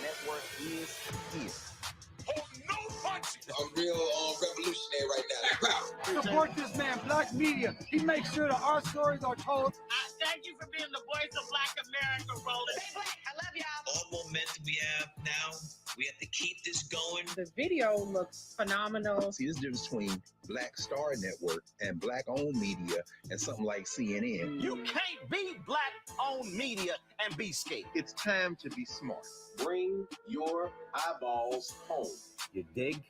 Network is here. Oh, no punches! I'm real revolutionary right now. Support this man, Black Media. He makes sure that our stories are told. Thank you for being the voice of Black America, Roland. Hey, Black, I love y'all. All momentum we have now, we have to keep this going. The video looks phenomenal. See, there's a difference between Black Star Network and Black-owned media and something like CNN. You can't be Black-owned media and be scared. It's time to be smart. Bring your eyeballs home. You dig?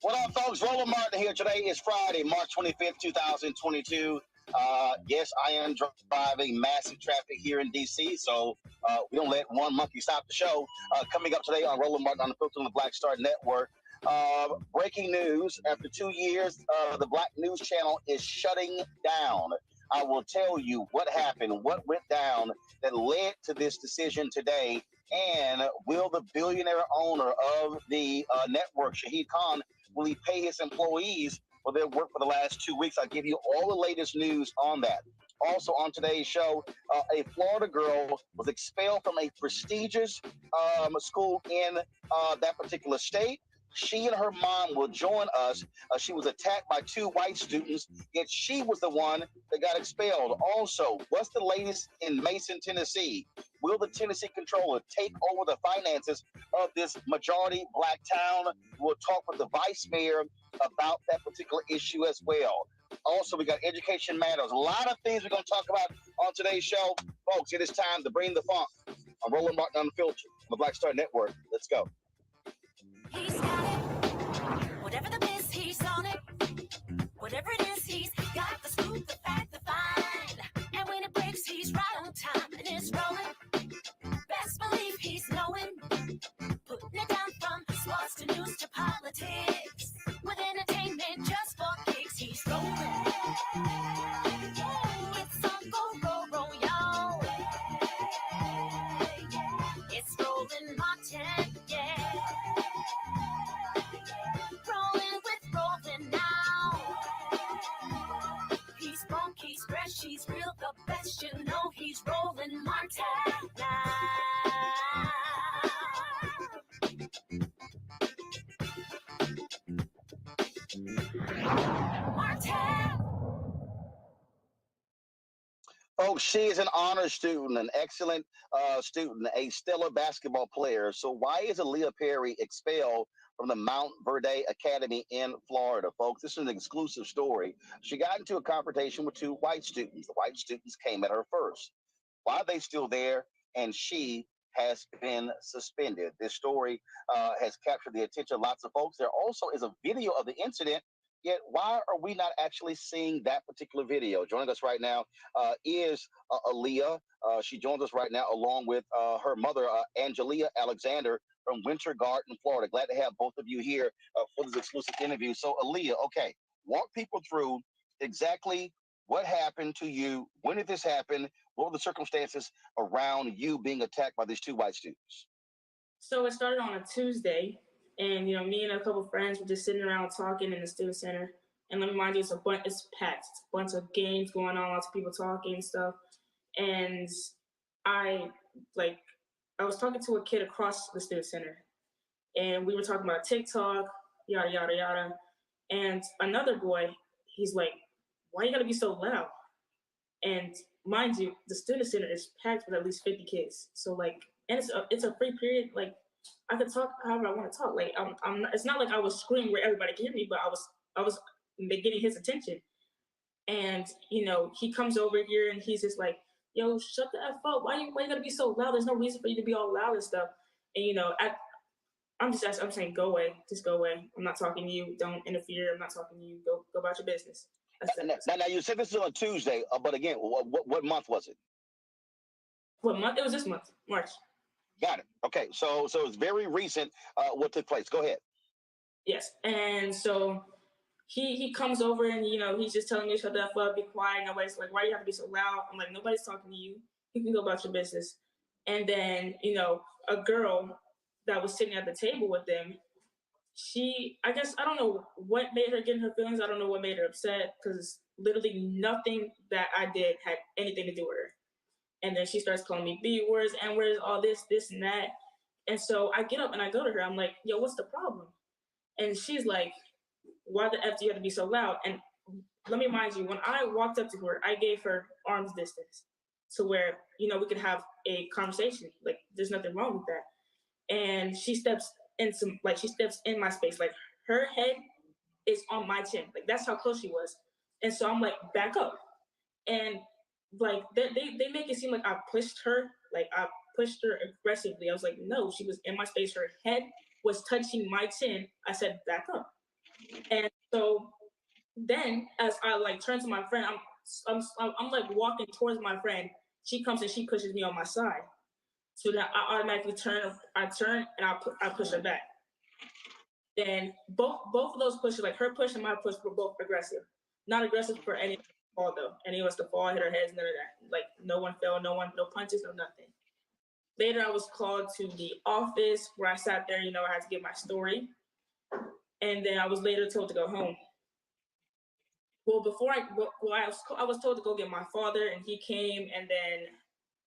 What up, folks? Roland Martin here. Today is Friday, March 25th, 2022. Yes, I am driving massive traffic here in D.C., so we don't let one monkey stop the show. Coming up today on Roland Martin Unfiltered on the Black Star Network. Breaking news, after 2 years, the Black News Channel is shutting down. I will tell you what happened, what went down that led to this decision today, and will the billionaire owner of the network, Shahid Khan, will he pay his employees for their work for the last 2 weeks? I'll give you all the latest news on that. Also on today's show, a Florida girl was expelled from a prestigious school in that particular state. She and her mom will join us. She was attacked by 2 white students, yet she was the one that got expelled. Also, what's the latest in Mason, Tennessee? Will the Tennessee controller take over the finances of this majority black town? We'll talk with the vice mayor about that particular issue as well. Also, we got Education Matters. A lot of things we're going to talk about on today's show. Folks, it is time to bring the funk on Roland Martin Unfiltered on the Black Star Network. Let's go. He's got it. Whatever the biz, he's on it. Whatever it is, he's got the scoop, the fact, the find. And when it breaks, he's right on time and it's rolling. Best believe he's knowing. Putting it down from sports to news to politics. With entertainment just for kicks, he's rolling. It's on go, y'all. It's Roland Martin, yeah. Rolling with Roland now. He's funk, he's fresh, he's real, the best. You know he's Roland Martin now. Martin. Folks, she is an honor student, an excellent student, a stellar basketball player. So why is Aaliyah Perry expelled from the Montverde Academy in Florida, folks? This is an exclusive story. She got into a confrontation with 2 white students. The white students came at her first. Why are they still there? And she has been suspended. This story has captured the attention of lots of folks. There also is a video of the incident. Yet, why are we not actually seeing that particular video? Joining us right now is Aaliyah. She joins us right now along with her mother, Angelia Alexander from Winter Garden, Florida. Glad to have both of you here for this exclusive interview. So, Aaliyah, okay, walk people through exactly what happened to you. When did this happen? What were the circumstances around you being attacked by these 2 white students? So it started on a Tuesday. And, you know, me and a couple of friends were just sitting around talking in the student center. And let me remind you, it's packed. It's a bunch of games going on, lots of people talking and stuff. And I was talking to a kid across the student center. And we were talking about TikTok, yada, yada, yada. And another boy, he's like, why you gotta be so loud? And mind you, the student center is packed with at least 50 kids. So, like, and it's a free period, like, I could talk however I want to talk. Like I'm not, it's not like I was screaming where everybody could hear me, but I was getting his attention. And you know, he comes over here and he's just like, "Yo, shut the F up! Why you gotta be so loud? There's no reason for you to be all loud and stuff." And you know, I'm saying, go away, just go away. I'm not talking to you. Don't interfere. I'm not talking to you. Go about your business. Now you said this is on Tuesday, but again, what month was it? What month? It was this month, March. Got it. Okay, so it's very recent what took place. Go ahead. Yes, and so he comes over and, you know, he's just telling me, shut the F up, be quiet. Nobody's like, why do you have to be so loud? I'm like, nobody's talking to you. You can go about your business. And then, you know, a girl that was sitting at the table with them, I guess, I don't know what made her get in her feelings. I don't know what made her upset, because literally nothing that I did had anything to do with her. And then she starts calling me B words, N words, all this and that. And so I get up and I go to her. I'm like, yo, what's the problem? And she's like, why the F do you have to be so loud? And let me remind you, when I walked up to her, I gave her arm's distance to where, you know, we could have a conversation. Like, there's nothing wrong with that. And she steps in my space. Like, her head is on my chin. Like, that's how close she was. And so I'm like, back up. And like, they make it seem like I pushed her. Like, I pushed her aggressively. I was like, no, she was in my space. Her head was touching my chin. I said, back up. And so then as I like turn to my friend, I'm like walking towards my friend. She comes and she pushes me on my side. So then I automatically turn and I push her back. Then both of those pushes, like her push and my push, were both aggressive. Not aggressive for any fall though. Any of us to fall, hit our heads, none of that. Like no one fell, no punches, no nothing. Later, I was called to the office where I sat there, you know, I had to give my story. And then I was later told to go home. Well, before I was told to go get my father, and he came, and then,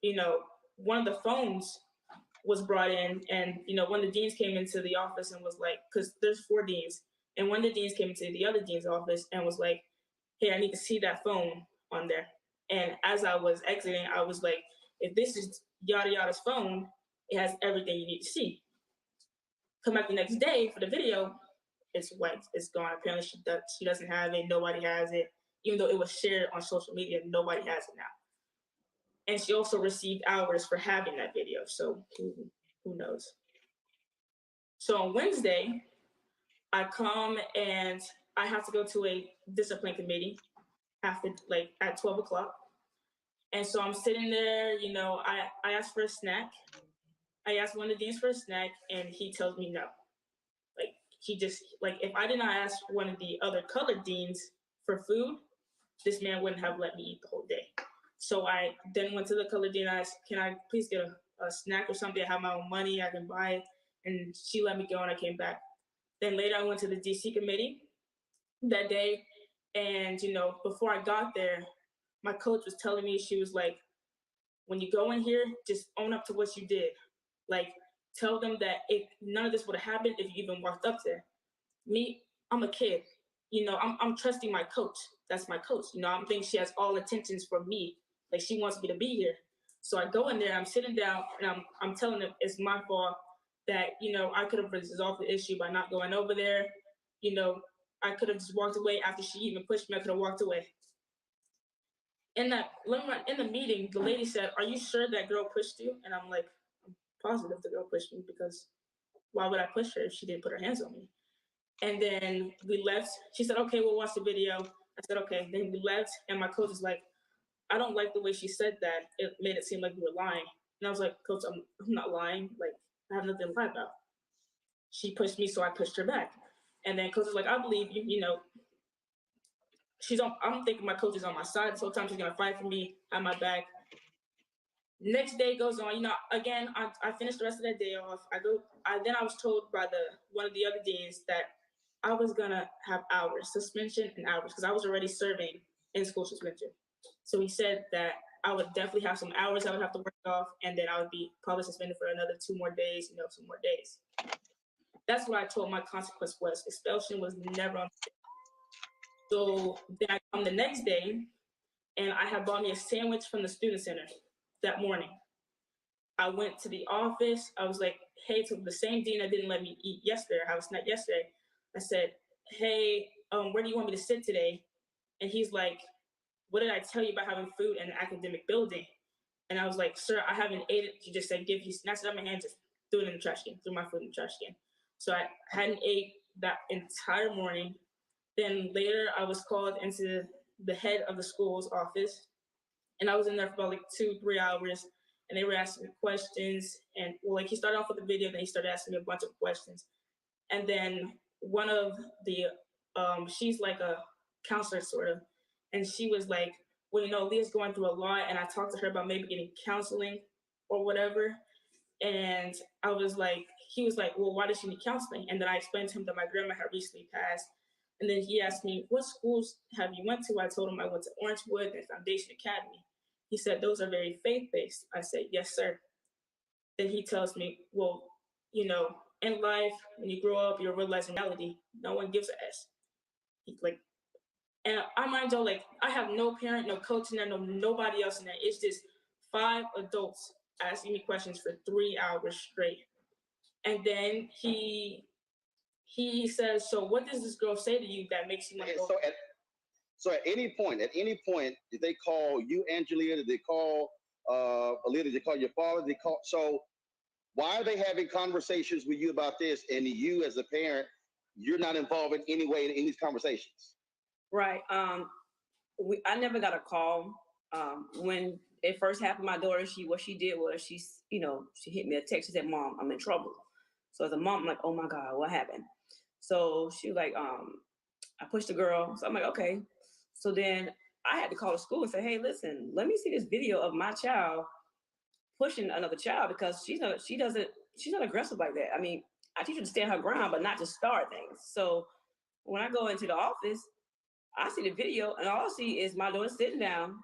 you know, one of the phones was brought in, and, you know, one of the deans came into the office and was like, because there's 4 deans, and one of the deans came into the other dean's office and was like, hey, I need to see that phone on there. And as I was exiting, I was like, if this is yada yada's phone, it has everything you need to see. Come back the next day for the video, it's white, it's gone. Apparently she doesn't have it, nobody has it. Even though it was shared on social media, nobody has it now. And she also received hours for having that video, so who knows? So on Wednesday, I come and I have to go to a discipline committee at 12 o'clock. And so I'm sitting there, you know, I asked for a snack. I asked one of the deans for a snack, and he tells me no. Like, he just, like, if I did not ask one of the other colored deans for food, this man wouldn't have let me eat the whole day. So I then went to the colored dean and asked, can I please get a snack or something? I have my own money, I can buy it. And she let me go, and I came back. Then later I went to the DC committee that day. And, you know, before I got there, my coach was telling me, she was like, when you go in here, just own up to what you did. Like, tell them that none of this would have happened if you even walked up there. Me, I'm a kid. You know, I'm trusting my coach. That's my coach. You know, I'm thinking she has all intentions for me. Like, she wants me to be here. So I go in there, I'm sitting down, and I'm telling them it's my fault that, you know, I could have resolved the issue by not going over there. You know, I could have just walked away after she even pushed me. I could have walked away. In the meeting, the lady said, are you sure that girl pushed you? And I'm like, I'm positive the girl pushed me, because why would I push her if she didn't put her hands on me? And then we left. She said, okay, we'll watch the video. I said, okay. Then we left, and my coach was like, I don't like the way she said that. It made it seem like we were lying. And I was like, Coach, I'm not lying. Like, I have nothing to lie about. She pushed me, so I pushed her back. And then coach was like, I believe you, you know, I'm thinking my coach is on my side. So sometimes she's gonna fight for me, have my back. Next day goes on, you know, again, I finished the rest of that day off. Then I was told by one of the other deans that I was gonna have hours, suspension and hours, because I was already serving in school suspension. So he said that I would definitely have some hours I would have to work off, and then I would be probably suspended for another 2 more days, you know, 2 more days. That's what I told my consequence was. Expulsion was never on. So then I come the next day, and I had bought me a sandwich from the student center that morning. I went to the office. I was like, hey, to the same dean that didn't let me eat yesterday, I had a snack yesterday. I said, hey, where do you want me to sit today? And he's like, what did I tell you about having food in an academic building? And I was like, sir, I haven't ate it. You just said, give you, snatched it out of my hand, just threw it in the trash can, threw my food in the trash can. So I hadn't ate that entire morning. Then later I was called into the head of the school's office, and I was in there for about like 2-3 hours, and they were asking me questions. And well, like he started off with the video, then he started asking me a bunch of questions. And then one of the, she's like a counselor sort of, and she was like, well, you know, Leah's going through a lot, and I talked to her about maybe getting counseling or whatever. And I was like, he was like, well, why does she need counseling? And then I explained to him that my grandma had recently passed. And then he asked me, what schools have you went to? I told him I went to Orangewood and Foundation Academy. He said, those are very faith-based. I said, yes, sir. Then he tells me, well, you know, in life, when you grow up, you're realizing reality. No one gives a S. He's like, and I mind you, like, I have no parent, no coach in there, nobody else in there. It's just 5 adults asking me questions for 3 hours straight. And then he says, so what does this girl say to you that makes you want to go? So at any point, did they call you, Angelia? Did they call Aaliyah? Did they call your father? So why are they having conversations with you about this? And you as a parent, you're not involved in any way in these conversations? Right. I never got a call. When it first happened, my daughter, what she did was she hit me a text. She said, Mom, I'm in trouble. So as a mom, I'm like, oh my God, what happened? So she was like, I pushed the girl. So I'm like, okay. So then I had to call the school and say, hey, listen, let me see this video of my child pushing another child because she's not aggressive like that. I mean, I teach her to stand her ground, but not to start things. So when I go into the office, I see the video and all I see is my daughter sitting down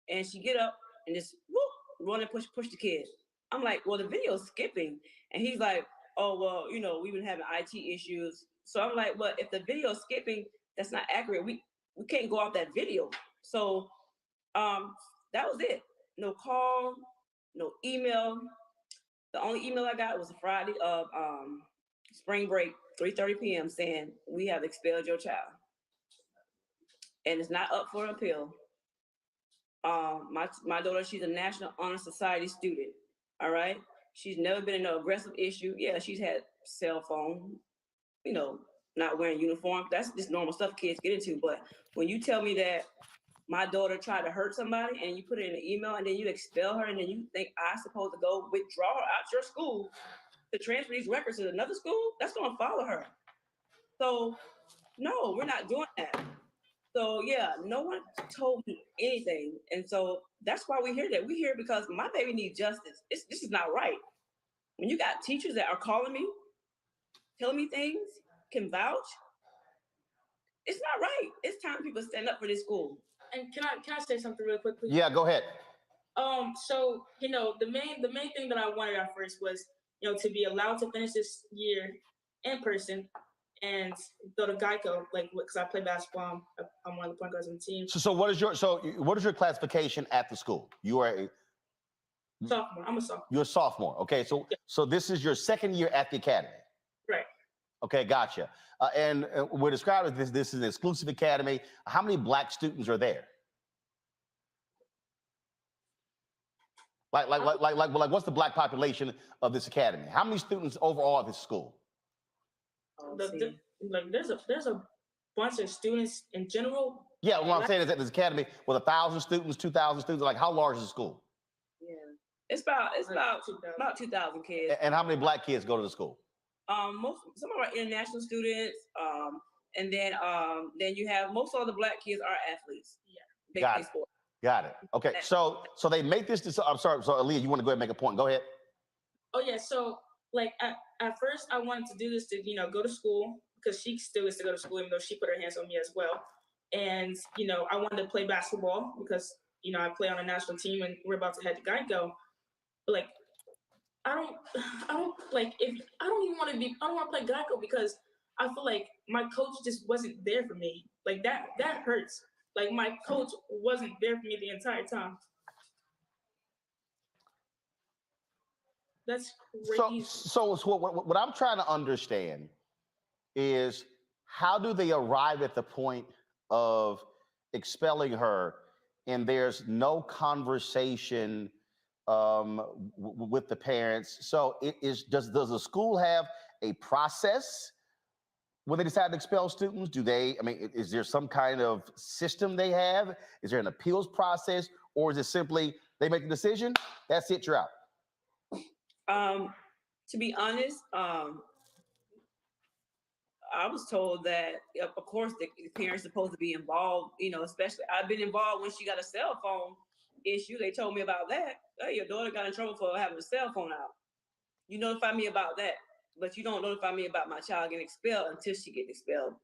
and she get up and just whoop, run and push the kid. I'm like, well, the video's skipping. And he's like, oh, well, you know, we've been having IT issues. So I'm like, well, if the video's skipping, that's not accurate. We can't go off that video. So that was it. No call, no email. The only email I got was a Friday of spring break, 3:30 p.m. saying, we have expelled your child. And it's not up for appeal. My daughter, she's a National Honor Society student, all right? She's never been in an aggressive issue. Yeah, she's had cell phone, you know, not wearing uniform. That's just normal stuff kids get into. But when you tell me that my daughter tried to hurt somebody and you put it in an email and then you expel her and then you think I'm supposed to go withdraw her out your school to transfer these records to another school, that's going to follow her. So, no, we're not doing that. So, yeah, no one told me anything. And so that's why we're here. We're here because my baby needs justice. This is not right. When you got teachers that are calling me, telling me things, can vouch, it's not right. It's time people stand up for this school. And can I say something real quickly? Yeah, go ahead. So, you know, the main thing that I wanted at first was, you know, to be allowed to finish this year in person and go to Geico, like, because I play basketball. I'm one of the point guards on the team. So what is your classification at the school? You are a sophomore. I'm a sophomore. You're a sophomore. Okay, so this is your second year at the academy. Right. Okay, gotcha. And we're describing this is an exclusive academy. How many Black students are there? Like, what's the Black population of this academy? How many students overall at this school? There's a bunch of students in general. Yeah, what I'm saying is that this academy with 1,000 students, 2,000 students, like how large is the school? Yeah, it's about 2,000 kids. And how many Black kids go to the school? Some of our international students, and then you have most of the Black kids are athletes. Yeah, Got it. Got it. Okay, so they make this. I'm sorry. So Aaliyah, you want to go ahead and make a point? Go ahead. Oh yeah. So like at first I wanted to do this to, you know, go to school because she still gets to go to school even though she put her hands on me as well. And you know, I wanted to play basketball because, you know, I play on a national team and we're about to head to Geico. But like I don't even want to play Geico because I feel like my coach just wasn't there for me. Like that hurts. Like my coach wasn't there for me the entire time. That's crazy. So what I'm trying to understand is how do they arrive at the point of expelling her and there's no conversation with the parents? So does the school have a process when they decide to expel students? Is there some kind of system they have? Is there an appeals process? Or is it simply they make a decision, that's it, you're out? To be honest, I was told that, of course, the parents are supposed to be involved, you know, especially I've been involved when she got a cell phone issue. They told me about that. Hey, your daughter got in trouble for having a cell phone out. You notify me about that, but you don't notify me about my child getting expelled until she gets expelled.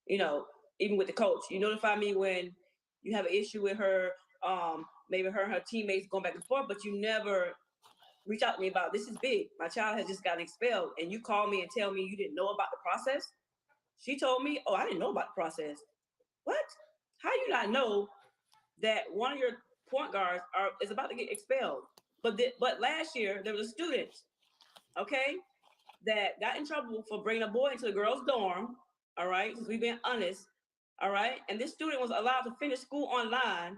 You know, even with the coach, you notify me when you have an issue with her, maybe her and her teammates going back and forth, but you never reach out to me about, this is big. My child has just gotten expelled, and you call me and tell me you didn't know about the process. She told me, oh, I didn't know about the process. What? How you not know that one of your point guards is about to get expelled? But last year, there was a student, okay, that got in trouble for bringing a boy into the girls' dorm, all right, because we've been honest, all right? And this student was allowed to finish school online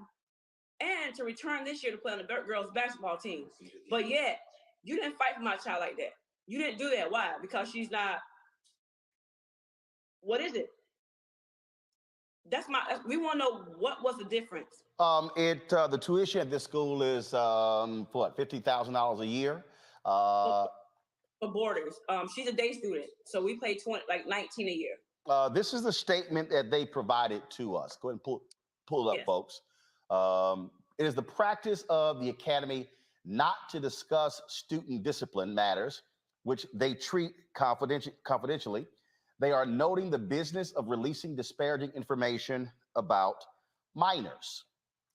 and to return this year to play on the girls' basketball team. But yet, you didn't fight for my child like that. You didn't do that. Why? Because she's not, what is it? We want to know what was the difference. The tuition at this school is what, $50,000 a year? For boarders. She's a day student, so we pay $19 a year. This is the statement that they provided to us. Go ahead and pull it up, Yes. folks. It is the practice of the academy not to discuss student discipline matters, which they treat confidentially. They are noting the business of releasing disparaging information about minors.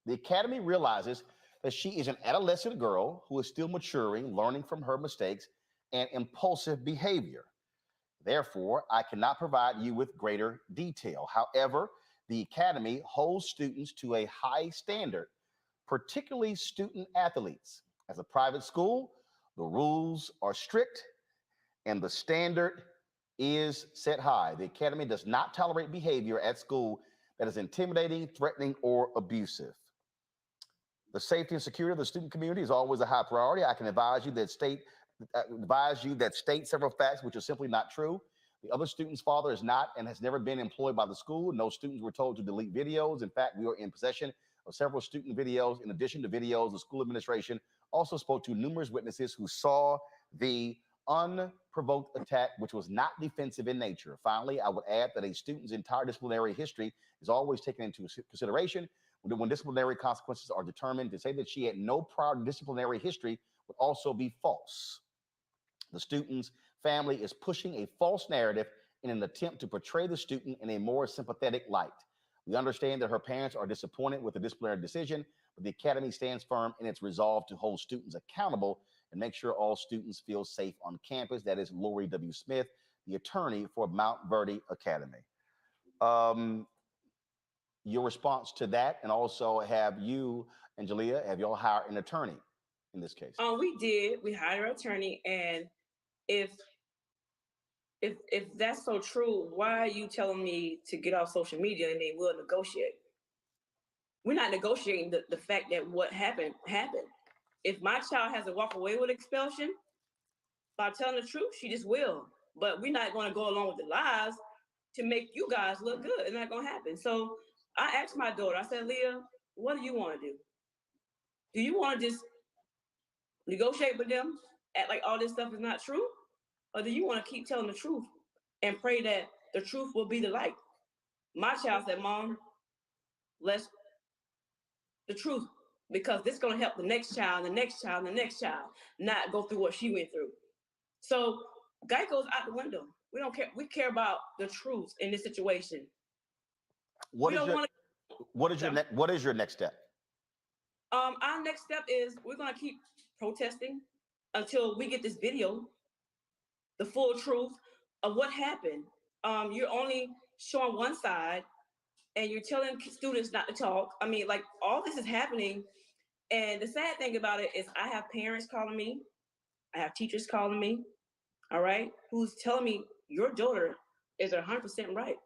The academy realizes that she is an adolescent girl who is still maturing, learning from her mistakes and impulsive behavior. Therefore, I cannot provide you with greater detail. However, the academy holds students to a high standard, particularly student athletes. As a private school, the rules are strict and the standard is set high. The academy does not tolerate behavior at school that is intimidating, threatening, or abusive. The safety and security of the student community is always a high priority. I can advise you that state several facts which are simply not true. The other student's father is not and has never been employed by the school. No students were told to delete videos. In fact, we were in possession of several student videos. In addition to videos, the school administration also spoke to numerous witnesses who saw the unprovoked attack, which was not defensive in nature. Finally, I would add that a student's entire disciplinary history is always taken into consideration when disciplinary consequences are determined. To say that she had no prior disciplinary history would also be false. The student's family is pushing a false narrative in an attempt to portray the student in a more sympathetic light. We understand that her parents are disappointed with the disciplinary decision, but the academy stands firm in its resolve to hold students accountable and make sure all students feel safe on campus. That is Lori W. Smith, the attorney for Montverde Academy. Your response to that, and also have you and Jalea, have y'all hired an attorney in this case? We did. We hired an attorney, and if that's so true, why are you telling me to get off social media and they will negotiate? We're not negotiating the fact that what happened. If my child has to walk away with expulsion, by telling the truth, she just will. But we're not going to go along with the lies to make you guys look good. It's not going to happen. So I asked my daughter, I said, Leah, what do you want to do? Do you want to just negotiate with them, act like all this stuff is not true? Or do you want to keep telling the truth and pray that the truth will be the light? My child said, Mom, let's the truth, because this is going to help the next child, the next child, the next child not go through what she went through. So Geico's out the window. We don't care. We care about the truth in this situation. What is your next step? Our next step is we're going to keep protesting until we get this video, the full truth of what happened. You're only showing one side, and you're telling students not to talk. I mean, like, all this is happening. And the sad thing about it is I have parents calling me. I have teachers calling me, all right, who's telling me your daughter is 100% right.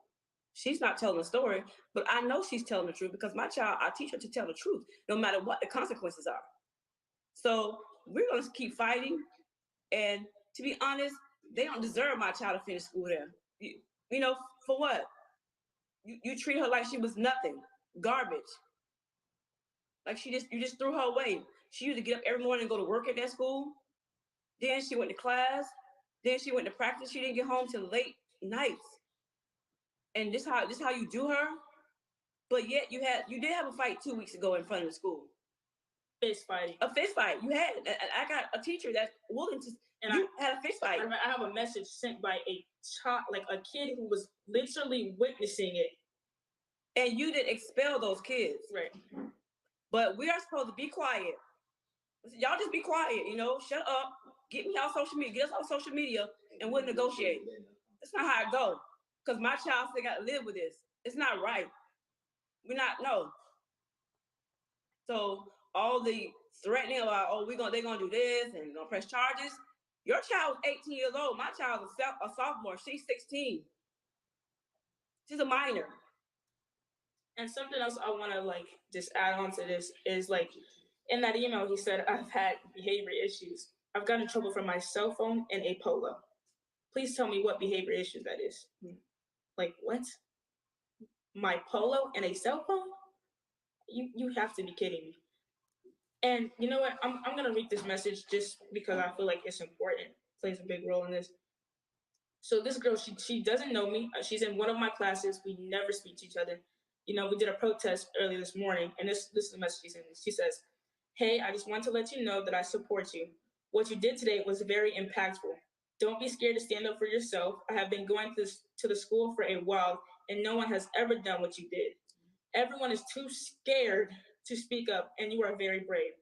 She's not telling the story, but I know she's telling the truth because my child, I teach her to tell the truth, no matter what the consequences are. So we're going to keep fighting. And to be honest, they don't deserve my child to finish school there. You know, for what? You treat her like she was nothing, garbage. Like you just threw her away. She used to get up every morning and go to work at that school. Then she went to class. Then she went to practice. She didn't get home till late nights. And this how you do her. But yet you did have a fight 2 weeks ago in front of the school. Fist fighting. A fist fight. You had. I got a teacher that's willing to. And you had a fist fight. I have a message sent by a child, like a kid who was literally witnessing it. And you didn't expel those kids. Right. But we are supposed to be quiet. Y'all just be quiet, you know, shut up, get me off social media, get us off social media, and we'll negotiate. That's not how it goes. Because my child still got to live with this. It's not right. No. So all the threatening about, they're gonna do this and gonna press charges. Your child was 18 years old. My child is a sophomore. She's 16. She's a minor. And something else I want to just add on to this is in that email he said I've had behavior issues. I've gotten in trouble for my cell phone and a polo. Please tell me what behavior issues that is. Like what? My polo and a cell phone? You have to be kidding me. And you know what? I'm gonna read this message just because I feel like it's important. It plays a big role in this. So this girl, she doesn't know me. She's in one of my classes. We never speak to each other. we did a protest earlier this morning, and this is the message she sent me. She says, "Hey, I just want to let you know that I support you. What you did today was very impactful. Don't be scared to stand up for yourself. I have been going to the school for a while, and no one has ever done what you did. Everyone is too scared to speak up, and you are very brave.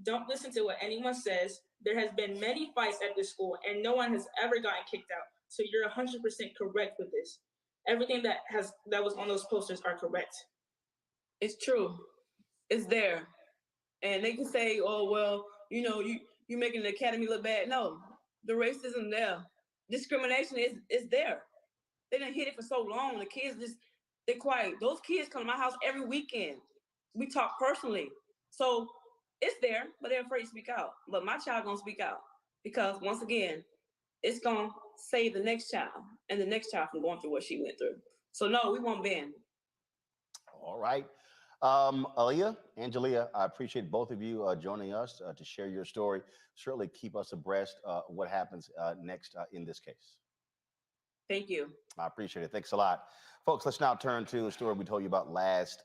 Don't listen to what anyone says. There has been many fights at this school, and no one has ever gotten kicked out. So you're 100% correct with this. Everything that was on those posters are correct." It's true. It's there. And they can say, "Oh, well, you making the academy look bad." No, the racism there. Discrimination is there. They done hit it for so long. The kids they're quiet. Those kids come to my house every weekend. We talk personally. So it's there, but they're afraid to speak out. But my child gonna speak out because once again, it's gonna save the next child and the next child from going through what she went through. So no, we won't bend. All right. Aaliyah, Angelia, I appreciate both of you joining us to share your story. Certainly keep us abreast what happens next in this case. Thank you. I appreciate it. Thanks a lot. Folks, let's now turn to a story we told you about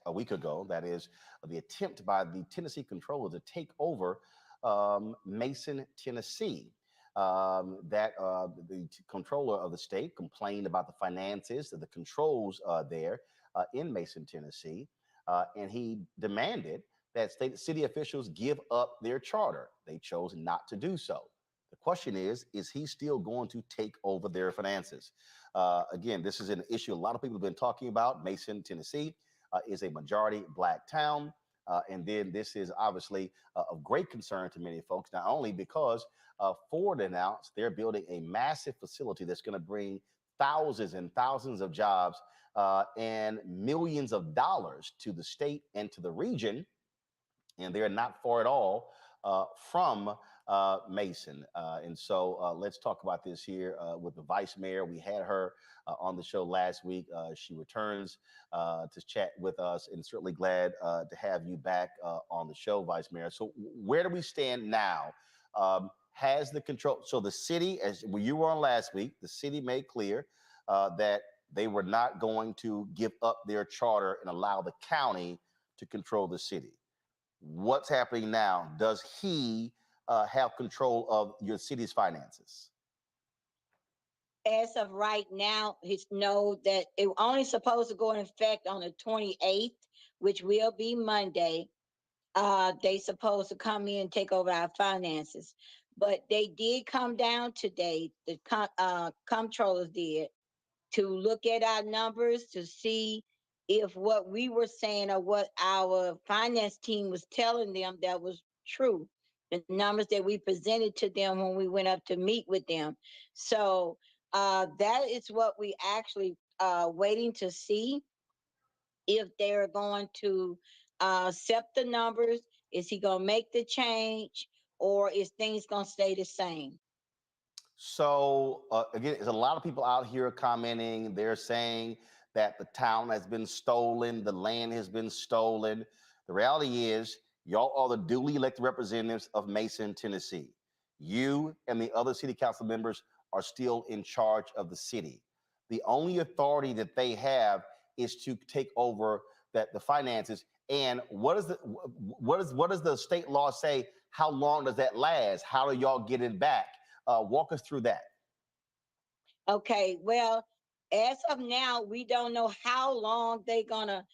a week ago. That is the attempt by the Tennessee controller to take over Mason, Tennessee. The controller of the state complained about the finances, the controls there in Mason, Tennessee, and he demanded that city officials give up their charter. They chose not to do so. The question is he still going to take over their finances? Again, this is an issue a lot of people have been talking about. Mason, Tennessee is a majority Black town. And then this is obviously of great concern to many folks, not only because Ford announced they're building a massive facility that's going to bring thousands and thousands of jobs and millions of dollars to the state and to the region. And they're not far at all from Mason. And so let's talk about this here with the vice mayor. We had her on the show last week. She returns to chat with us, and certainly glad to have you back on the show, Vice Mayor. So where do we stand now? Has the control, so the city, as you were on last week, the city made clear that they were not going to give up their charter and allow the county to control the city. What's happening now? Does he have control of your city's finances? As of right now, it's know that it only supposed to go in effect on the 28th, which will be Monday. They supposed to come in and take over our finances. But they did come down today, the comptrollers did, to look at our numbers to see if what we were saying or what our finance team was telling them that was true. The numbers that we presented to them when we went up to meet with them. So that is what we actually waiting to see if they're going to accept the numbers. Is he going to make the change, or is things going to stay the same? So again, there's a lot of people out here commenting. They're saying that the town has been stolen, the land has been stolen. The reality is, y'all are the duly elected representatives of Mason, Tennessee. You and the other city council members are still in charge of the city. The only authority that they have is to take over the finances. And what does the state law say? How long does that last? How do y'all get it back? Walk us through that. Okay, well, as of now, we don't know how long they're gonna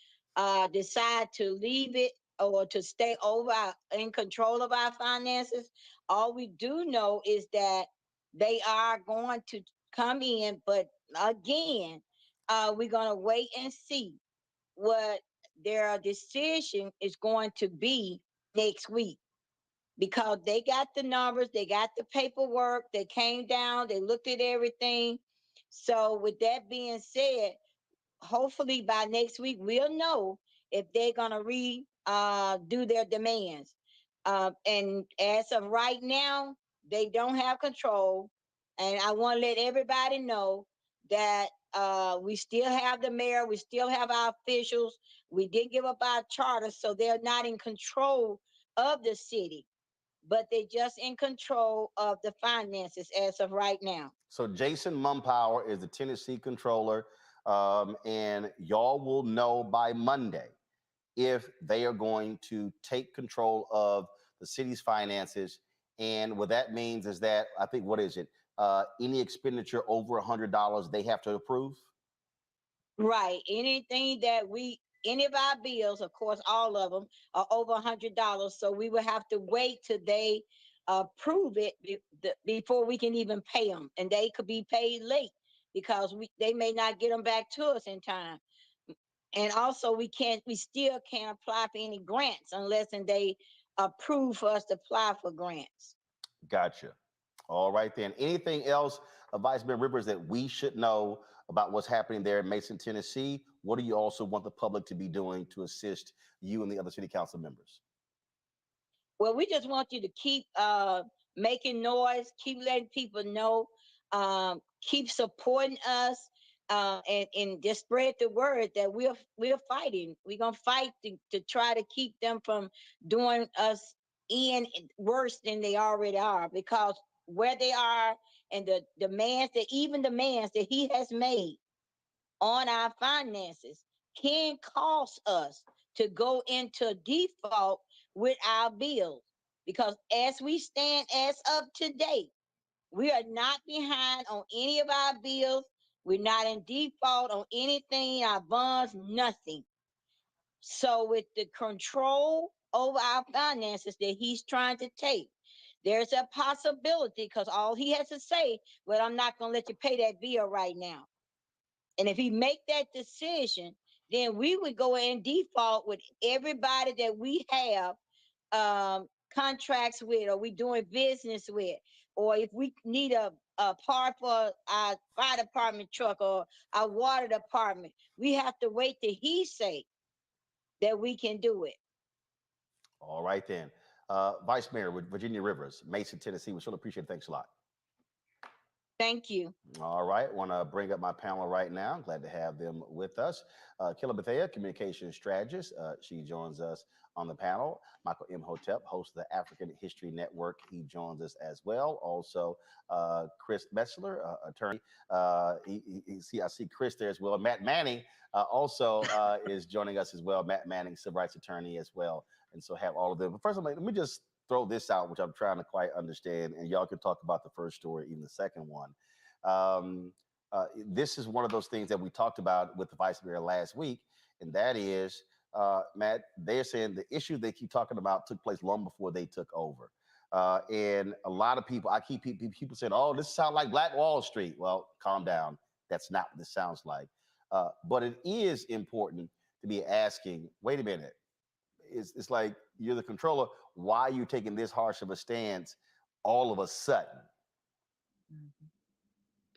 decide to leave it or to stay over in control of our finances. All we do know is that they are going to come in, but again, we're gonna wait and see what their decision is going to be next week, because they got the numbers, they got the paperwork, they came down, they looked at everything. So with that being said, hopefully by next week, we'll know if they're gonna do their demands. And as of right now, they don't have control. And I want to let everybody know that we still have the mayor, we still have our officials. We did give up our charter, so they're not in control of the city, but they're just in control of the finances as of right now. So Jason Mumpower is the Tennessee controller. And y'all will know by Monday if they are going to take control of the city's finances. And what that means is that, I think, what is it? Any expenditure over $100, they have to approve? Right. Anything that any of our bills, of course, all of them are over $100. So we will have to wait till they approve it before we can even pay them. And they could be paid late because they may not get them back to us in time. And also we still can't apply for any grants unless they approve for us to apply for grants. Gotcha. All right, then. Anything else, Vice Mayor Rivers, that we should know about what's happening there in Mason, Tennessee? What do you also want the public to be doing to assist you and the other city council members? Well, we just want you to keep making noise, keep letting people know, keep supporting us, and just spread the word that we're fighting. We're gonna fight to try to keep them from doing us in worse than they already are, because where they are and the demands that he has made on our finances can cause us to go into default with our bills. Because as we stand as of today, we are not behind on any of our bills. We're not in default on anything, our bonds, nothing. So with the control over our finances that he's trying to take, there's a possibility, because all he has to say, well, I'm not going to let you pay that bill right now. And if he make that decision, then we would go in default with everybody that we have contracts with, or we doing business with, or if we need a part for our fire department truck or our water department, we have to wait till he say that we can do it. All right, then. Vice Mayor with Virginia Rivers, Mason, Tennessee, we sure appreciate it. Thanks a lot. Thank you. All right. Want to bring up my panel right now. Glad to have them with us. Killa Bethea, communications strategist. She joins us on the panel. Michael M. Hotep, host of the African History Network. He joins us as well. Also, Chris Metzler, attorney. I see Chris there as well. Matt Manning also is joining us as well. Matt Manning, civil rights attorney as well. And so have all of them. But first of all, let me just throw this out, which I'm trying to quite understand, and y'all can talk about the first story, even the second one. This is one of those things that we talked about with the vice mayor last week, and that is, Matt, they're saying the issue they keep talking about took place long before they took over. And a lot of people, I keep people saying, oh, this sounds like Black Wall Street. Well, calm down. That's not what this sounds like. But it is important to be asking, wait a minute, it's like you're the controller. Why are you taking this harsh of a stance all of a sudden?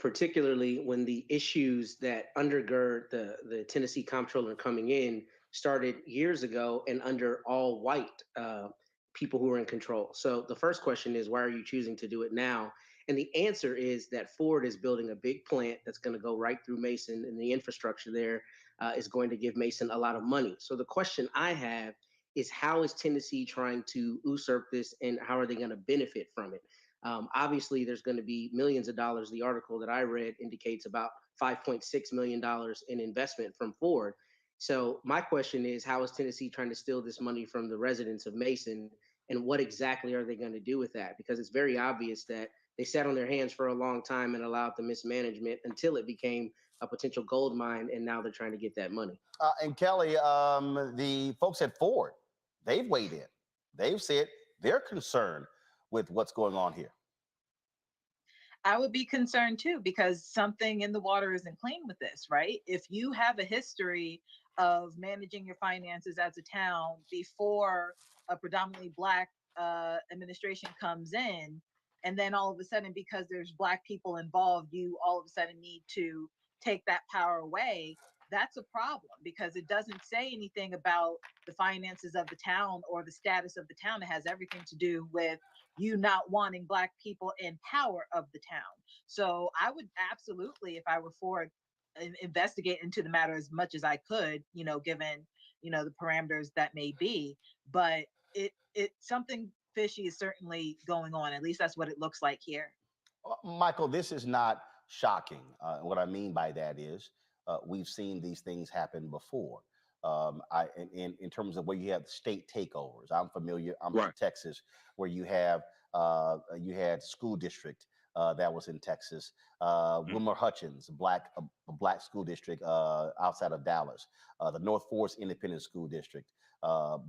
Particularly when the issues that undergird the Tennessee comptroller coming in started years ago and under all white people who are in control. So the first question is, why are you choosing to do it now? And the answer is that Ford is building a big plant that's going to go right through Mason, and the infrastructure there is going to give Mason a lot of money. So the question I have is, how is Tennessee trying to usurp this, and how are they going to benefit from it? Obviously, there's going to be millions of dollars. The article that I read indicates about $5.6 million in investment from Ford. So my question is, how is Tennessee trying to steal this money from the residents of Mason, and what exactly are they going to do with that? Because it's very obvious that they sat on their hands for a long time and allowed the mismanagement until it became a potential gold mine, and now they're trying to get that money. And Kelly, the folks at Ford, they've weighed in. They've said they're concerned with what's going on here. I would be concerned too, because something in the water isn't clean with this, right? If you have a history of managing your finances as a town before a predominantly Black administration comes in, and then all of a sudden, because there's Black people involved, you all of a sudden need to take that power away, that's a problem, because it doesn't say anything about the finances of the town or the status of the town. It has everything to do with you not wanting Black people in power of the town. So I would absolutely, if I were Ford, investigate into the matter as much as I could, given, the parameters that may be. But it something fishy is certainly going on. At least that's what it looks like here. Michael, this is not shocking. What I mean by that is we've seen these things happen before. In terms of where you have state takeovers, I'm familiar. I'm from Texas, where you had school district that was in Texas. Wilmer Hutchins, a black school district outside of Dallas. The North Forest Independent School District,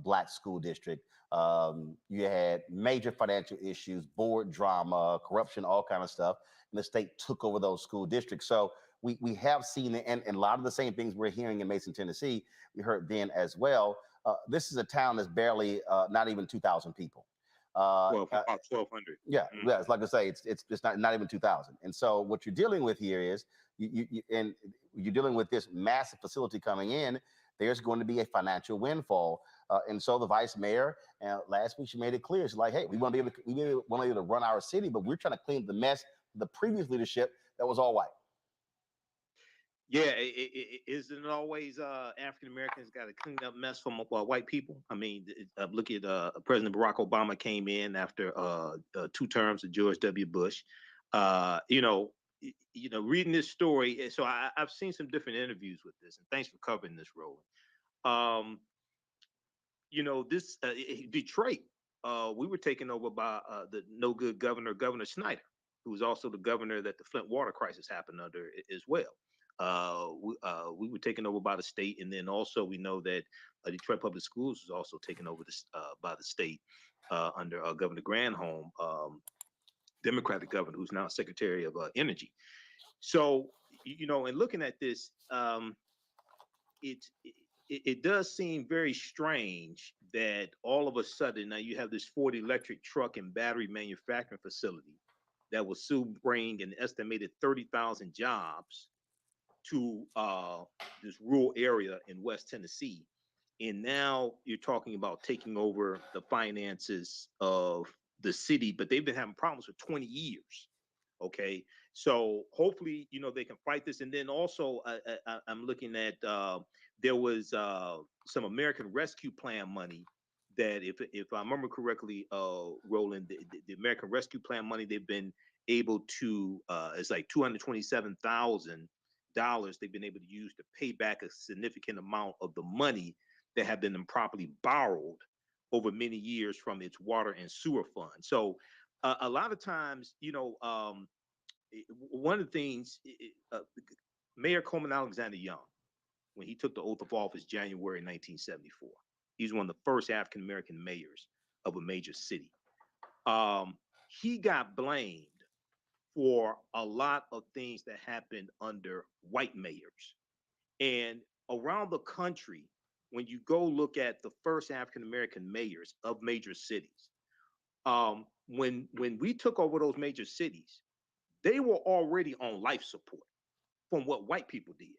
black school district. You had major financial issues, board drama, corruption, all kind of stuff, and the state took over those school districts. So we have seen it, and a lot of the same things we're hearing in Mason, Tennessee, we heard then as well. This is a town that's barely not even 2,000 people. About 1,200. Yeah, yeah. It's like I say, it's not even 2,000. And so what you're dealing with here is you're dealing with this massive facility coming in. There's going to be a financial windfall, and so the vice mayor last week she made it clear. She's like, "Hey, we want to be able to run our city, but we're trying to clean up the mess of the previous leadership that was all white." Yeah, isn't it always African Americans got to clean up mess from white people? I mean, look at President Barack Obama came in after 2 terms of George W. Bush. Reading this story, so I've seen some different interviews with this, and thanks for covering this, Roland. This Detroit, we were taken over by the no good Governor Snyder, who was also the governor that the Flint water crisis happened under as well. We were taken over by the state, and then also we know that Detroit Public Schools was also taken over by the state under Governor Granholm, Democratic governor, who's now Secretary of Energy. So, in looking at this, it does seem very strange that all of a sudden now you have this Ford electric truck and battery manufacturing facility that will soon bring an estimated 30,000 jobs to this rural area in West Tennessee. And now you're talking about taking over the finances of the city, but they've been having problems for 20 years. Okay. So hopefully, they can fight this. And then also I'm looking at, there was some American Rescue Plan money that if I remember correctly, Roland, the American Rescue Plan money, they've been able to, it's like $227,000 they've been able to use to pay back a significant amount of the money that have been improperly borrowed over many years from its water and sewer fund. So a lot of times, one of the things, Mayor Coleman Alexander Young, when he took the oath of office January 1974, he's one of the first African-American mayors of a major city. He got blamed for a lot of things that happened under white mayors. And around the country, when you go look at the first African-American mayors of major cities, when we took over those major cities, they were already on life support from what white people did,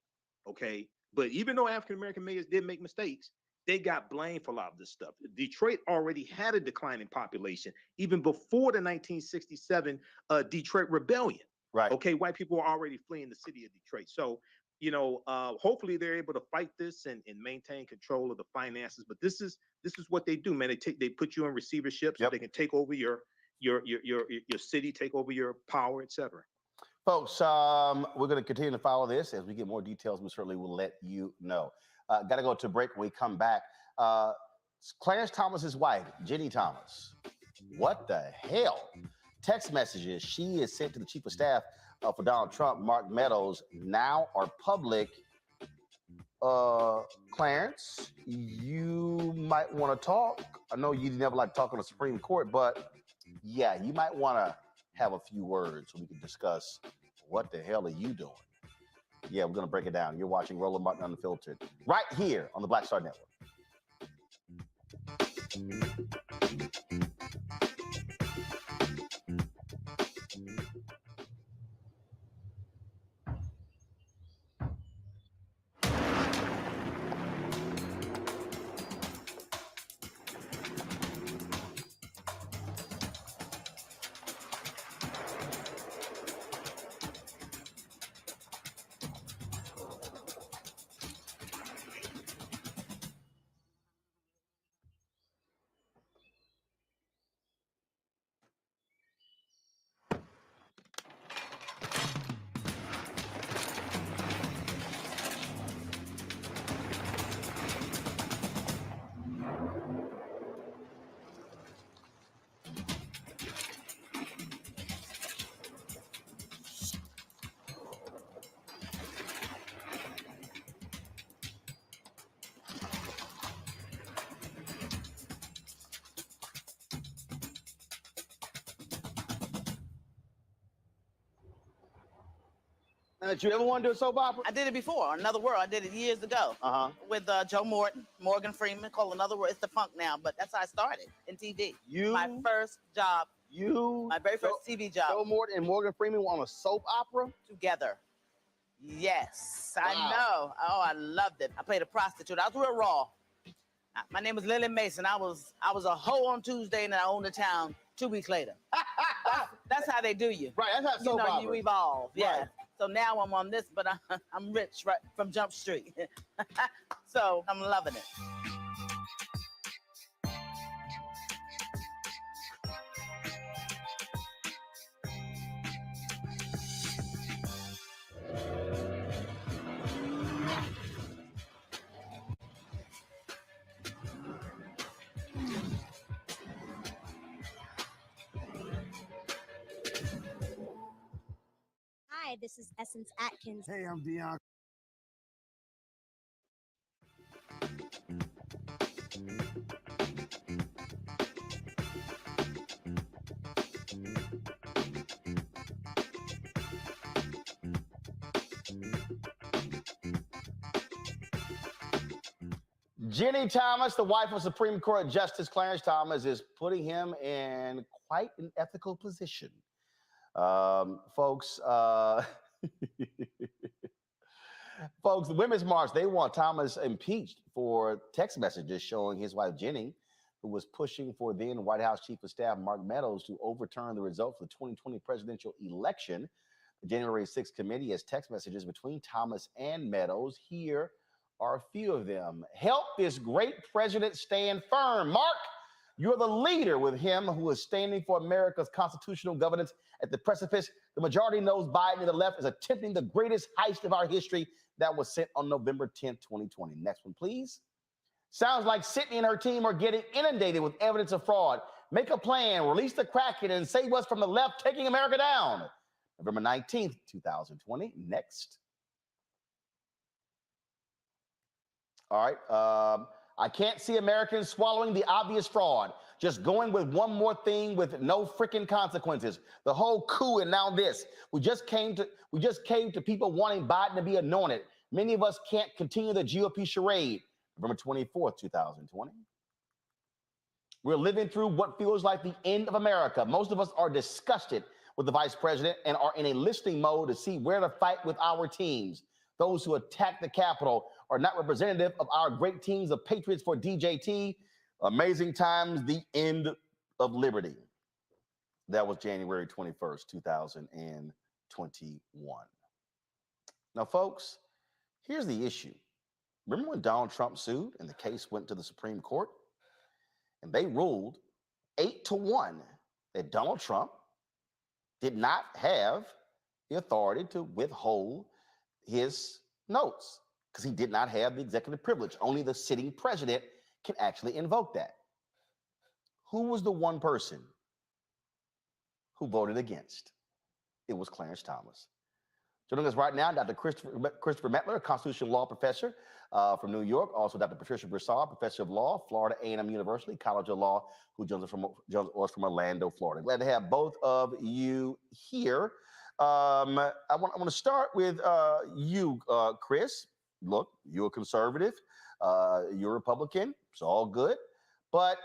okay? But even though African-American mayors did make mistakes, they got blamed for a lot of this stuff. Detroit already had a declining population even before the 1967 Detroit Rebellion. Right. Okay, white people were already fleeing the city of Detroit. So, hopefully they're able to fight this and maintain control of the finances. But this is what they do, man. They put you in receivership so they can take over your city, take over your power, etc. Folks, we're going to continue to follow this. As we get more details, we certainly will let you know. Got to go to break. When we come back, Clarence Thomas's wife, Jenny Thomas. What the hell? Text messages she is sent to the chief of staff for Donald Trump, Mark Meadows, now are public. Clarence, you might want to talk. I know you never like talking to the Supreme Court, but yeah, you might want to have a few words so we can discuss what the hell are you doing? Yeah, we're going to break it down. You're watching Roland Martin Unfiltered right here on the Black Star Network. Did you ever want to do a soap opera? I did it before, Another World. I did it years ago with Joe Morgan Freeman, called Another World. It's the funk now, but that's how I started in TV. My first job. My very first TV job. Joe Morton and Morgan Freeman were on a soap opera? Together. Yes, I know. Oh, I loved it. I played a prostitute. I was real raw. My name was Lily Mason. I was a hoe on Tuesday, and I owned the town 2 weeks later. That's how they do you. Right, that's how soap opera. You evolve. Yeah. Right. So now I'm on this, but I'm rich right from Jump Street. So I'm loving it. Hi, this is Essence Atkins. Hey, I'm Dion. Jenny Thomas, the wife of Supreme Court Justice Clarence Thomas, is putting him in quite an ethical position. Folks, folks, the Women's March, they want Thomas impeached for text messages showing his wife, Jenny, who was pushing for then White House Chief of Staff Mark Meadows to overturn the results of the 2020 presidential election. The January 6th committee has text messages between Thomas and Meadows. Here are a few of them. Help this great president stand firm. Mark, you're the leader with him who is standing for America's constitutional governance at the precipice. The majority knows Biden and the left is attempting the greatest heist of our history. That was sent on November 10th, 2020. Next one, please. Sounds like Sydney and her team are getting inundated with evidence of fraud. Make a plan, release the Kraken, and save us from the left taking America down. November 19th, 2020. Next. All right. I can't see Americans swallowing the obvious fraud. Just going with one more thing with no freaking consequences. The whole coup and now this. We just came to people wanting Biden to be anointed. Many of us can't continue the GOP charade. November 24th, 2020. We're living through what feels like the end of America. Most of us are disgusted with the vice president and are in a listening mode to see where to fight with our teams. Those who attack the Capitol are not representative of our great teams of patriots for DJT. Amazing times, the end of liberty. That was January 21st, 2021. Now, folks, here's the issue. Remember when Donald Trump sued and the case went to the Supreme Court? And they ruled 8-1 that Donald Trump did not have the authority to withhold his notes because he did not have the executive privilege. Only the sitting president can actually invoke that. Who was the one person who voted against? It was Clarence Thomas. Joining us right now, Dr. Christopher Mettler, a constitutional law professor from New York. Also, Dr. Patricia Broussard, professor of law, Florida A&M University College of Law, who joins us from Orlando, Florida. Glad to have both of you here. I want to start with you, Chris. Look, you're a conservative. You're a Republican. It's all good. But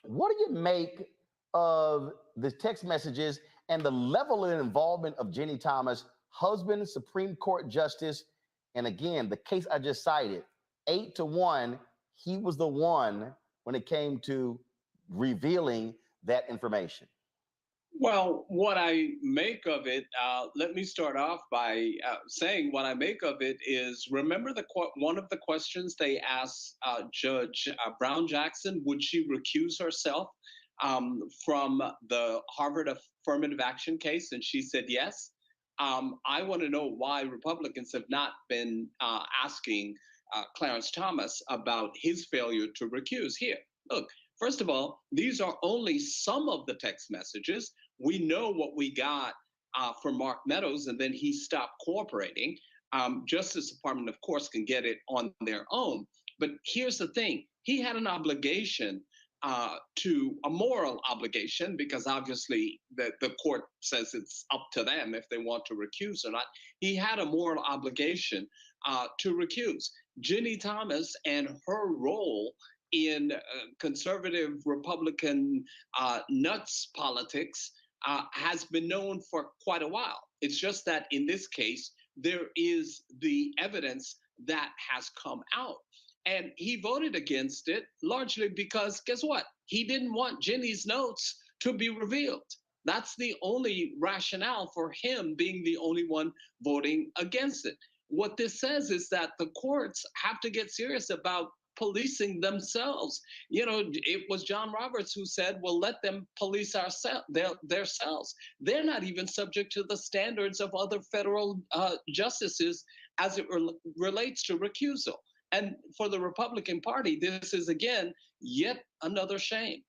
what do you make of the text messages and the level of involvement of Jenny Thomas, husband, Supreme Court Justice? And again, the case I just cited, 8-1, he was the one when it came to revealing that information. Well, what I make of it, let me start off by saying what I make of it is, remember one of the questions they asked Judge Brown Jackson, would she recuse herself from the Harvard affirmative action case? And she said yes. I want to know why Republicans have not been asking Clarence Thomas about his failure to recuse. Here, look, first of all, these are only some of the text messages. We know what we got from Mark Meadows, and then he stopped cooperating. Justice Department, of course, can get it on their own. But here's the thing. He had an obligation to a moral obligation, because obviously the court says it's up to them if they want to recuse or not. He had a moral obligation to recuse. Ginny Thomas and her role in conservative Republican nuts politics has been known for quite a while. It's just that in this case, there is the evidence that has come out. And he voted against it largely because, guess what? He didn't want Ginny's notes to be revealed. That's the only rationale for him being the only one voting against it. What this says is that the courts have to get serious about policing themselves. You know, it was John Roberts who said, well, let them police themselves. They're not even subject to the standards of other federal justices as it relates to recusal. And for the Republican Party, this is, again, yet another shame.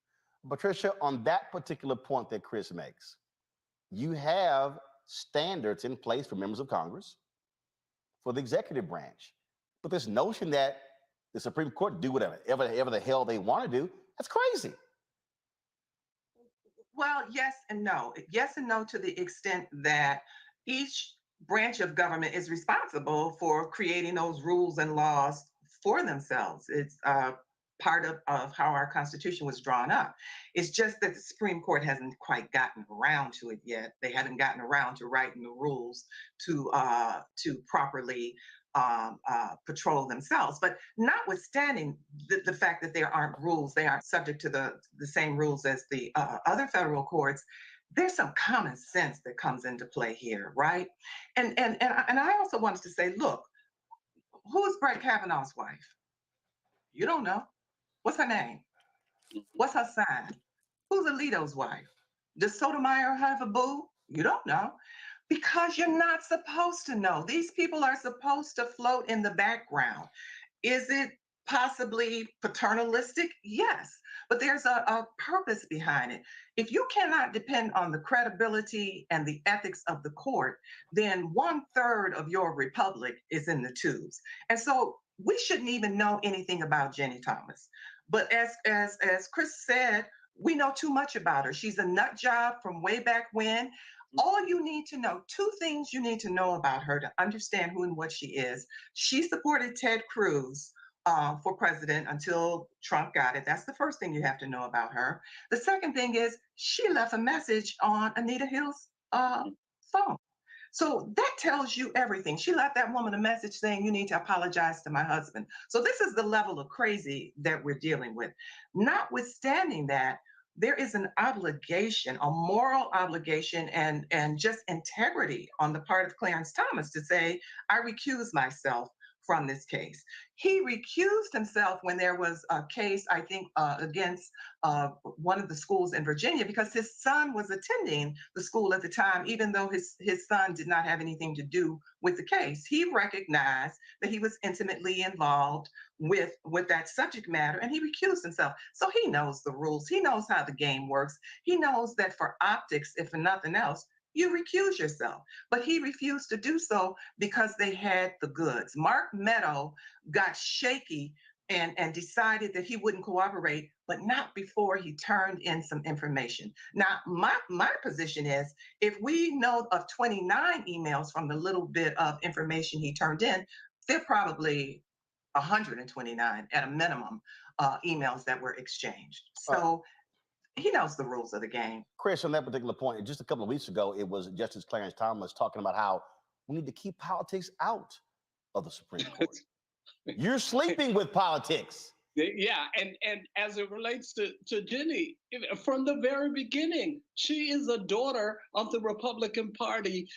Patricia, on that particular point that Chris makes, you have standards in place for members of Congress, for the executive branch. But this notion that the Supreme Court do whatever the hell they want to do, that's crazy. Well, yes and no. Yes and no to the extent that each branch of government is responsible for creating those rules and laws for themselves. It's part of how our Constitution was drawn up. It's just that the Supreme Court hasn't quite gotten around to it yet. They haven't gotten around to writing the rules to properly patrol themselves. But notwithstanding the fact that there aren't rules, they aren't subject to the same rules as the other federal courts, there's some common sense that comes into play here, right? And I also wanted to say, look, who's Brett Kavanaugh's wife? You don't know. What's her name? What's her sign? Who's Alito's wife? Does Sotomayor have a boo? You don't know. Because you're not supposed to know. These people are supposed to float in the background. Is it possibly paternalistic? Yes, but there's a purpose behind it. If you cannot depend on the credibility and the ethics of the court, then 1/3 of your republic is in the tubes. And so we shouldn't even know anything about Ginny Thomas. But as Chris said, we know too much about her. She's a nut job from way back when. All you need to know, two things you need to know about her to understand who and what she is. She supported Ted Cruz for president until Trump got it. That's the first thing you have to know about her. The second thing is she left a message on Anita Hill's phone. So that tells you everything. She left that woman a message saying, you need to apologize to my husband. So this is the level of crazy that we're dealing with. Notwithstanding that, there is an obligation, a moral obligation, and just integrity on the part of Clarence Thomas to say, I recuse myself from this case. He recused himself when there was a case, I think, against one of the schools in Virginia because his son was attending the school at the time, even though his son did not have anything to do with the case. He recognized that he was intimately involved with that subject matter, and he recused himself. So he knows the rules. He knows how the game works. He knows that for optics, if for nothing else, you recuse yourself. But he refused to do so because they had the goods. Mark Meadow got shaky and decided that he wouldn't cooperate, but not before he turned in some information. Now, my position is, if we know of 29 emails from the little bit of information he turned in, they're probably 129 at a minimum emails that were exchanged. So he knows the rules of the game. Chris, on that particular point, just a couple of weeks ago, it was Justice Clarence Thomas talking about how we need to keep politics out of the Supreme Court. You're sleeping with politics. Yeah, and as it relates to Ginny, from the very beginning, she is a daughter of the Republican Party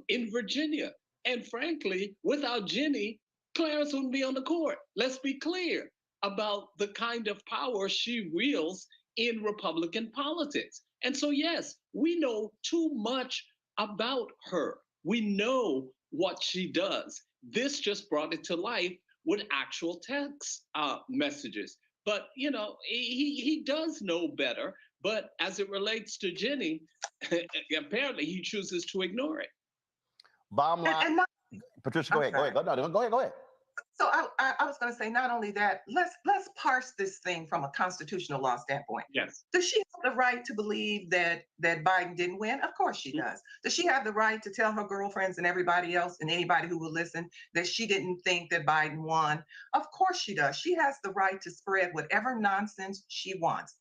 in Virginia. And frankly, without Ginny, Clarence wouldn't be on the court. Let's be clear about the kind of power she wields in Republican politics. And so, yes, we know too much about her. We know what she does. This just brought it to life with actual text messages. But, you know, he does know better. But as it relates to Ginny, apparently he chooses to ignore it. Bottom line, Patricia, go ahead. Go ahead. So I was going to say, not only that, let's parse this thing from a constitutional law standpoint. Yes. Does she have the right to believe that Biden didn't win? Of course she does. Does she have the right to tell her girlfriends and everybody else and anybody who will listen that she didn't think that Biden won? Of course she does. She has the right to spread whatever nonsense she wants.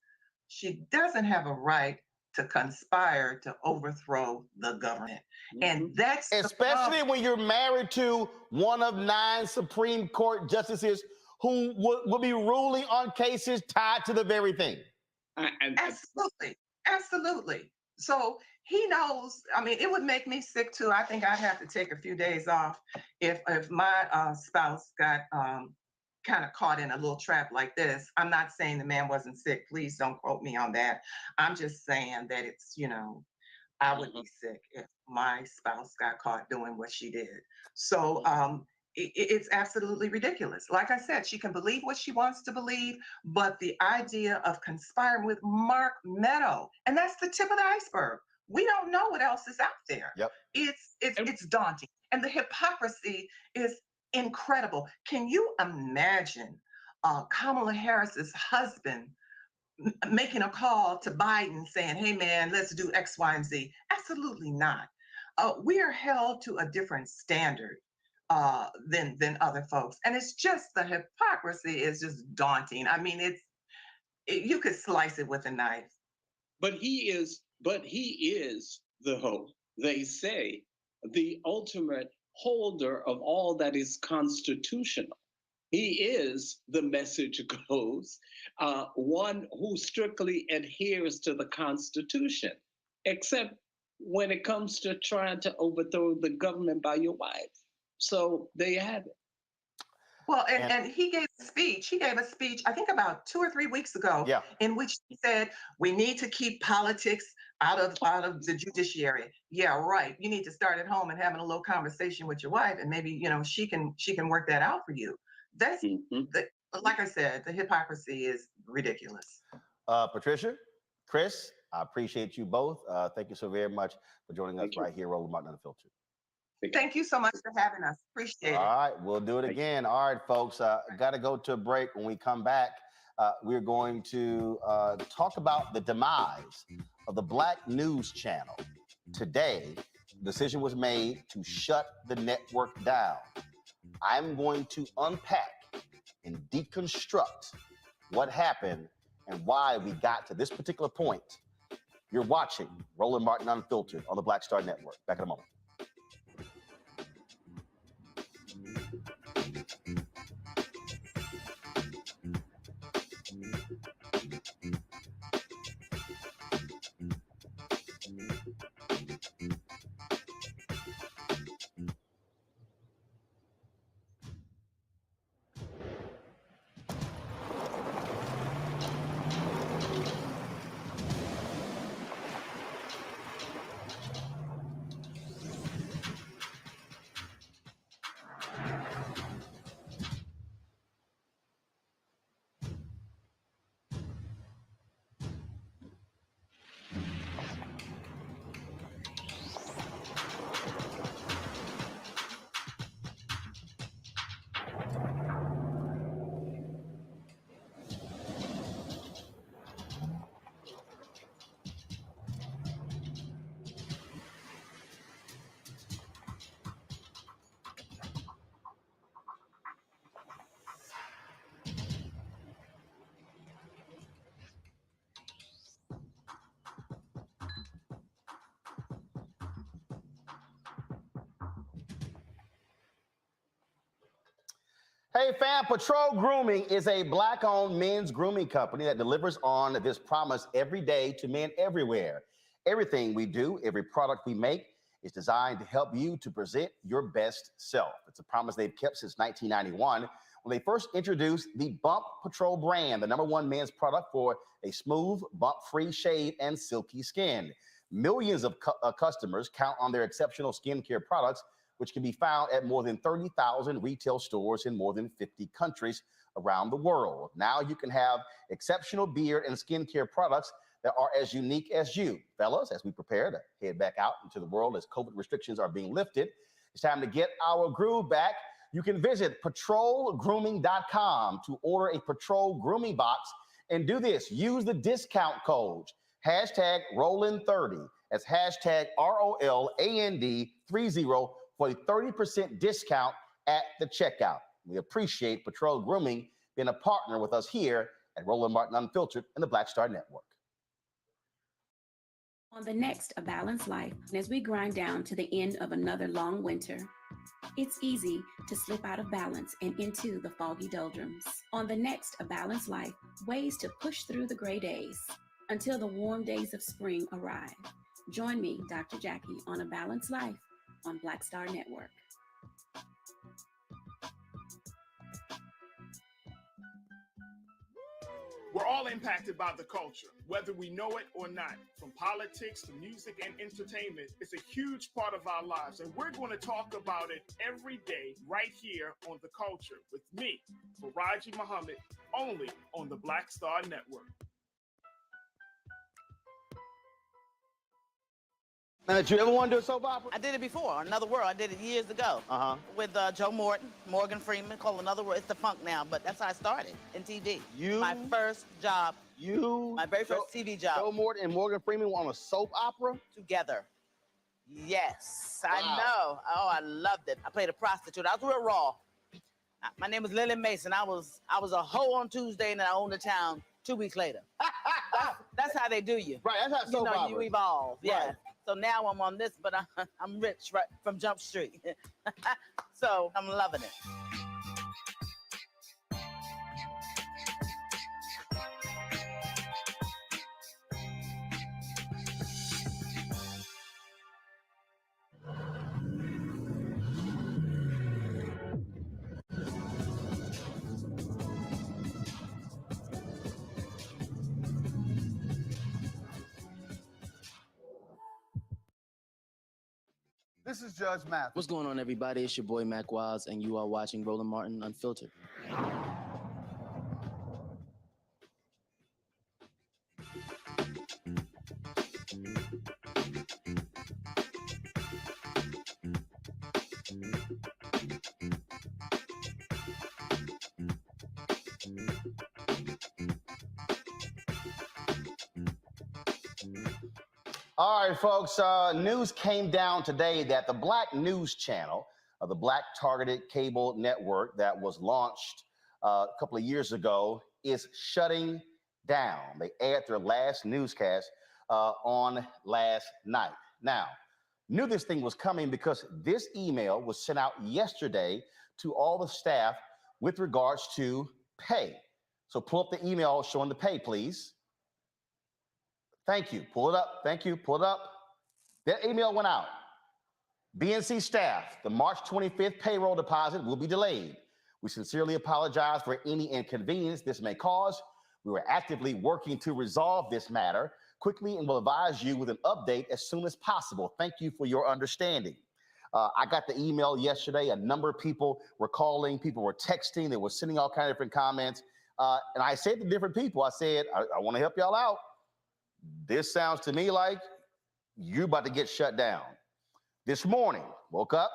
She doesn't have a right to conspire to overthrow the government. And that's especially when you're married to one of 9 Supreme Court justices who will be ruling on cases tied to the very thing. Absolutely. So he knows. I mean, it would make me sick too. I think I'd have to take a few days off if my spouse got kind of caught in a little trap like this. I'm not saying the man wasn't sick. Please don't quote me on that. I'm just saying that it's, I would be sick if my spouse got caught doing what she did. So it's absolutely ridiculous. Like I said, she can believe what she wants to believe, but the idea of conspiring with Mark Meadow, and that's the tip of the iceberg. We don't know what else is out there. Yep. It's daunting. And the hypocrisy is incredible. Can you imagine Kamala Harris's husband making a call to Biden saying, hey, man, let's do X, Y, and Z? Absolutely not. We are held to a different standard than other folks. And it's just the hypocrisy is just daunting. I mean, you could slice it with a knife. But he is the hope. They say the ultimate holder of all that is constitutional. He is, the message goes, one who strictly adheres to the Constitution, except when it comes to trying to overthrow the government by your wife. So there you have it. Well, and he gave a speech. He gave a speech, I think about 2 or 3 weeks ago, in which he said, we need to keep politics out of the judiciary. Yeah, right. You need to start at home and having a little conversation with your wife, and maybe, she can work that out for you. That's like I said, the hypocrisy is ridiculous. Patricia, Chris, I appreciate you both. Thank you so very much for joining us right here, Roland Martin Unfiltered. Thank you so much for having us. Appreciate it. All right, we'll do it again. All right, folks, got to go to a break. When we come back, we're going to talk about the demise of the Black News Channel. Today, the decision was made to shut the network down. I'm going to unpack and deconstruct what happened and why we got to this particular point. You're watching Roland Martin Unfiltered on the Black Star Network. Back in a moment. Hey fam, Patrol Grooming is a Black-owned men's grooming company that delivers on this promise every day to men everywhere. Everything we do, every product we make is designed to help you to present your best self. It's a promise they've kept since 1991 when they first introduced the Bump Patrol brand, the #1 men's product for a smooth, bump-free shave and silky skin. Millions of customers count on their exceptional skincare products, which can be found at more than 30,000 retail stores in more than 50 countries around the world. Now you can have exceptional beard and skincare products that are as unique as you. Fellas, as we prepare to head back out into the world as COVID restrictions are being lifted, it's time to get our groove back. you can visit patrolgrooming.com to order a Patrol grooming box. And do this, use the discount code, hashtag Roland30. That's hashtag ROLAND30 for a 30% discount at the checkout. We appreciate Patrol Grooming being a partner with us here at Roland Martin Unfiltered and the Black Star Network. On the next A Balanced Life, as we grind down to the end of another long winter, it's easy to slip out of balance and into the foggy doldrums. On the next A Balanced Life, ways to push through the gray days until the warm days of spring arrive. Join me, Dr. Jackie, on A Balanced Life on Black Star Network. We're all impacted by the culture, whether we know it or not. From politics to music and entertainment, it's a huge part of our lives, and we're going to talk about it every day right here on The Culture with me, Faraji Muhammad, only on the Black Star Network. Now, did you ever want to do a soap opera? I did it before, Another World. I did it years ago with Joe Morton, Morgan Freeman, called Another World. It's defunct now, but that's how I started in TV. My first job. My very first TV job. Joe Morton and Morgan Freeman were on a soap opera? Together. Yes, I know. Oh, I loved it. I played a prostitute. I was real raw. My name was Lily Mason. I was a hoe on Tuesday, and then I owned the town 2 weeks later. That's how they do you. Right, that's how soap opera. You evolve. Yeah. Right. So now I'm on this, but I'm rich right from Jump Street. So I'm loving it. This is Judge Mathis. What's going on, everybody? It's your boy Mac Wiles, and you are watching Roland Martin Unfiltered. All right, folks, news came down today that the Black News Channel, the Black Targeted Cable Network that was launched a couple of years ago, is shutting down. They aired their last newscast on last night. Now, knew this thing was coming because this email was sent out yesterday to all the staff with regards to pay. So pull up the email showing the pay, please. Thank you. Pull it up. Thank you. Pull it up. That email went out. BNC staff, the March 25th payroll deposit will be delayed. We sincerely apologize for any inconvenience this may cause. We are actively working to resolve this matter quickly and will advise you with an update as soon as possible. Thank you for your understanding. I got the email yesterday. A number of people were calling, people were texting, they were sending all kinds of different comments. And I said to different people, I said, I want to help y'all out. This sounds to me like you're about to get shut down. This morning, woke up,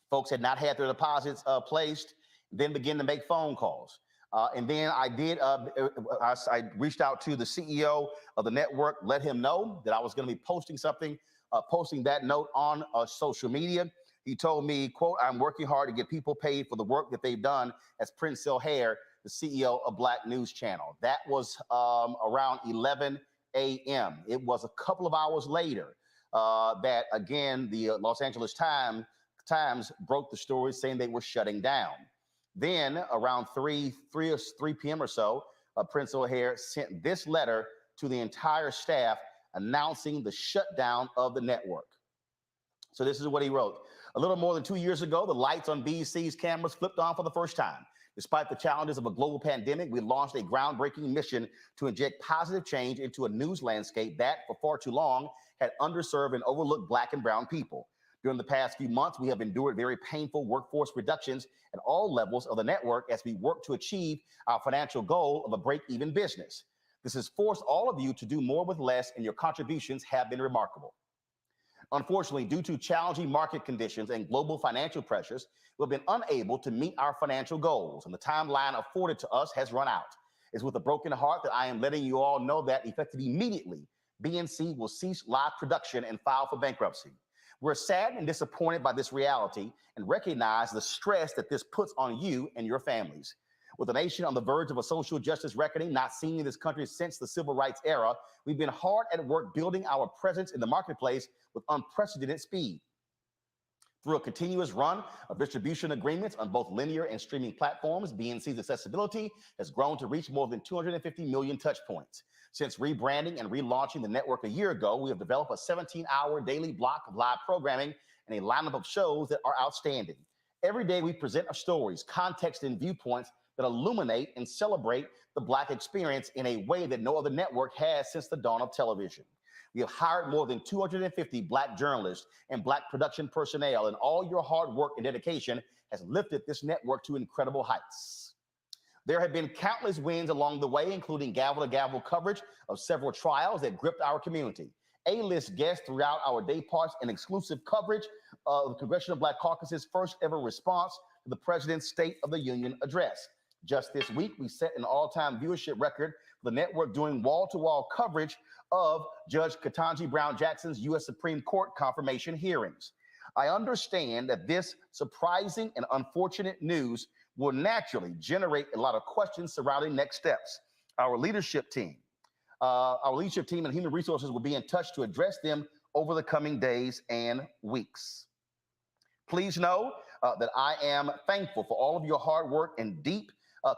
folks had not had their deposits placed, then began to make phone calls. And then I reached out to the CEO of the network, let him know that I was going to be posting something, posting that note on social media. He told me, quote, I'm working hard to get people paid for the work that they've done as Prince Hare, the CEO of Black News Channel. That was around 11 a.m. It was a couple of hours later that, again, the Los Angeles Times broke the story saying they were shutting down. Then around 3 p.m. or so, Prince O'Hare sent this letter to the entire staff announcing the shutdown of the network. So this is what he wrote. A little more than 2 years ago, the lights on BNC's cameras flipped on for the first time. Despite the challenges of a global pandemic, we launched a groundbreaking mission to inject positive change into a news landscape that, for far too long, had underserved and overlooked Black and brown people. During the past few months, we have endured very painful workforce reductions at all levels of the network as we work to achieve our financial goal of a break-even business. This has forced all of you to do more with less, and your contributions have been remarkable. Unfortunately, due to challenging market conditions and global financial pressures, we've been unable to meet our financial goals, and the timeline afforded to us has run out. It's with a broken heart that I am letting you all know that effective immediately, BNC will cease live production and file for bankruptcy. We're sad and disappointed by this reality and recognize the stress that this puts on you and your families. With the nation on the verge of a social justice reckoning not seen in this country since the civil rights era, we've been hard at work building our presence in the marketplace with unprecedented speed. Through a continuous run of distribution agreements on both linear and streaming platforms, BNC's accessibility has grown to reach more than 250 million touch points. Since rebranding and relaunching the network a year ago, we have developed a 17-hour daily block of live programming and a lineup of shows that are outstanding. Every day we present our stories, context, and viewpoints that illuminate and celebrate the Black experience in a way that no other network has since the dawn of television. We have hired more than 250 Black journalists and Black production personnel, and all your hard work and dedication has lifted this network to incredible heights. There have been countless wins along the way, including gavel-to-gavel coverage of several trials that gripped our community, A-list guests throughout our day parts, and exclusive coverage of the Congressional Black Caucus's first ever response to the President's State of the Union address. Just this week, we set an all-time viewership record for the network doing wall-to-wall coverage of Judge Ketanji Brown Jackson's U.S. Supreme Court confirmation hearings. I understand that this surprising and unfortunate news will naturally generate a lot of questions surrounding next steps. Our leadership team and human resources will be in touch to address them over the coming days and weeks. Please know that I am thankful for all of your hard work and deep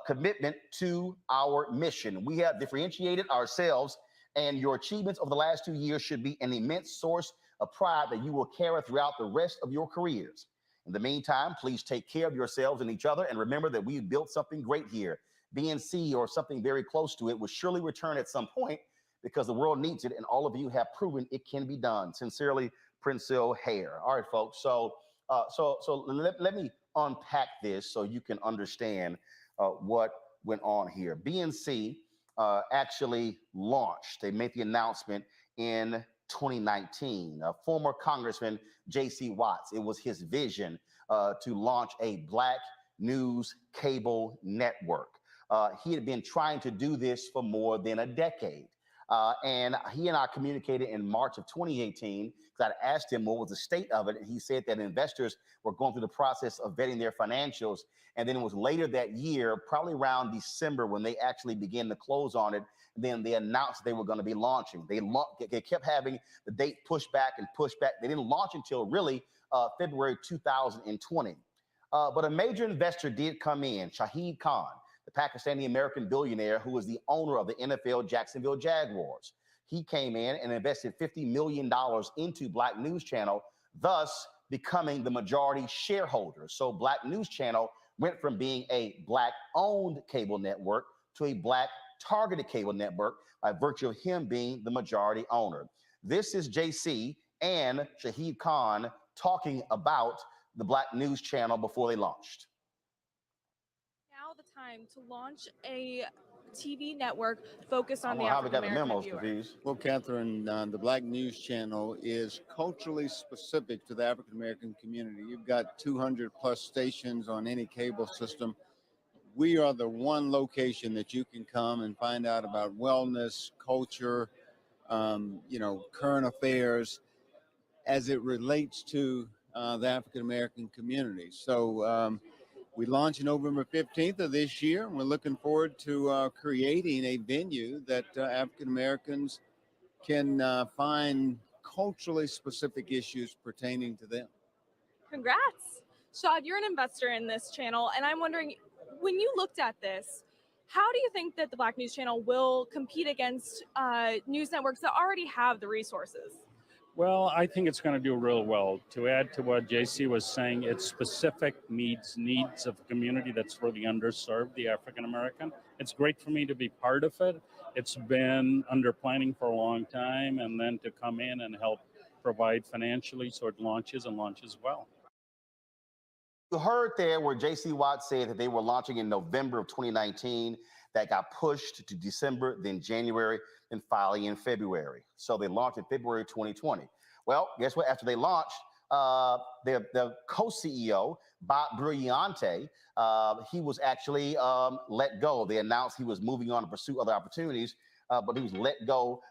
commitment to our mission. We have differentiated ourselves, and your achievements over the last 2 years should be an immense source of pride that you will carry throughout the rest of your careers. In the meantime, please take care of yourselves and each other, and remember that we built something great here. BNC, or something very close to it, will surely return at some point because the world needs it, and all of you have proven it can be done. Sincerely, Princell Hare. All right, folks. So let me unpack this so you can understand what went on here. BNC actually launched. They made the announcement in 2019. Former Congressman J.C. Watts, it was his vision to launch a Black news cable network. He had been trying to do this for more than a decade. And he and I communicated in March of 2018 because I asked him what was the state of it. And he said that investors were going through the process of vetting their financials. And then it was later that year, probably around December, when they actually began to close on it. Then they announced they were going to be launching. They kept having the date pushed back and pushed back. They didn't launch until really February 2020. But a major investor did come in, Shahid Khan, the Pakistani-American billionaire who is the owner of the NFL Jacksonville Jaguars. He came in and invested $50 million into Black News Channel, thus becoming the majority shareholder. So Black News Channel went from being a Black-owned cable network to a Black-targeted cable network by virtue of him being the majority owner. This is JC and Shahid Khan talking about the Black News Channel before they launched. Now the time to launch a TV network focused on the African American viewer. Well, Catherine, the Black News Channel is culturally specific to the African American community. You've got 200 plus stations on any cable system. We are the one location that you can come and find out about wellness, culture, current affairs as it relates to the African American community. So we launched November 15th of this year, and we're looking forward to creating a venue that African Americans can find culturally specific issues pertaining to them. Congrats. Shad, you're an investor in this channel, and I'm wondering, when you looked at this, how do you think that the Black News Channel will compete against news networks that already have the resources? Well, I think it's going to do real well. To add to what JC was saying, it specific needs of a community that's really underserved, the African American. It's great for me to be part of it. It's been under planning for a long time, and then to come in and help provide financially so it launches well. heard there where J.C. Watts said that they were launching in November of 2019. That got pushed to December, then January, then finally in February. So they launched in February 2020. Well, guess what? After they launched, the co-CEO, Bob Brilliante, he was actually let go. They announced he was moving on to pursue other opportunities, but he was let go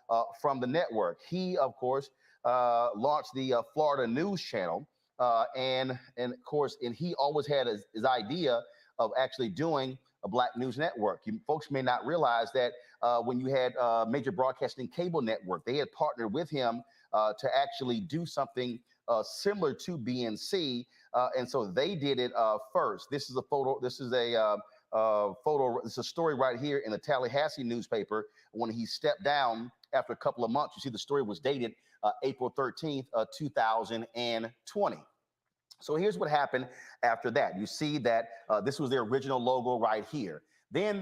from the network. He, of course, launched the Florida News Channel, and of course, and he always had his idea of actually doing a Black news network. Folks may not realize that when you had Major Broadcasting Cable Network, they had partnered with him to actually do something similar to BNC, and so they did it first. This is a photo. This is a photo. It's a story right here in the Tallahassee newspaper when he stepped down after a couple of months. You see, the story was dated April 13th, 2020. So here's what happened after that. You see that this was their original logo right here. Then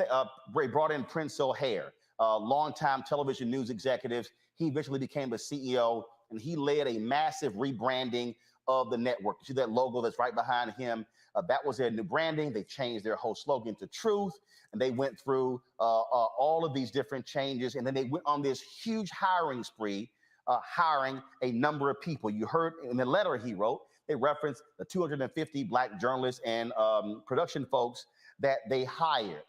they brought in Prince O'Hare, longtime television news executive. He eventually became the CEO, and he led a massive rebranding of the network. You see that logo that's right behind him? That was their new branding. They changed their whole slogan to Truth, and they went through all of these different changes, and then they went on this huge hiring spree, hiring a number of people. You heard in the letter he wrote, they referenced the 250 Black journalists and production folks that they hired.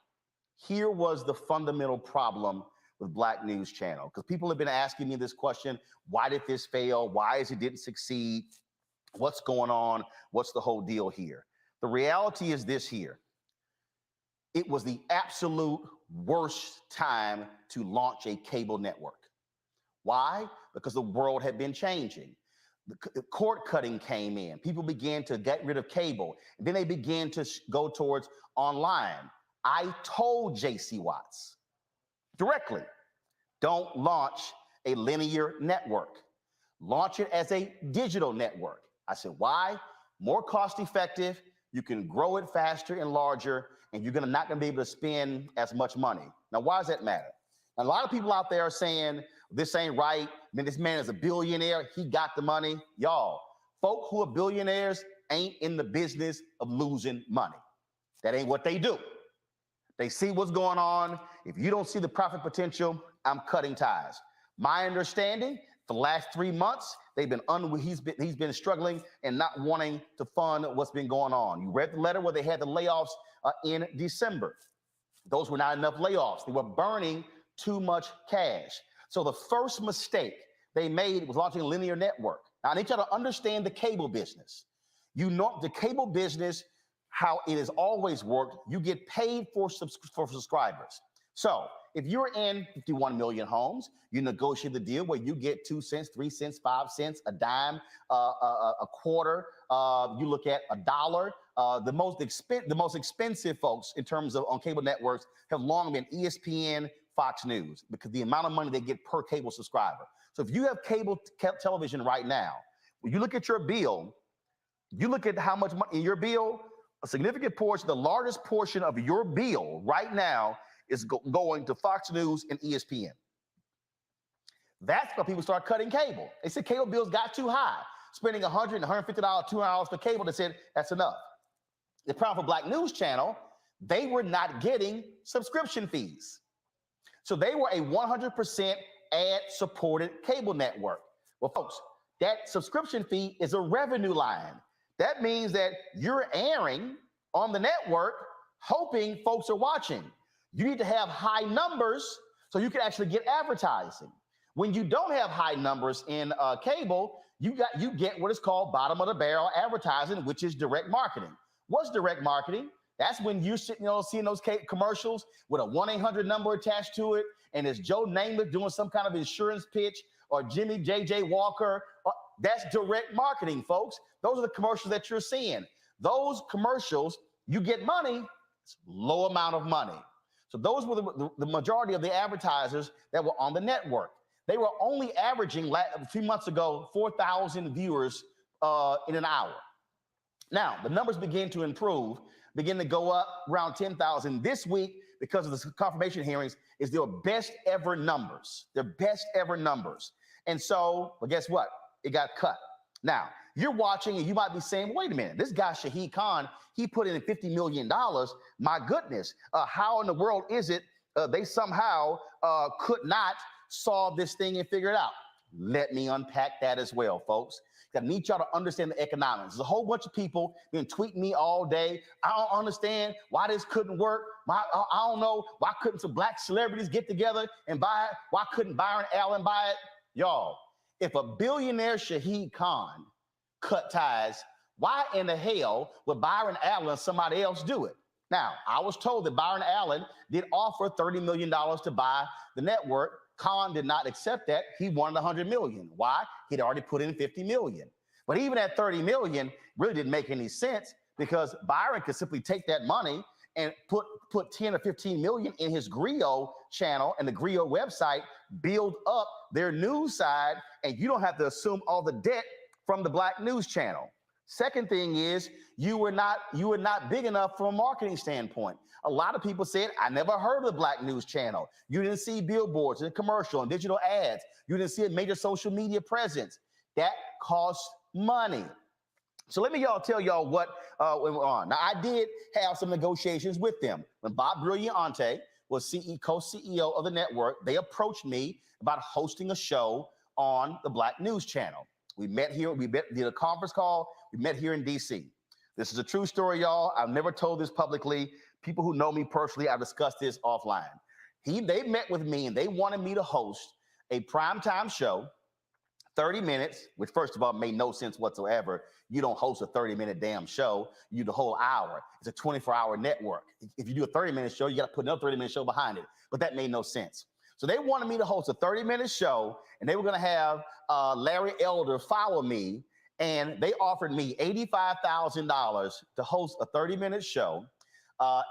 Here was the fundamental problem with Black News Channel, because people have been asking me this question: why did this fail? Why is it didn't succeed? What's going on? What's the whole deal here? The reality is this here. It was the absolute worst time to launch a cable network. Why? Because the world had been changing. The cord cutting came in. People began to get rid of cable. And then they began to go towards online. I told J.C. Watts directly, don't launch a linear network. Launch it as a digital network. I said, why? More cost effective. You can grow it faster and larger, and you're not going to be able to spend as much money. Now, why does that matter? A lot of people out there are saying, this ain't right. I mean, this man is a billionaire. He got the money. Y'all, folk who are billionaires ain't in the business of losing money. That ain't what they do. They see what's going on. If you don't see the profit potential, I'm cutting ties. My understanding, for the last 3 months, he's been struggling and not wanting to fund what's been going on. You read the letter where they had the layoffs in December. Those were not enough layoffs. They were burning too much cash. So the first mistake they made was launching a linear network. Now, I need you to understand the cable business. You know, the cable business, how it has always worked, you get paid for subscribers. So if you're in 51 million homes, you negotiate the deal where you get 2 cents, 3 cents, 5 cents, a dime, a quarter. You look at $1. The most expensive folks in terms of on cable networks have long been ESPN, Fox News, because the amount of money they get per cable subscriber. So if you have cable television right now, when you look at your bill, you look at how much money in your bill, a significant portion, the largest portion of your bill right now is going to Fox News and ESPN. That's why people start cutting cable. They said cable bills got too high, spending $100, $150, $200 for cable. They said that's enough. The problem for Black News Channel, they were not getting subscription fees. So they were a 100% ad-supported cable network. Well, folks, that subscription fee is a revenue line. That means that you're airing on the network hoping folks are watching. You need to have high numbers so you can actually get advertising. When you don't have high numbers in cable, you get what is called bottom of the barrel advertising, which is direct marketing. What's direct marketing? That's when you're sitting, seeing those commercials with a 1-800 number attached to it, and it's Joe Namath doing some kind of insurance pitch, or Jimmy J.J. Walker. That's direct marketing, folks. Those are the commercials that you're seeing. Those commercials, you get money, it's low amount of money. So those were the majority of the advertisers that were on the network. They were only averaging, a few months ago, 4,000 viewers in an hour. Now, the numbers begin to improve, begin to go up around 10,000 this week because of the confirmation hearings is their best ever numbers, their best ever numbers. And so, well, guess what? It got cut. Now, you're watching and you might be saying, wait a minute, this guy, Shahid Khan, he put in $50 million. My goodness, how in the world is it they somehow could not solve this thing and figure it out? Let me unpack that as well, folks. I need y'all to understand the economics. There's a whole bunch of people been tweeting me all day. I don't understand why this couldn't work. I don't know, why couldn't some black celebrities get together and buy it? Why couldn't Byron Allen buy it? Y'all, if a billionaire Shahid Khan cut ties, why in the hell would Byron Allen or somebody else do it? Now, I was told that Byron Allen did offer $30 million to buy the network. Khan did not accept that. He wanted $100 million. Why? He'd already put in $50 million. But even at $30 million, really didn't make any sense because Byron could simply take that money and put 10 or 15 million in his Griot channel and the Griot website, build up their news side, and you don't have to assume all the debt from the Black News Channel. Second thing is you were not big enough from a marketing standpoint. A lot of people said, I never heard of the Black News Channel. You didn't see billboards and commercial and digital ads. You didn't see a major social media presence. That costs money. So let me tell y'all what went on. Now, I did have some negotiations with them. When Bob Brilliante was co-CEO of the network, they approached me about hosting a show on the Black News Channel. We met here, did a conference call, we met here in DC. This is a true story, y'all. I've never told this publicly. People who know me personally, I've discussed this offline. They met with me and they wanted me to host a primetime show, 30 minutes, which first of all made no sense whatsoever. You don't host a 30-minute damn show, you do the whole hour. It's a 24-hour network. If you do a 30-minute show, you got to put another 30-minute show behind it. But that made no sense. So they wanted me to host a 30-minute show, and they were going to have Larry Elder follow me, and they offered me $85,000 to host a 30-minute show.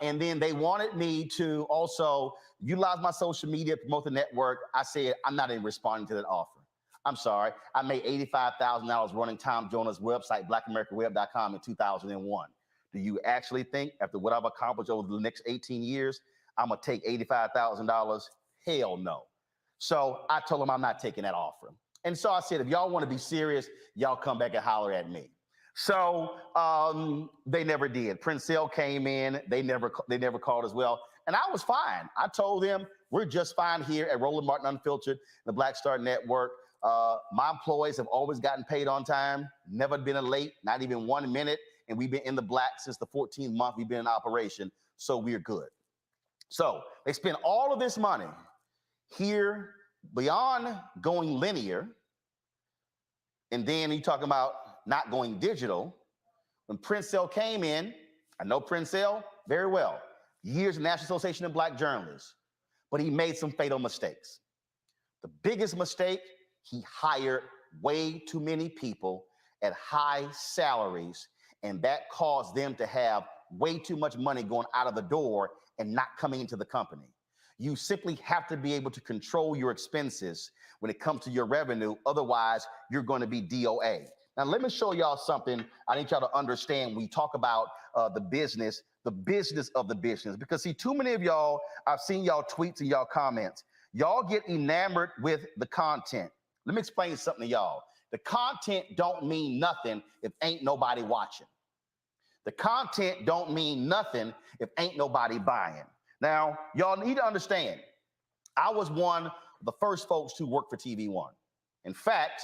And then they wanted me to also utilize my social media, promote the network. I said, I'm not even responding to that offer. I'm sorry. I made $85,000 running Tom Jonas' website, blackamericaweb.com in 2001. Do you actually think after what I've accomplished over the next 18 years, I'm going to take $85,000? Hell no. So I told them I'm not taking that offer. And so I said, if y'all want to be serious, y'all come back and holler at me. So they never did. Princell came in. They never called as well. And I was fine. I told them we're just fine here at Roland Martin Unfiltered, the Black Star Network. My employees have always gotten paid on time, never been late, not even 1 minute. And we've been in the black since the 14th month we've been in operation. So we're good. So they spend all of this money here beyond going linear. And then you talking about not going digital. When Princell came in, I know Princell very well, years in the National Association of Black Journalists, but he made some fatal mistakes. The biggest mistake, he hired way too many people at high salaries, and that caused them to have way too much money going out of the door and not coming into the company. You simply have to be able to control your expenses when it comes to your revenue. Otherwise, you're going to be DOA. Now, let me show y'all something I need y'all to understand when we talk about the business of the business. Because, see, too many of y'all, I've seen y'all tweets and y'all comments. Y'all get enamored with the content. Let me explain something to y'all. The content don't mean nothing if ain't nobody watching. The content don't mean nothing if ain't nobody buying. Now, y'all need to understand, I was one of the first folks to work for TV One. In fact,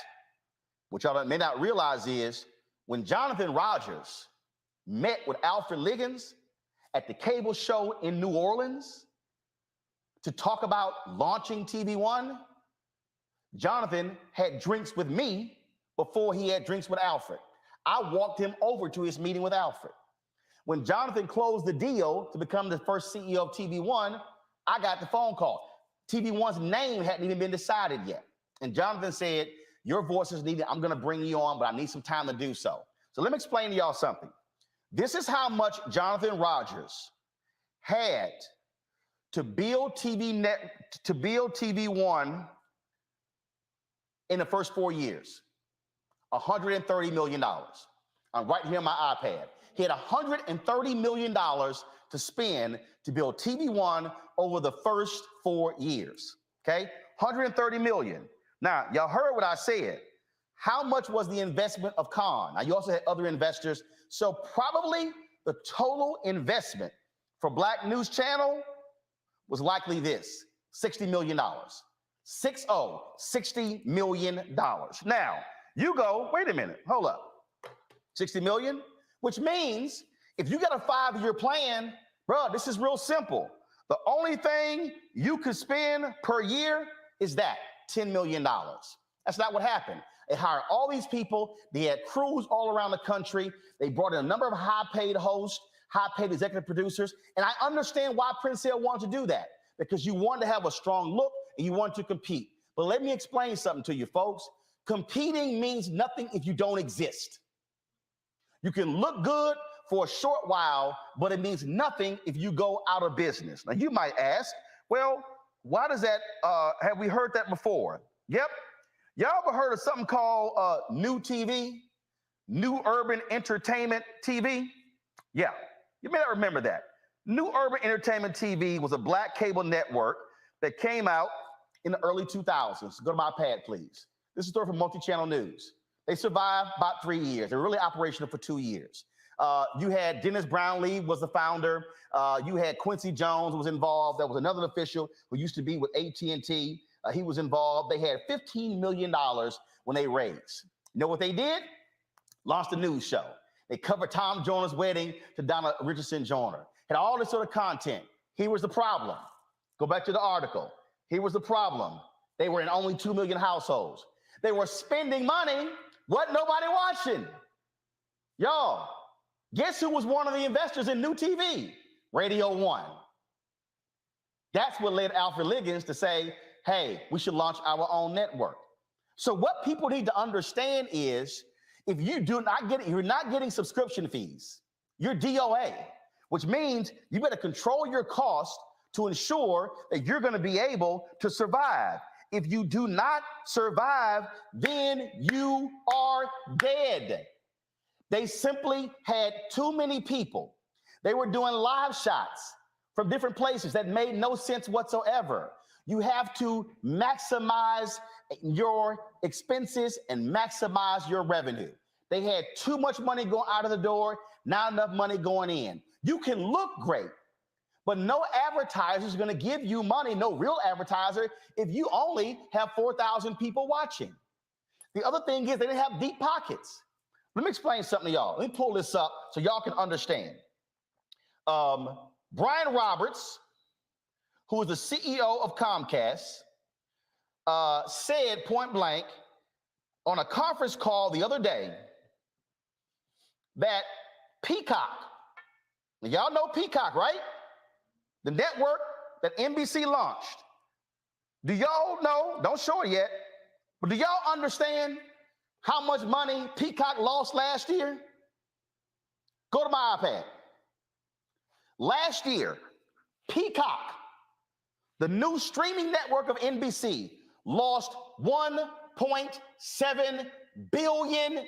what y'all may not realize is when Jonathan Rogers met with Alfred Liggins at the cable show in New Orleans to talk about launching TV One, Jonathan had drinks with me before he had drinks with Alfred. I walked him over to his meeting with Alfred. When Jonathan closed the deal to become the first CEO of TV One, I got the phone call. TV One's name hadn't even been decided yet. And Jonathan said, your voice is needed. I'm going to bring you on, but I need some time to do so. So let me explain to y'all something. This is how much Jonathan Rogers had to build TV One in the first 4 years. $130 million. I'm right here on my iPad. He had $130 million to spend to build TV One over the first 4 years. Okay? $130 million. Now, y'all heard what I said. How much was the investment of Khan? Now, you also had other investors. So probably the total investment for Black News Channel was likely this, $60 million. $60 million. Now, you go, wait a minute, hold up. 60 million, which means if you got a 5-year plan, bro, this is real simple. The only thing you could spend per year is that $10 million. That's not what happened. They hired all these people. They had crews all around the country. They brought in a number of high-paid hosts, high-paid executive producers. And I understand why Prince Hill wanted to do that, because you wanted to have a strong look and you wanted to compete. But let me explain something to you, folks. Competing means nothing if you don't exist. You can look good for a short while, but it means nothing if you go out of business. Now, you might ask, well, why does that, have we heard that before? Yep. Y'all ever heard of something called New TV? New Urban Entertainment TV? Yeah, you may not remember that. New Urban Entertainment TV was a Black cable network that came out in the early 2000s. Go to my pad, please. This is a story from Multi-Channel News. They survived about 3 years. They were really operational for 2 years. You had Dennis Brownlee was the founder. You had Quincy Jones was involved. There was another official who used to be with AT&T. He was involved. They had $15 million when they raised. You know what they did? Launched a news show. They covered Tom Joyner's wedding to Donna Richardson Joyner. Had all this sort of content. Here was the problem. Go back to the article. Here was the problem. They were in only 2 million households. They were spending money. Wasn't nobody watching. Y'all, guess who was one of the investors in New TV? Radio One. That's what led Alfred Liggins to say, hey, we should launch our own network. So what people need to understand is, if you do not get it, you're not getting subscription fees. You're DOA, which means you better control your cost to ensure that you're going to be able to survive. If you do not survive, then you are dead. They simply had too many people. They were doing live shots from different places that made no sense whatsoever. You have to maximize your expenses and maximize your revenue. They had too much money going out of the door, not enough money going in. You can look great, but no advertiser is going to give you money, no real advertiser, if you only have 4,000 people watching. The other thing is they didn't have deep pockets. Let me explain something to y'all. Let me pull this up so y'all can understand. Brian Roberts, who is the CEO of Comcast, said point blank on a conference call the other day that Peacock, y'all know Peacock, right? The network that NBC launched. Do y'all know, don't show it yet, but do y'all understand how much money Peacock lost last year? Go to my iPad. Last year, Peacock, the new streaming network of NBC, lost $1.7 billion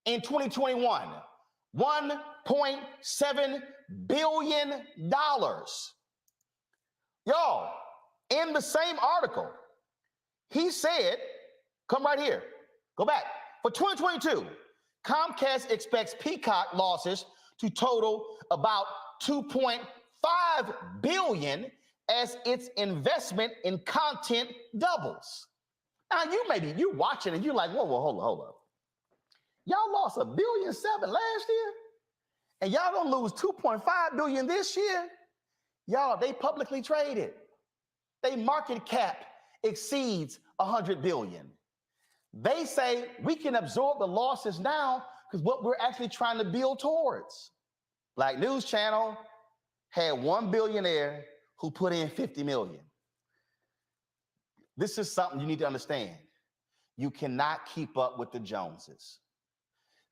in 2021. $1.7 billion. Y'all, in the same article, he said, come right here, go back. For 2022, Comcast expects Peacock losses to total about $2.5 billion as its investment in content doubles. Now, you're watching and you're like, whoa, hold up. Y'all lost $1.7 billion last year, and y'all gonna lose $2.5 billion this year? Y'all, they publicly traded. They market cap exceeds $100 billion. They say we can absorb the losses now because what we're actually trying to build towards. Black News Channel had one billionaire who put in 50 million. This is something you need to understand. You cannot keep up with the Joneses.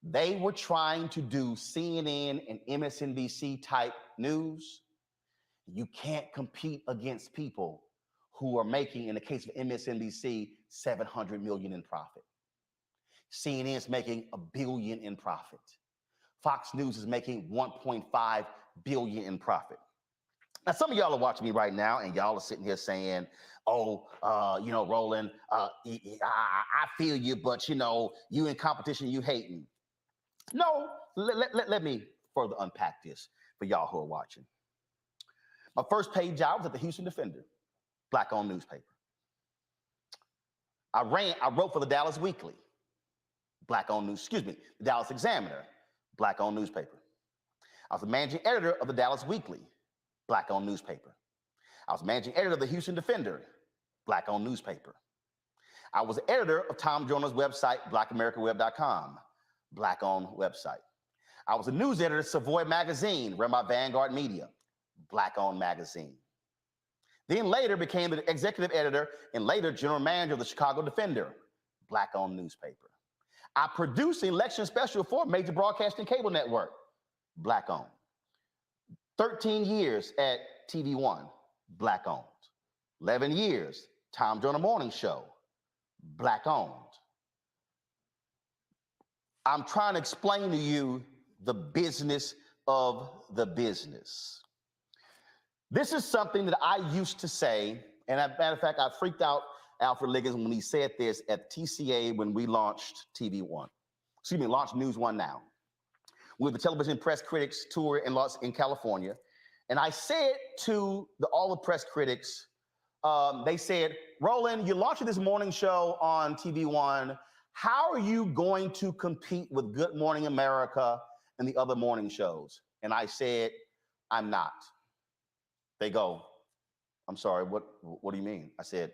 They were trying to do CNN and MSNBC type news. You can't compete against people who are making, in the case of MSNBC, 700 million in profit. CNN is making $1 billion in profit. Fox News is making 1.5 billion in profit. Now, some of y'all are watching me right now, and y'all are sitting here saying, oh, Roland, I feel you, but, you in competition, you hating. No, let me further unpack this for y'all who are watching. My first paid job was at the Houston Defender, Black-owned newspaper. I wrote for the Dallas Weekly, the Dallas Examiner, Black-owned newspaper. I was the managing editor of the Dallas Weekly, Black-owned newspaper. I was managing editor of the Houston Defender, Black-owned newspaper. I was the editor of Tom Joyner's website, blackamericaweb.com, Black-owned website. I was a news editor of Savoy Magazine, run by Vanguard Media, Black-owned magazine. Then later became the executive editor and later general manager of the Chicago Defender, Black-owned newspaper. I produced the election special for a major broadcasting cable network, Black-owned. 13 years at TV One, Black-owned. 11 years, Tom Joyner Morning Show, Black-owned. I'm trying to explain to you the business of the business. This is something that I used to say, and as a matter of fact, I freaked out Alfred Liggins when he said this at TCA when we launched launched News One Now. We were the Television Press Critics Tour in California. And I said to all the press critics, they said, Roland, you're launching this morning show on TV One. How are you going to compete with Good Morning America and the other morning shows? And I said, I'm not. They go, I'm sorry, what do you mean? I said,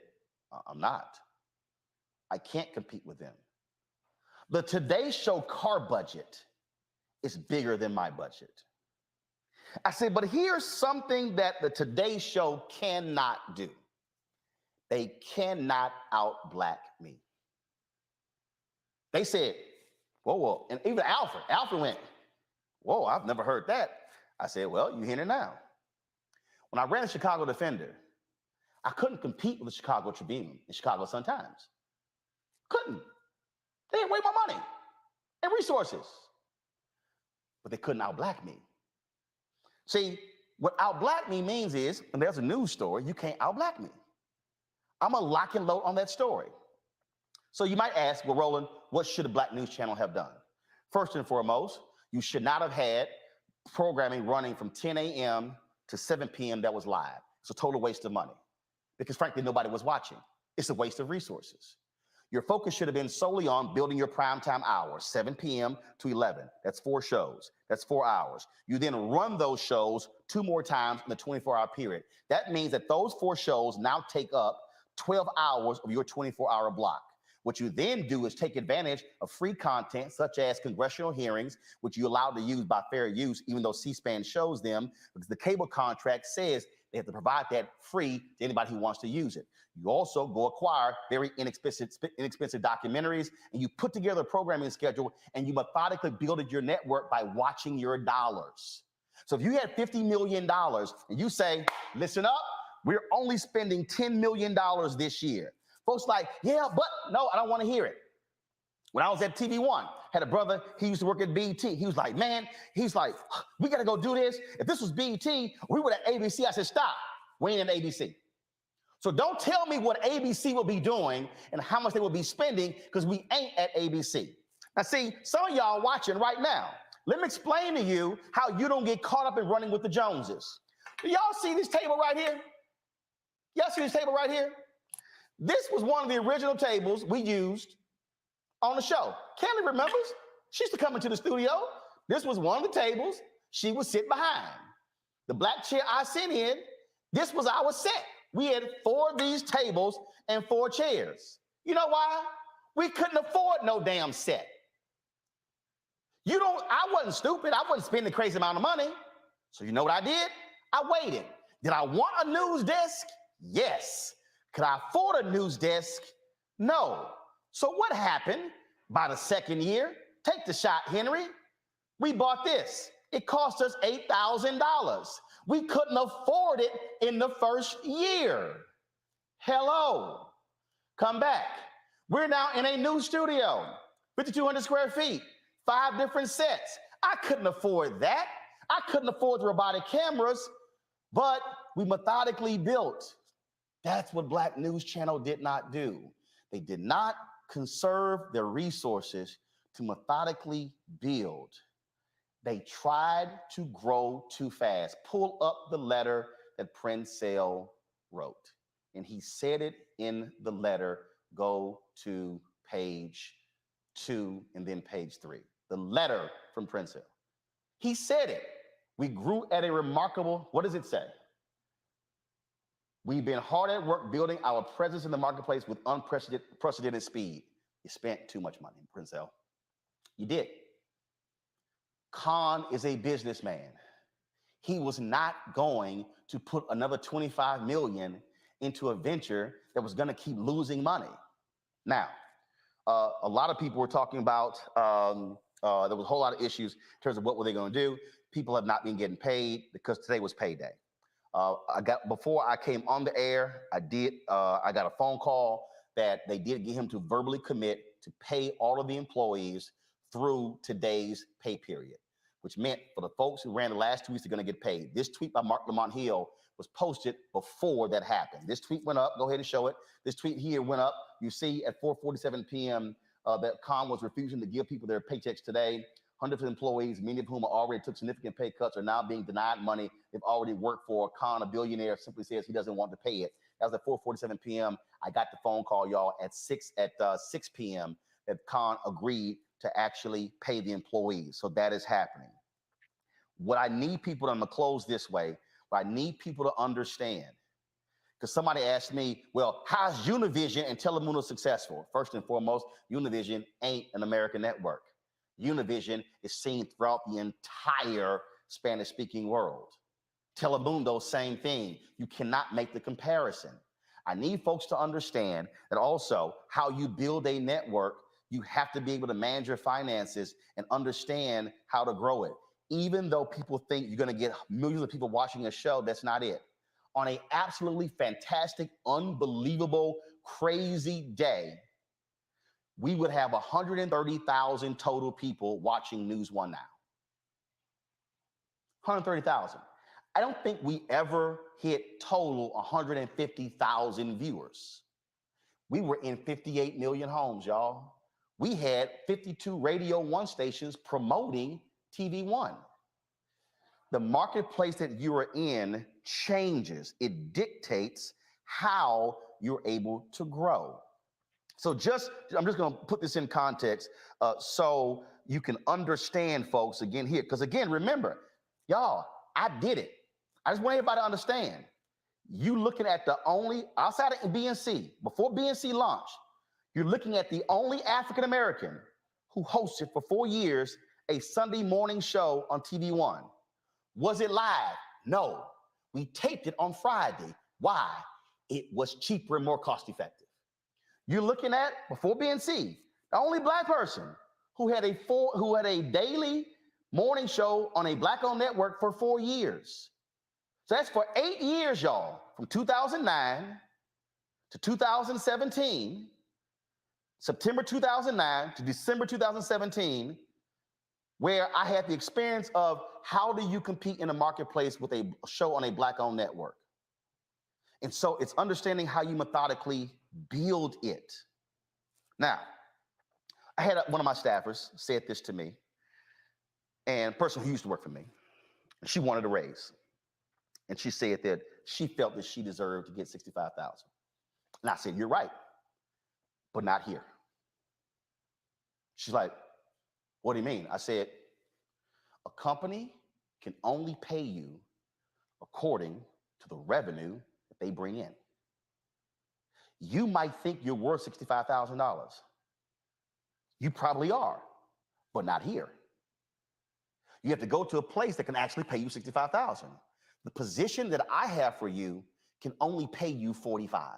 I'm not. I can't compete with them. The Today Show car budget is bigger than my budget. I said, but here's something that the Today Show cannot do. They cannot out-black me. They said, whoa. And even Alfred went, whoa, I've never heard that. I said, well, you're hearing it now. When I ran the Chicago Defender, I couldn't compete with the Chicago Tribune and Chicago Sun-Times. Couldn't. They had way more money and resources. But they couldn't out-black me. See, what out-black me means is, when there's a news story, you can't out-black me. I'm going to lock and load on that story. So you might ask, well, Roland, what should a Black news channel have done? First and foremost, you should not have had programming running from 10 a.m. to 7 p.m. that was live. It's a total waste of money because, frankly, nobody was watching. It's a waste of resources. Your focus should have been solely on building your primetime hours, 7 p.m. to 11. That's 4 shows. That's 4 hours. You then run those shows 2 more times in the 24-hour period. That means that those 4 shows now take up 12 hours of your 24-hour block. What you then do is take advantage of free content such as congressional hearings, which you're allowed to use by fair use, even though C-SPAN shows them, because the cable contract says they have to provide that free to anybody who wants to use it. You also go acquire very inexpensive documentaries, and you put together a programming schedule, and you methodically build your network by watching your dollars. So if you had $50 million and you say, listen up, we're only spending $10 million this year. Folks like, yeah, but no, I don't want to hear it. When I was at TV One, had a brother, he used to work at BET. He was like, man, we got to go do this. If this was BET, we were at ABC. I said, stop, we ain't at ABC. So don't tell me what ABC will be doing and how much they will be spending, because we ain't at ABC. Now see, some of y'all watching right now, let me explain to you how you don't get caught up in running with the Joneses. Do y'all see this table right here? Y'all see this table right here? This was one of the original tables we used on the show. Kelly remembers. She used to come into the studio. This was one of the tables she would sit behind. The black chair I sit in, this was our set. We had 4 of these tables and 4 chairs. You know why? We couldn't afford no damn set. I wasn't stupid. I wasn't spending a crazy amount of money. So you know what I did? I waited. Did I want a news desk? Yes. Could I afford a news desk? No. So what happened by the second year? Take the shot, Henry. We bought this. It cost us $8,000. We couldn't afford it in the first year. Hello. Come back. We're now in a new studio, 5,200 square feet, 5 different sets. I couldn't afford that. I couldn't afford the robotic cameras, But we methodically built. That's what Black News Channel did not do. They did not conserve their resources to methodically build. They tried to grow too fast. Pull up the letter that Princell wrote. And he said it in the letter. Go to page 2 and then page 3. The letter from Princell. He said it. We grew at a remarkable, what does it say? We've been hard at work building our presence in the marketplace with unprecedented speed. You spent too much money, Princell. You did. Khan is a businessman. He was not going to put another $25 million into a venture that was going to keep losing money. Now, a lot of people were talking about, there was a whole lot of issues in terms of what were they going to do. People have not been getting paid because today was payday. Before I came on the air, I got a phone call that they did get him to verbally commit to pay all of the employees through today's pay period, which meant for the folks who ran the last 2 weeks, they're going to get paid. This tweet by Mark Lamont Hill was posted before that happened. This tweet went up. Go ahead and show it. This tweet here went up. You see at 4:47 p.m. That Khan was refusing to give people their paychecks today. Hundreds of employees, many of whom already took significant pay cuts, are now being denied money they've already worked for. Khan, a billionaire, simply says he doesn't want to pay it. That was at 4:47 p.m. I got the phone call, y'all, at 6 p.m. that Khan agreed to actually pay the employees. So that is happening. What I need people to, I'm going to close this way, what I need people to understand, because somebody asked me, well, how's Univision and Telemundo successful? First and foremost, Univision ain't an American network. Univision is seen throughout the entire Spanish-speaking world. Telemundo, same thing. You cannot make the comparison. I need folks to understand that also how you build a network, you have to be able to manage your finances and understand how to grow it. Even though people think you're going to get millions of people watching a show, that's not it. On an absolutely fantastic, unbelievable, crazy day, we would have 130,000 total people watching News One now. 130,000. I don't think we ever hit total 150,000 viewers. We were in 58 million homes, y'all. We had 52 Radio 1 stations promoting TV One. The marketplace that you are in changes. It dictates how you're able to grow. So I'm just going to put this in context so you can understand, folks, again here. Because again, remember, y'all, I did it. I just want everybody to understand. You looking at the only, outside of BNC, before BNC launched, you're looking at the only African-American who hosted for 4 years a Sunday morning show on TV One. Was it live? No. We taped it on Friday. Why? It was cheaper and more cost-effective. You're looking at, before BNC, the only Black person who had a daily morning show on a Black-owned network for 4 years. So that's for 8 years, y'all, from 2009 to 2017, September 2009 to December 2017, where I had the experience of how do you compete in a marketplace with a show on a Black-owned network. And so it's understanding how you methodically build it. Now, I had one of my staffers said this to me, and a person who used to work for me, she wanted a raise. And she said that she felt that she deserved to get $65,000. And I said, you're right, but not here. She's like, what do you mean? I said, a company can only pay you according to the revenue that they bring in. You might think you're worth $65,000. You probably are, but not here. You have to go to a place that can actually pay you $65,000. The position that I have for you can only pay you $45,000.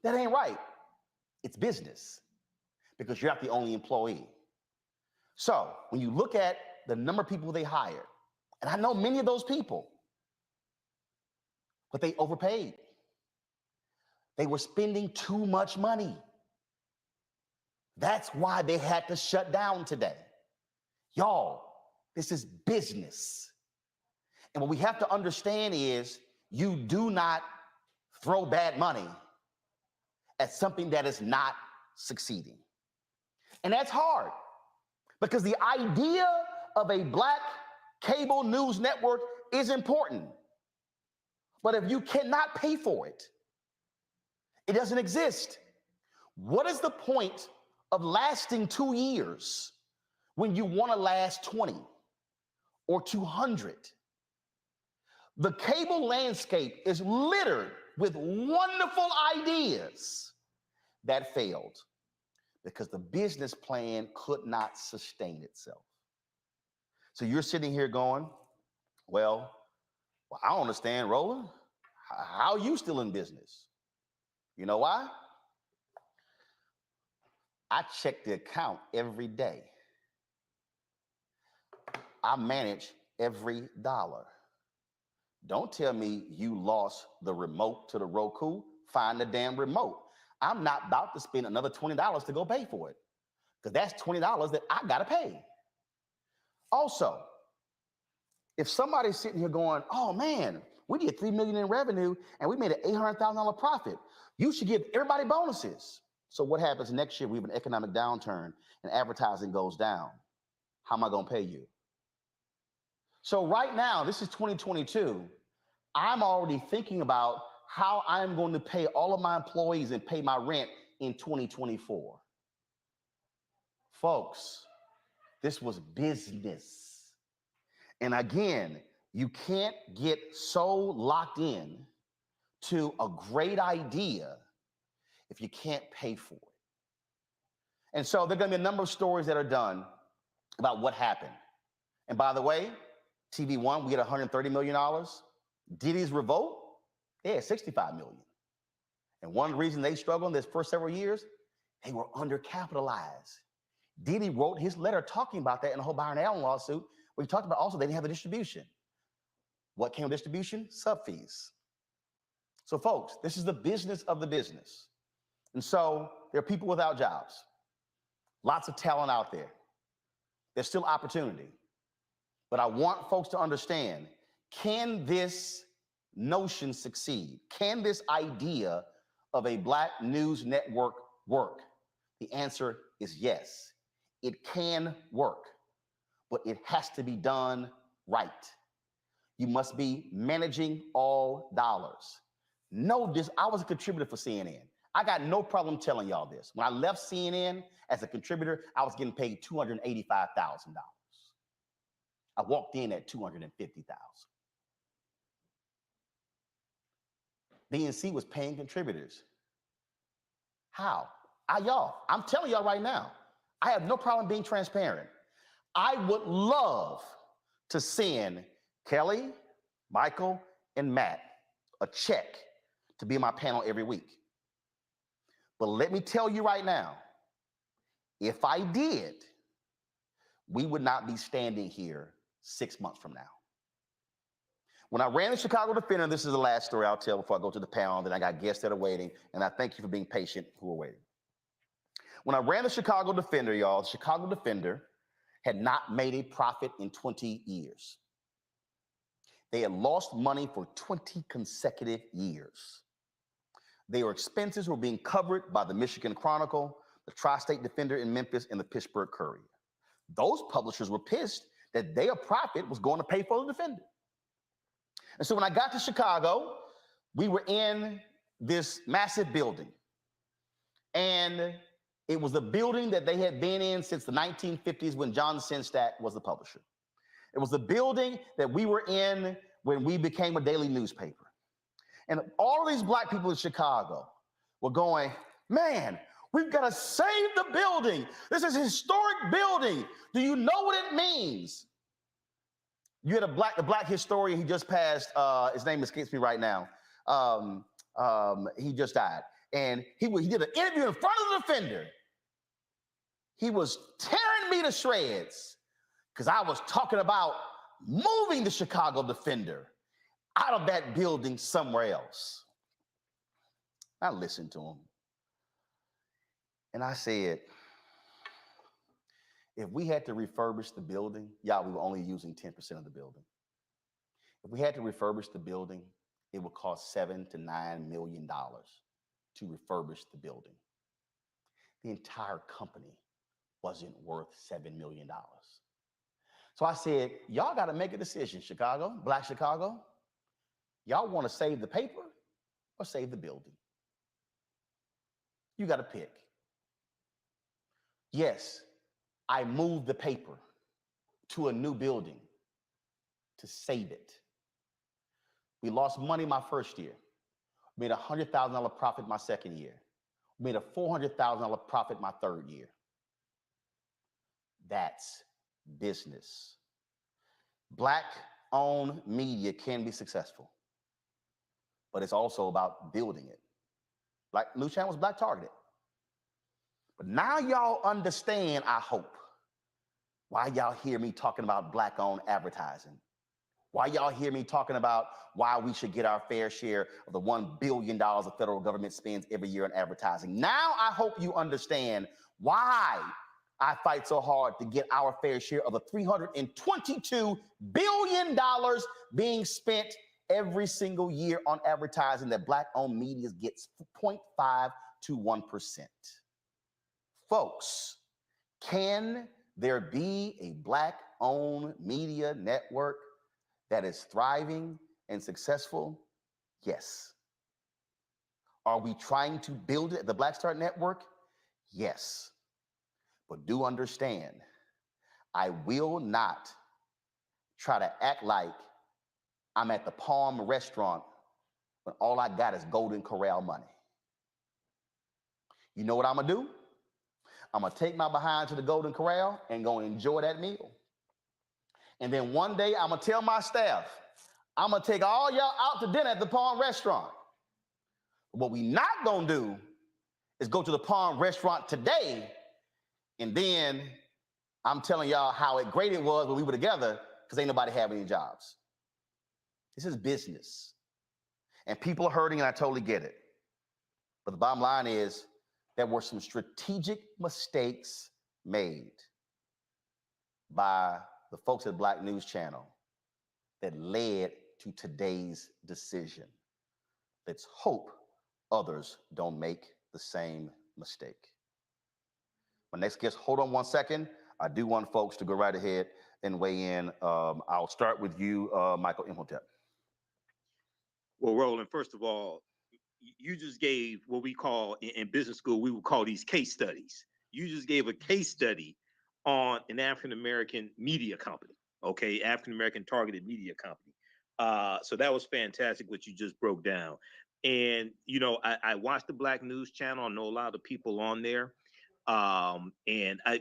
That ain't right. It's business because you're not the only employee. So when you look at the number of people they hired, and I know many of those people, but they overpaid. They were spending too much money. That's why they had to shut down today. Y'all, this is business. And what we have to understand is you do not throw bad money at something that is not succeeding. And that's hard because the idea of a black cable news network is important. But if you cannot pay for it, it doesn't exist. What is the point of lasting 2 years when you want to last 20 or 200? The cable landscape is littered with wonderful ideas that failed because the business plan could not sustain itself. So you're sitting here going, well, I don't understand, Roland. How are you still in business? You know why? I check the account every day. I manage every dollar. Don't tell me you lost the remote to the Roku. Find the damn remote. I'm not about to spend another $20 to go pay for it because that's $20 that I got to pay. Also, if somebody's sitting here going, oh man, we did $3 million in revenue and we made an $800,000 profit, you should give everybody bonuses. So what happens next year? We have an economic downturn and advertising goes down. How am I going to pay you? So right now, this is 2022. I'm already thinking about how I'm going to pay all of my employees and pay my rent in 2024. Folks, this was business. And again, you can't get so locked in to a great idea if you can't pay for it. And so there are going to be a number of stories that are done about what happened. And by the way, TV One, we get $130 million. Diddy's Revolt, they had $65 million. And one reason they struggled in this first several years, they were undercapitalized. Diddy wrote his letter talking about that in the whole Byron Allen lawsuit, where he talked about also they didn't have the distribution. What came with distribution? Sub fees. So folks, this is the business of the business. And so there are people without jobs. Lots of talent out there. There's still opportunity. But I want folks to understand, can this notion succeed? Can this idea of a black news network work? The answer is yes. It can work, but it has to be done right. You must be managing all dollars. Know this, I was a contributor for CNN. I got no problem telling y'all this. When I left CNN as a contributor, I was getting paid $285,000. I walked in at $250,000. BNC was paying contributors. How? I'm telling y'all right now, I have no problem being transparent. I would love to send Kelly, Michael, and Matt a check to be on my panel every week. But let me tell you right now, if I did, we would not be standing here 6 months from now. When I ran the Chicago Defender, this is the last story I'll tell before I go to the panel, then I got guests that are waiting, and I thank you for being patient who are waiting. When I ran the Chicago Defender, y'all, the Chicago Defender had not made a profit in 20 years. They had lost money for 20 consecutive years. Their expenses were being covered by the Michigan Chronicle, the Tri-State Defender in Memphis, and the Pittsburgh Courier. Those publishers were pissed that their profit was going to pay for the Defender. And so when I got to Chicago, we were in this massive building. And it was a building that they had been in since the 1950s when John Sinstack was the publisher. It was the building that we were in when we became a daily newspaper. And all of these black people in Chicago were going, man, we've got to save the building. This is a historic building. Do you know what it means? You had a black historian, he just passed, his name escapes me right now. He just died. And he did an interview in front of the Defender. He was tearing me to shreds because I was talking about moving the Chicago Defender out of that building somewhere else. I listened to him. And I said, if we had to refurbish the building, y'all, we were only using 10% of the building. If we had to refurbish the building, it would cost $7 to $9 million to refurbish the building. The entire company wasn't worth $7 million. So I said, y'all got to make a decision, Chicago, Black Chicago. Y'all want to save the paper or save the building? You got to pick. Yes, I moved the paper to a new building to save it. We lost money my first year, made a $100,000 profit my second year, made a $400,000 profit my third year. That's business. Black-owned media can be successful, but it's also about building it. Like News Channel was Black targeted. But now y'all understand, I hope, why y'all hear me talking about Black-owned advertising. Why y'all hear me talking about why we should get our fair share of the $1 billion the federal government spends every year on advertising. Now I hope you understand why I fight so hard to get our fair share of the $322 billion being spent every single year on advertising that Black-owned media gets 0.5 to 1%. Folks, can there be a Black-owned media network that is thriving and successful? Yes. Are we trying to build it at the Black Star Network? Yes. But do understand, I will not try to act like I'm at the Palm restaurant when all I got is Golden Corral money. You know what I'm gonna do? I'm gonna take my behind to the Golden Corral and go enjoy that meal. And then one day I'm gonna tell my staff, I'm gonna take all y'all out to dinner at the Palm restaurant. What we not gonna do is go to the Palm restaurant today and then I'm telling y'all how great it was when we were together because ain't nobody having any jobs. This is business. And people are hurting and I totally get it. But the bottom line is there were some strategic mistakes made by the folks at Black News Channel that led to today's decision. Let's hope others don't make the same mistake. My next guest, hold on one second. I do want folks to go right ahead and weigh in. I'll start with you, Michael Imhotep. Well, Roland, first of all, you just gave what we call in business school, we would call these case studies. You just gave a case study on an African-American media company, okay? African-American targeted media company. So that was fantastic what you just broke down. And, you know, I watched the Black News Channel. I know a lot of the people on there. And I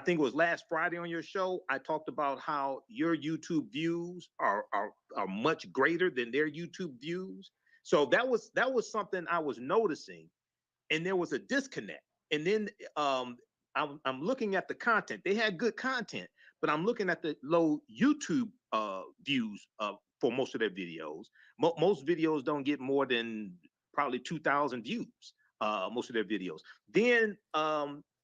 think it was last Friday on your show, I talked about how your YouTube views are much greater than their YouTube views. So that was something I was noticing, and there was a disconnect. And then I'm looking at the content. They had good content, but I'm looking at the low YouTube views for most of their videos. Most videos don't get more than probably 2,000 views. Most of their videos. Then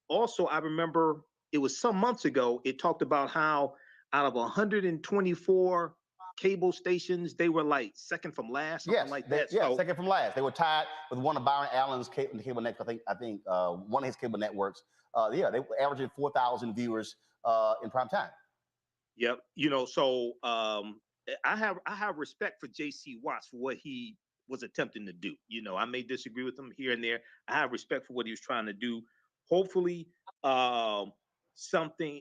also, I remember it was some months ago, it talked about how out of 124 cable stations, they were like second from last, something like that. Yeah, so, second from last. They were tied with one of Byron Allen's cable networks. I think one of his cable networks. They were averaging 4,000 viewers in prime time. Yep. You know, so I have respect for J.C. Watts for what he was attempting to do. You know, I may disagree with him here and there. I have respect for what he was trying to do. Hopefully, something,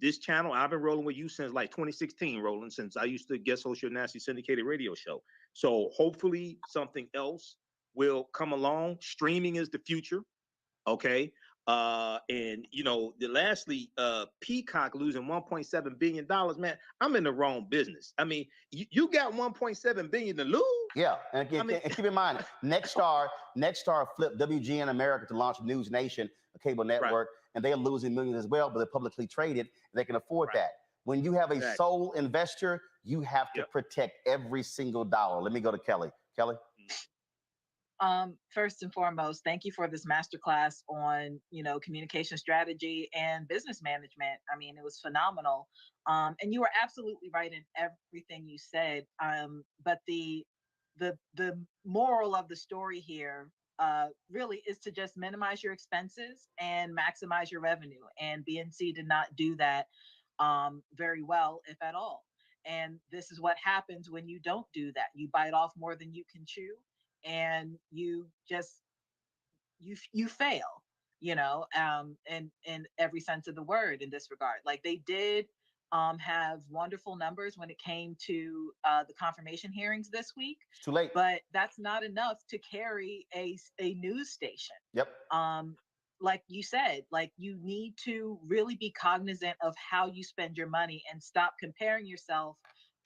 this channel, I've been rolling with you since like 2016, Roland, since I used to guest host your nasty syndicated radio show. So hopefully something else will come along. Streaming is the future. Okay. And you know, lastly, Peacock losing $1.7 billion, man, I'm in the wrong business. I mean, you got $1.7 billion to lose. Yeah, and again, and keep in mind, Nexstar flipped WGN America to launch News Nation, a cable network, and they're losing millions as well, but they're publicly traded. They can afford that. When you have a sole investor, you have to protect every single dollar. Let me go to Kelly. Kelly? First and foremost, thank you for this masterclass on, communication strategy and business management. I mean, it was phenomenal. And you were absolutely right in everything you said. But the moral of the story here really is to just minimize your expenses and maximize your revenue. And BNC did not do that very well, if at all. And this is what happens when you don't do that. You bite off more than you can chew, and you just you fail, in every sense of the word in this regard. Like they did have wonderful numbers when it came to the confirmation hearings this week. It's too late. But that's not enough to carry a news station. Yep. Like you said, like you need to really be cognizant of how you spend your money and stop comparing yourself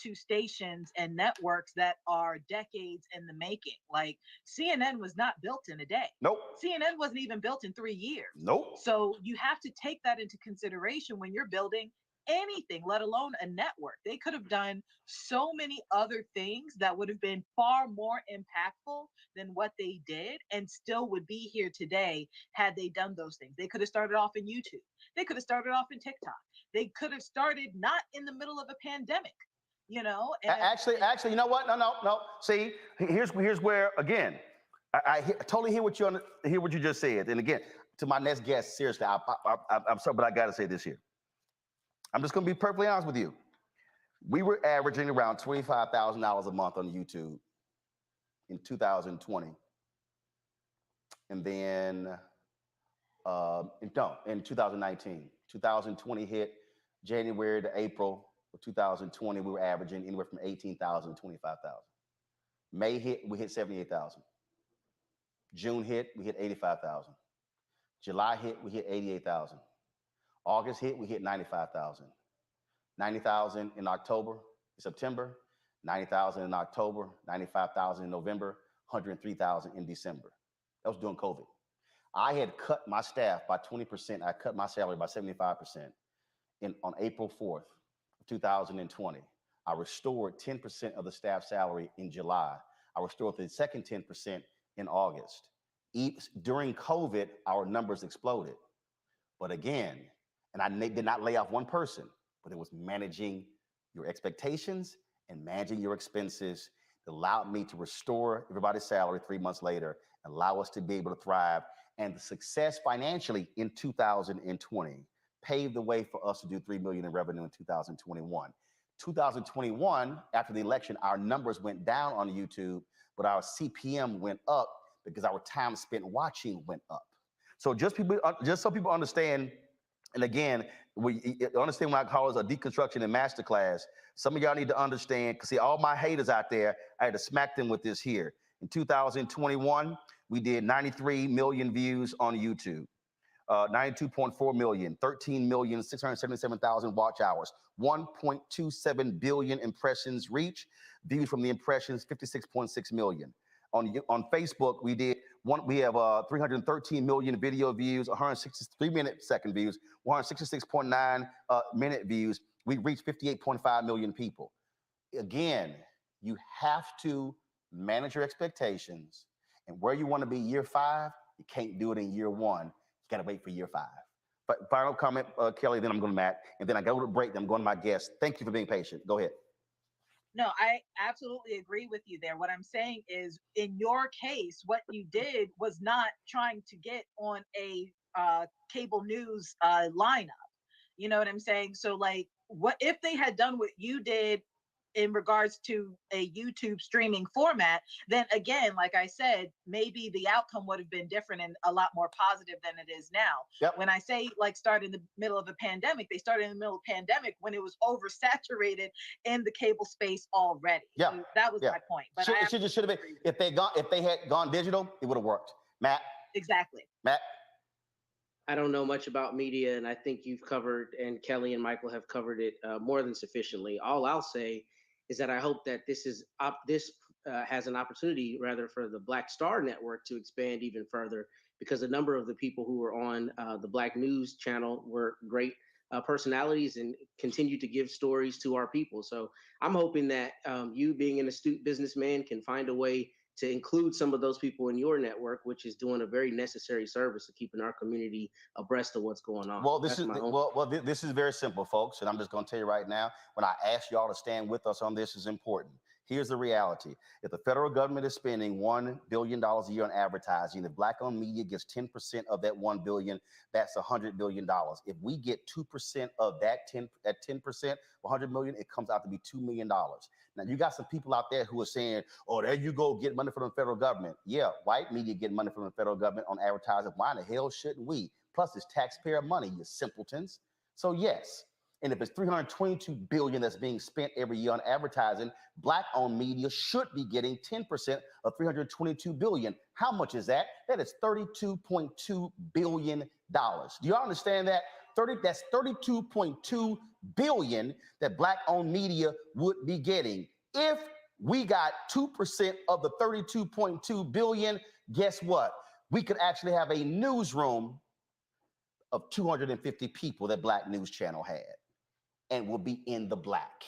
to stations and networks that are decades in the making. Like CNN was not built in a day. Nope. CNN wasn't even built in 3 years. Nope. So you have to take that into consideration when you're building anything, let alone a network. They could have done so many other things that would have been far more impactful than what they did, and still would be here today had they done those things. They could have started off in YouTube. They could have started off in TikTok. They could have started not in the middle of a pandemic, And actually, you know what? No. See, here's where again, I totally hear what you just said. And again, to my next guest, seriously, I'm sorry, but I got to say this here. I'm just going to be perfectly honest with you. We were averaging around $25,000 a month on YouTube in 2020. And then, in 2019. 2020 hit January to April of 2020. We were averaging anywhere from 18,000 to 25,000. May hit, we hit 78,000. June hit, we hit 85,000. July hit, we hit 88,000. August hit, we hit 95,000. 90,000 in September, 90,000 in October, 95,000 in November, 103,000 in December. That was during COVID. I had cut my staff by 20%. I cut my salary by 75% on April 4th, 2020. I restored 10% of the staff salary in July. I restored the second 10% in August. During COVID, our numbers exploded. But again, and I did not lay off one person, but it was managing your expectations and managing your expenses that allowed me to restore everybody's salary 3 months later, and allow us to be able to thrive. And the success financially in 2020 paved the way for us to do $3 million in revenue in 2021. 2021, after the election, our numbers went down on YouTube, but our CPM went up because our time spent watching went up. So just so people understand. And again, we understand when I call it a deconstruction and masterclass. Some of y'all need to understand, because see, all my haters out there, I had to smack them with this here. In 2021, we did 93 million views on YouTube, 92.4 million, 13,677,000 watch hours, 1.27 billion impressions reach, views from the impressions, 56.6 million. On Facebook, we have 313 million video views, 163 second views, 166.9 minute views. We reached 58.5 million people. Again, you have to manage your expectations, and where you want to be year 5, you can't do it in year 1. You got to wait for year 5. But final comment, Kelly, then I'm going to Matt, and then I go to break, then I'm going to my guest. Thank you for being patient. Go ahead. No, I absolutely agree with you there. What I'm saying is, in your case, what you did was not trying to get on a cable news lineup. You know what I'm saying? So, like, what if they had done what you did in regards to a YouTube streaming format? Then again, like I said, maybe the outcome would have been different and a lot more positive than it is now. Yep. When I say like start in the middle of a pandemic, they started in the middle of a pandemic when it was oversaturated in the cable space already. Yeah. So that was my point. But Should have been, if they had gone digital, it would have worked. Matt. Exactly. Matt. I don't know much about media, and I think you've covered, and Kelly and Michael have covered it more than sufficiently. All I'll say is that I hope that this has an opportunity, rather, for the Black Star Network to expand even further, because a number of the people who were on the Black News channel were great personalities and continue to give stories to our people. So I'm hoping that you, being an astute businessman, can find a way to include some of those people in your network, which is doing a very necessary service of keeping our community abreast of what's going on. Well, this is very simple, folks, and I'm just going to tell you right now. When I ask y'all to stand with us on this, is important. Here's the reality: if the federal government is spending $1 billion a year on advertising, if Black-owned media gets 10% of that $1 billion, that's $100 billion. If we get 2% of that 10%, $100 million, it comes out to be $2 million. Now, you got some people out there who are saying, "Oh, there you go, get money from the federal government." Yeah, white media get money from the federal government on advertising. Why in the hell shouldn't we? Plus, it's taxpayer money, you simpletons. So yes. And if it's $322 billion that's being spent every year on advertising, Black-owned media should be getting 10% of $322 billion. How much is that? That is $32.2 billion. Do y'all understand that? That's $32.2 billion that Black-owned media would be getting. If we got 2% of the $32.2 billion, guess what? We could actually have a newsroom of 250 people that Black News Channel had, and will be in the black.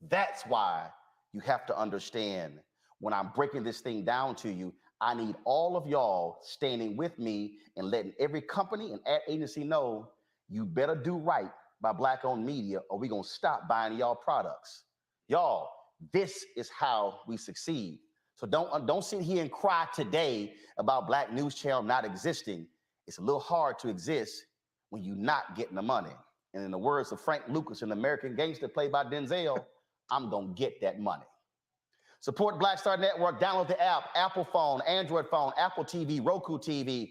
That's why you have to understand, when I'm breaking this thing down to you, I need all of y'all standing with me and letting every company and ad agency know you better do right by Black-owned media, or we're going to stop buying y'all products. Y'all, this is how we succeed. So don't sit here and cry today about Black News Channel not existing. It's a little hard to exist when you're not getting the money. And in the words of Frank Lucas, an American Gangster played by Denzel, I'm going to get that money. Support Black Star Network. Download the app. Apple phone, Android phone, Apple TV, Roku TV,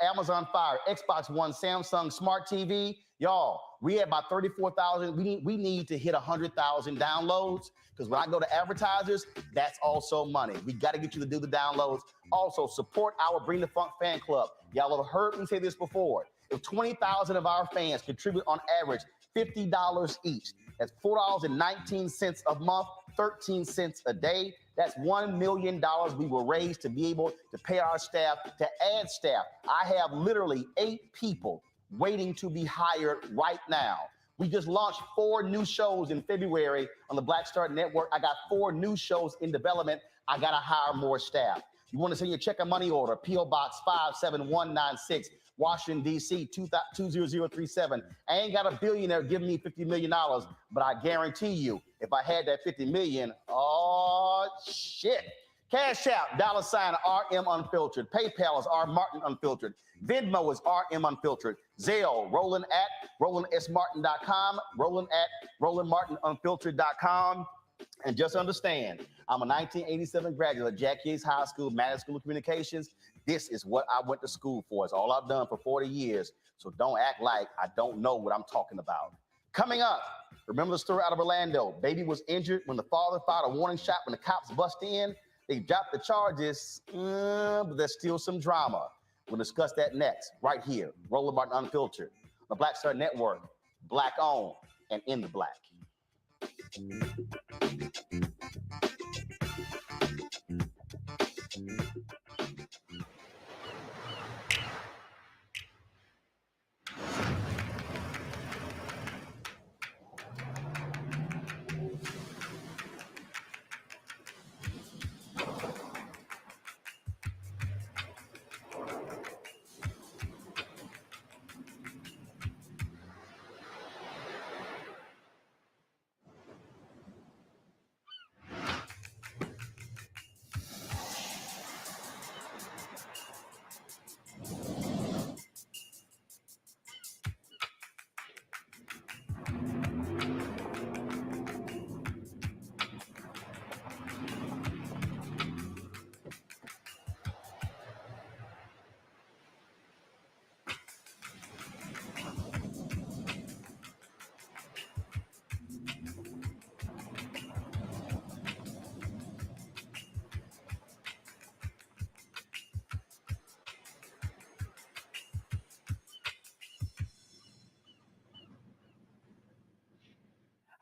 Amazon Fire, Xbox One, Samsung Smart TV. Y'all, we had about 34,000. We need to hit 100,000 downloads, because when I go to advertisers, that's also money. We got to get you to do the downloads. Also, support our Bring the Funk fan club. Y'all have heard me say this before. If 20,000 of our fans contribute on average $50 each, that's $4.19 a month, 13 cents a day. That's $1 million we will raise to be able to pay our staff, to add staff. I have literally 8 people waiting to be hired right now. We just launched 4 new shows in February on the Black Star Network. I got 4 new shows in development. I got to hire more staff. You want to send your check or money order, P.O. Box 57196, Washington, D.C., 20037. I ain't got a billionaire giving me $50 million, but I guarantee you, if I had that $50 million, oh, shit. Cash App, $ RM Unfiltered. PayPal is R Martin Unfiltered. Venmo is RM Unfiltered. Zelle, Roland at RolandSMartin.com, Roland at RolandMartinUnfiltered.com. And just understand, I'm a 1987 graduate of Jack Yates High School, Management School of Communications. This is what I went to school for. It's all I've done for 40 years. So don't act like I don't know what I'm talking about. Coming up, remember the story out of Orlando? Baby was injured when the father fired a warning shot when the cops bust in. They dropped the charges, but there's still some drama. We'll discuss that next, right here. Roland Martin Unfiltered, the Black Star Network, Black owned and in the black.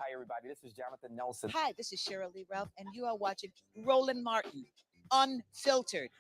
Hi, everybody. This is Jonathan Nelson. Hi, this is Cheryl Lee Ralph, and you are watching Roland Martin Unfiltered.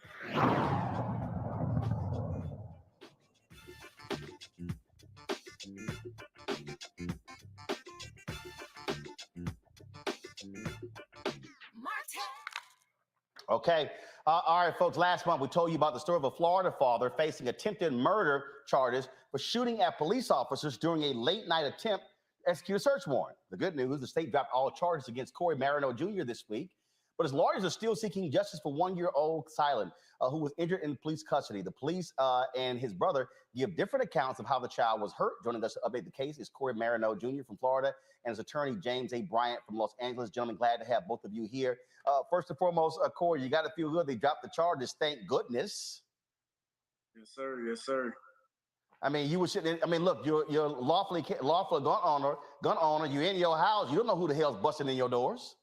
Okay. All right, folks. Last month, we told you about the story of a Florida father facing attempted murder charges for shooting at police officers during a late night attempt to execute a search warrant. The good news, the state dropped all charges against Corey Marino Jr. this week, but his lawyers are still seeking justice for 1-year-old Silent, who was injured in police custody. The police and his brother give different accounts of how the child was hurt. Joining us to update the case is Corey Marino Jr. from Florida and his attorney, James A. Bryant from Los Angeles. Gentlemen, glad to have both of you here. First and foremost, Corey, you got to feel good. They dropped the charges. Thank goodness. Yes, sir. Yes, sir. I mean, look, you're lawful gun owner. You're in your house. You don't know who the hell's busting in your doors.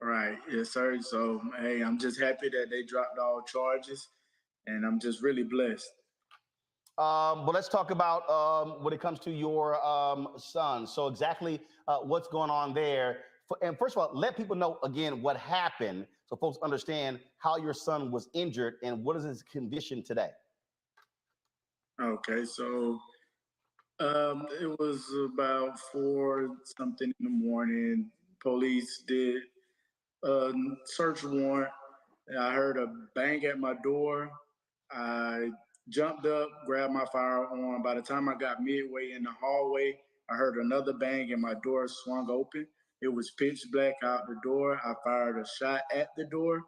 Right. Yes, sir. So, hey, I'm just happy that they dropped all charges, and I'm just really blessed. But let's talk about when it comes to your son. So exactly what's going on there. And first of all, let people know again what happened so folks understand how your son was injured and what is his condition today. Okay, so it was about 4 something in the morning. Police did a search warrant. I heard a bang at my door. I jumped up, grabbed my firearm. By the time I got midway in the hallway, I heard another bang and my door swung open. It was pitch black out the door. I fired a shot at the door.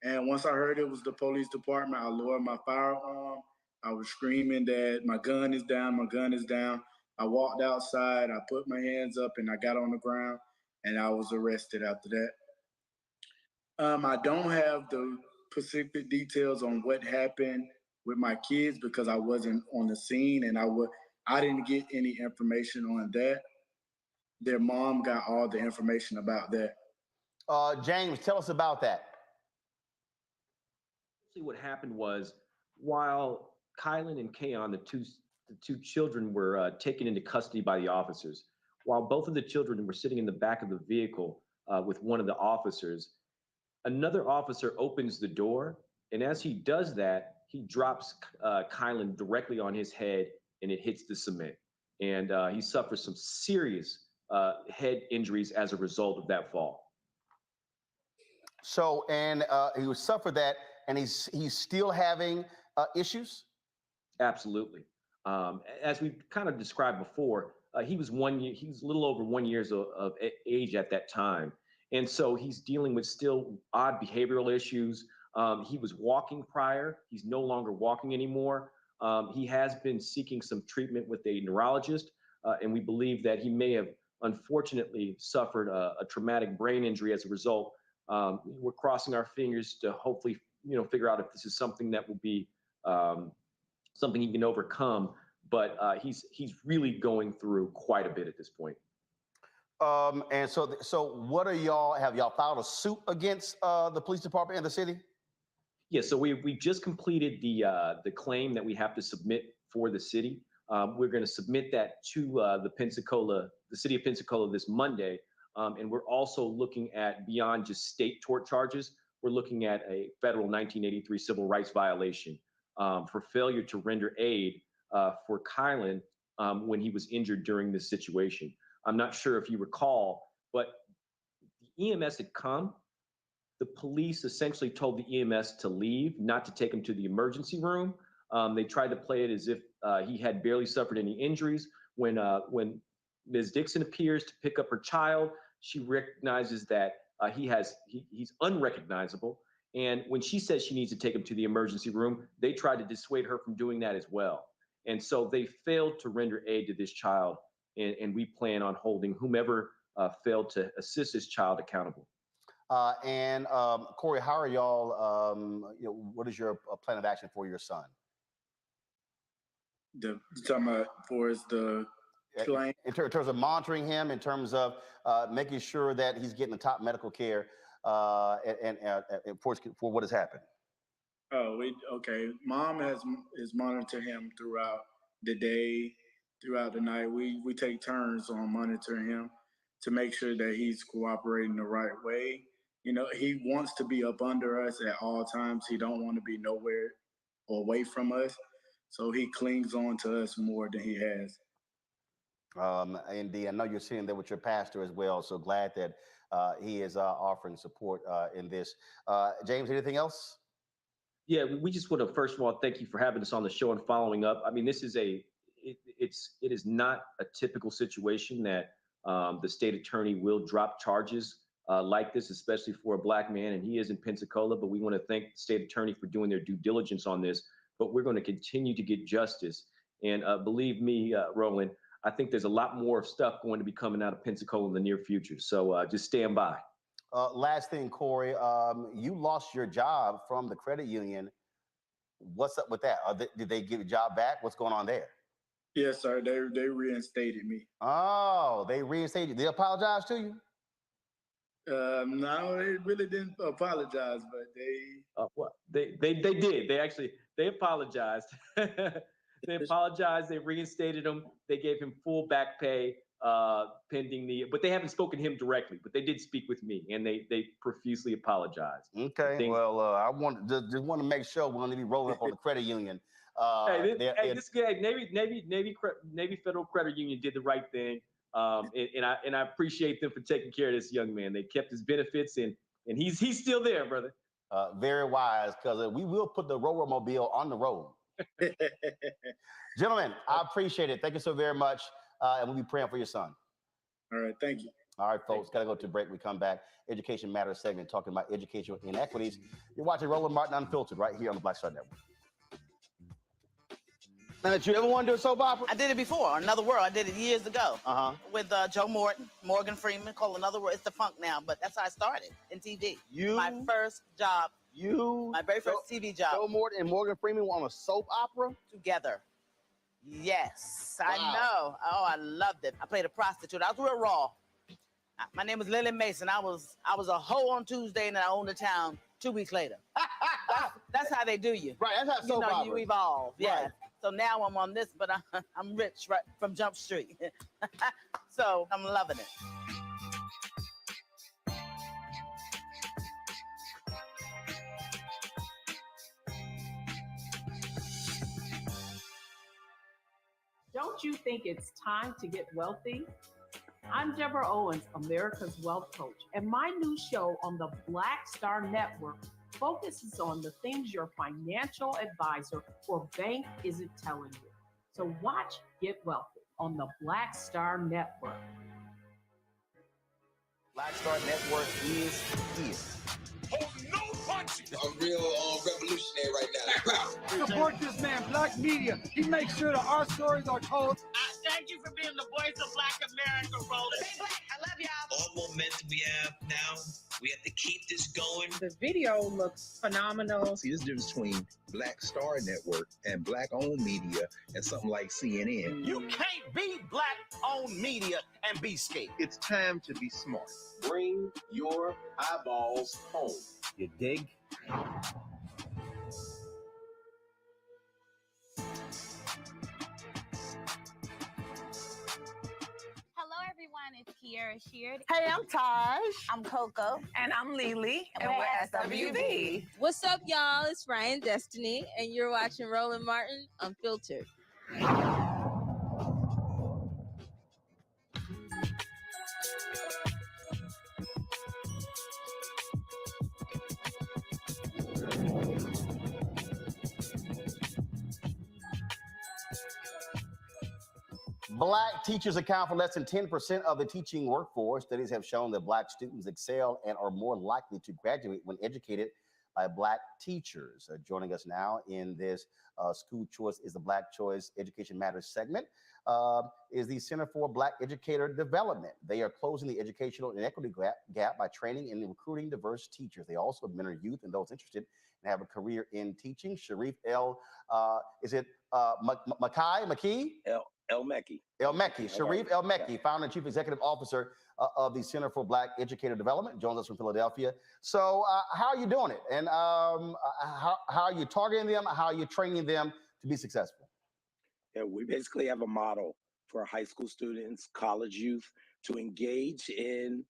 And once I heard it was the police department, I lowered my firearm. I was screaming that my gun is down, my gun is down. I walked outside, I put my hands up and I got on the ground and I was arrested after that. I don't have the specific details on what happened with my kids because I wasn't on the scene and I didn't get any information on that. Their mom got all the information about that. James, tell us about that. What happened was while Kylan and Kayon, the two children, were taken into custody by the officers, while both of the children were sitting in the back of the vehicle with one of the officers, another officer opens the door, and as he does that, he drops Kylan directly on his head, and it hits the cement. And he suffers some serious head injuries as a result of that fall. So, and he suffered that, and he's still having issues? Absolutely. As we kind of described before, he was a little over 1 year of age at that time. And so he's dealing with still odd behavioral issues. He was walking prior. He's no longer walking anymore. He has been seeking some treatment with a neurologist, and we believe that he may have unfortunately suffered a traumatic brain injury as a result. We're crossing our fingers to hopefully, figure out if this is something that will be something he can overcome. But he's really going through quite a bit at this point. And so what have y'all filed a suit against the police department in the city? Yeah, so we just completed the claim that we have to submit for the city. We're going to submit that to the city of Pensacola this Monday. And we're also looking at, beyond just state tort charges, we're looking at a federal 1983 civil rights violation for failure to render aid for Kylan when he was injured during this situation. I'm not sure if you recall, but the EMS had come. The police essentially told the EMS to leave, not to take him to the emergency room. They tried to play it as if he had barely suffered any injuries. When Ms. Dixon appears to pick up her child, she recognizes that he's unrecognizable. And when she says she needs to take him to the emergency room, they tried to dissuade her from doing that as well. And so they failed to render aid to this child. And we plan on holding whomever failed to assist this child accountable. And Corey, how are y'all? What is your plan of action for your son? You're talking about for the claim? In terms of monitoring him, in terms of making sure that he's getting the top medical care, and for what has happened. Oh, okay. Mom is monitoring him throughout the day, throughout the night. We take turns on monitoring him to make sure that he's cooperating the right way. He wants to be up under us at all times. He don't want to be nowhere away from us. So he clings on to us more than he has. Indeed, I know you're sitting there with your pastor as well. So glad that he is offering support in this. James, anything else? Yeah, we just want to first of all thank you for having us on the show and following up. I mean, this is it is not a typical situation that the state attorney will drop charges like this, especially for a Black man, and he is in Pensacola. But we want to thank the state attorney for doing their due diligence on this. But we're going to continue to get justice, and believe me, Roland, I think there's a lot more stuff going to be coming out of Pensacola in the near future. So just stand by. Last thing, Corey, you lost your job from the credit union. What's up with that? Did they give a job back? What's going on there? Yes, sir. They reinstated me. Oh, they reinstated you. They apologize to you? No, they really didn't apologize, but they did. They apologized. They apologized. They reinstated him. They gave him full back pay pending but they haven't spoken to him directly, but they did speak with me, and they profusely apologized. Okay. Well, I just want to make sure we're going to be rolling up on the credit union. This guy, Navy Federal Credit Union did the right thing. And I appreciate them for taking care of this young man. They kept his benefits, and he's still there, brother. Very wise, because we will put the Roller-mobile on the road. Gentlemen, I appreciate it. Thank you so very much. And we'll be praying for your son. All right, thank you. All right, folks, got to go to break. We come back. Education Matters segment, talking about educational inequities. You're watching Roland Martin Unfiltered right here on the Black Star Network. Now, did you ever want to do a soap opera? I did it before, Another World. I did it years ago with Joe Morgan Freeman, called Another World. It's the funk now, but that's how I started in TV. My first job. My very first TV job. Joe Morton and Morgan Freeman were on a soap opera? Together. Yes, I know. Oh, I loved it. I played a prostitute. I was real raw. My name was Lily Mason. I was a hoe on Tuesday, and I owned the town 2 weeks later. That's how they do you. Right, that's how soap opera. You evolve. Yeah. Right. So now I'm on this, but I'm rich right from Jump Street. So I'm loving it. Don't you think it's time to get wealthy? I'm Deborah Owens, America's Wealth Coach, and my new show on the Black Star Network focuses on the things your financial advisor or bank isn't telling you. So watch Get Wealthy on the Black Star Network. Black Star Network is here. Oh, no punches! I'm real revolutionary right now. Support this man, Black Media. He makes sure that our stories are told. Thank you for being the voice of Black America, Roland. Stay black. I love y'all. All momentum we have now, we have to keep this going. The video looks phenomenal. See, this difference between Black Star Network and Black-owned media and something like CNN. You can't be Black-owned media and be scared. It's time to be smart. Bring your eyeballs home. You dig? It's Kiara Sheard. Hey, I'm Taj. I'm Coco. And I'm Lily. And we're SWV. What's up, y'all? It's Ryan Destiny, and you're watching Roland Martin Unfiltered. Black teachers account for less than 10% of the teaching workforce. Studies have shown that Black students excel and are more likely to graduate when educated by Black teachers. Joining us now in this School Choice is the Black Choice Education Matters segment is the Center for Black Educator Development. They are closing the educational inequity gap by training and recruiting diverse teachers. They also mentor youth and those interested and have a career in teaching. Sharif McKee? El Mekki. El Mekki, Sharif El Mekki, founder and chief executive officer of the Center for Black Educator Development, joins us from Philadelphia. So how are you doing it? And how are you targeting them? How are you training them to be successful? Yeah, we basically have a model for high school students, college youth to engage in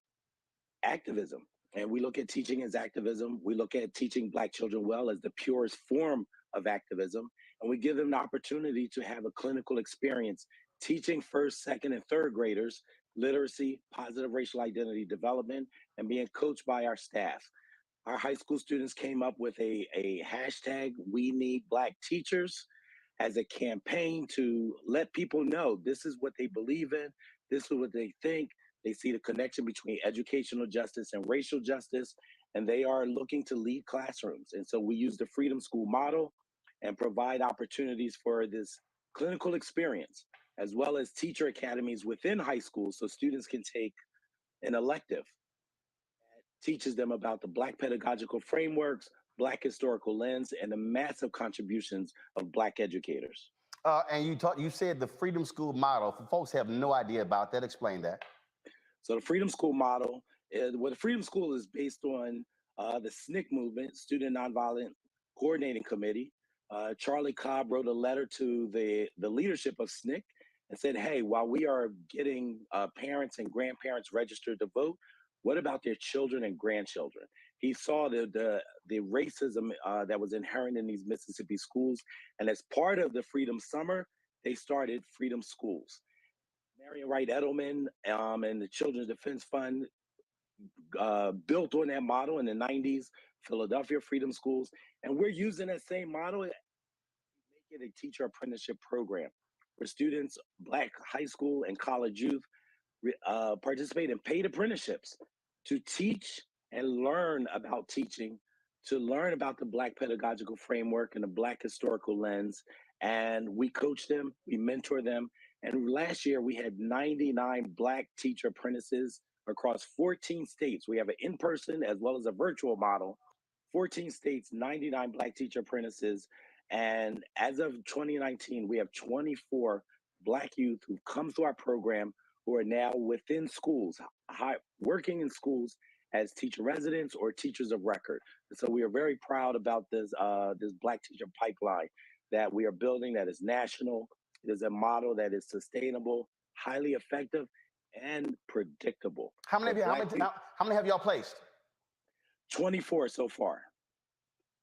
activism. And we look at teaching as activism. We look at teaching Black children well as the purest form of activism. And we give them the opportunity to have a clinical experience teaching first, second, and third graders literacy, positive racial identity development, and being coached by our staff. Our high school students came up with a hashtag, We Need Black Teachers, as a campaign to let people know this is what they believe in, this is what they think. They see the connection between educational justice and racial justice, and they are looking to lead classrooms. And so we use the Freedom School model and provide opportunities for this clinical experience, as well as teacher academies within high schools so students can take an elective that teaches them about the Black pedagogical frameworks, Black historical lens, and the massive contributions of Black educators. And you said the Freedom School model. For folks who have no idea about that, explain that. So the Freedom School model, the Freedom School is based on the SNCC movement, Student Nonviolent Coordinating Committee. Charlie Cobb wrote a letter to the leadership of SNCC and said, hey, while we are getting parents and grandparents registered to vote, what about their children and grandchildren? He saw the racism that was inherent in these Mississippi schools. And as part of the Freedom Summer, they started Freedom Schools. Marion Wright Edelman and the Children's Defense Fund built on that model in the 90s, Philadelphia Freedom Schools. And we're using that same model, make it a teacher apprenticeship program where students, Black high school and college youth, participate in paid apprenticeships to teach and learn about teaching, to learn about the Black pedagogical framework and the Black historical lens. And we coach them, we mentor them. And last year we had 99 Black teacher apprentices across 14 states. We have an in-person as well as a virtual model, 14 states, 99 Black teacher apprentices. And as of 2019, we have 24 Black youth who've come through our program who are now within schools, working in schools as teacher residents or teachers of record. And so we are very proud about this Black teacher pipeline that we are building that is national. It is a model that is sustainable, highly effective, and predictable. How many have y'all placed? 24 so far.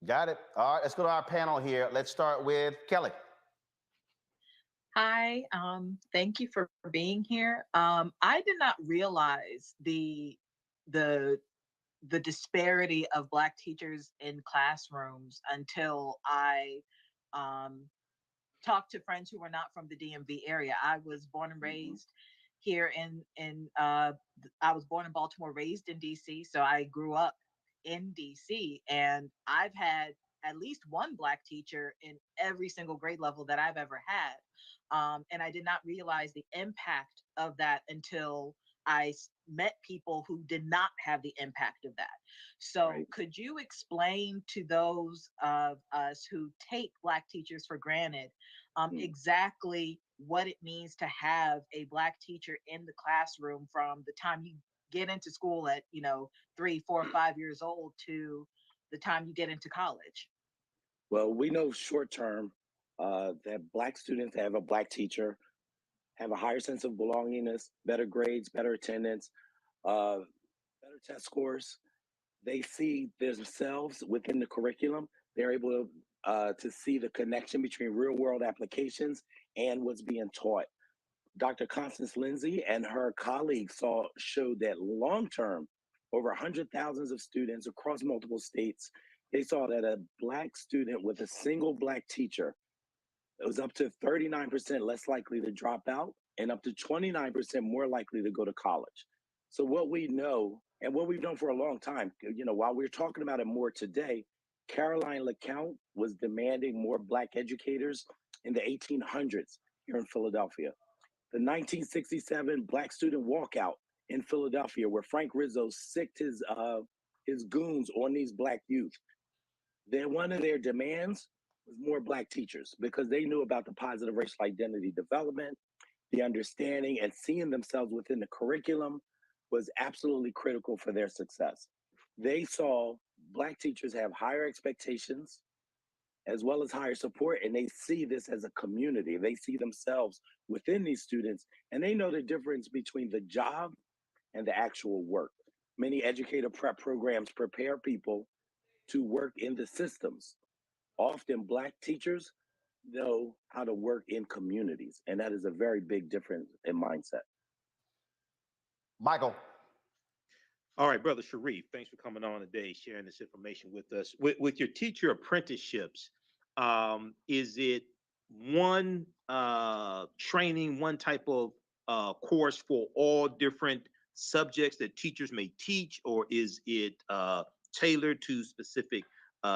Got it. All right, let's go to our panel here. Let's start with Kelly. Hi, thank you for being here. I did not realize the disparity of Black teachers in classrooms until I talked to friends who were not from the DMV area. I was born and raised here I was born in Baltimore, raised in DC, so I grew up in DC, and I've had at least one Black teacher in every single grade level that I've ever had. And I did not realize the impact of that until I met people who did not have the impact of that. So could you explain to those of us who take Black teachers for granted exactly what it means to have a Black teacher in the classroom from the time you get into school at 3, 4, 5 years old to the time you get into college? Well, we know short term that Black students that have a Black teacher have a higher sense of belongingness, better grades, better attendance, better test scores. They see themselves within the curriculum. They're able to see the connection between real world applications and what's being taught. Dr. Constance Lindsay and her colleagues showed that long term, over 100,000 of students across multiple states, they saw that a Black student with a single Black teacher, it was up to 39% less likely to drop out and up to 29% more likely to go to college. So what we know, and what we've known for a long time, while we're talking about it more today, Caroline LeCount was demanding more Black educators in the 1800s here in Philadelphia. The 1967 Black student walkout in Philadelphia, where Frank Rizzo sicked his goons on these Black youth. Then one of their demands was more Black teachers because they knew about the positive racial identity development, the understanding and seeing themselves within the curriculum was absolutely critical for their success. They saw Black teachers have higher expectations as well as higher support, and they see this as a community. They see themselves within these students, and they know the difference between the job and the actual work. Many educator prep programs prepare people to work in the systems. Often Black teachers know how to work in communities, and that is a very big difference in mindset. Michael. All right, Brother Sharif, thanks for coming on today, sharing this information with us. With your teacher apprenticeships, is it one training, one type of course for all different subjects that teachers may teach, or is it tailored to specific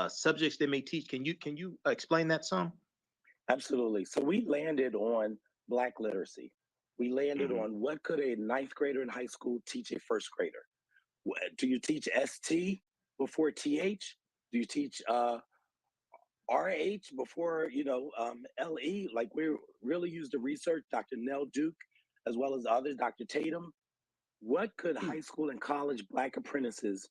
subjects they may teach? Can you explain that some? Absolutely. So we landed on Black literacy. We landed on what could a ninth grader in high school teach a first grader? Do you teach ST before TH? Do you teach RH before, LE? Like we really used the research, Dr. Nell Duke, as well as others, Dr. Tatum. What could high school and college Black apprentices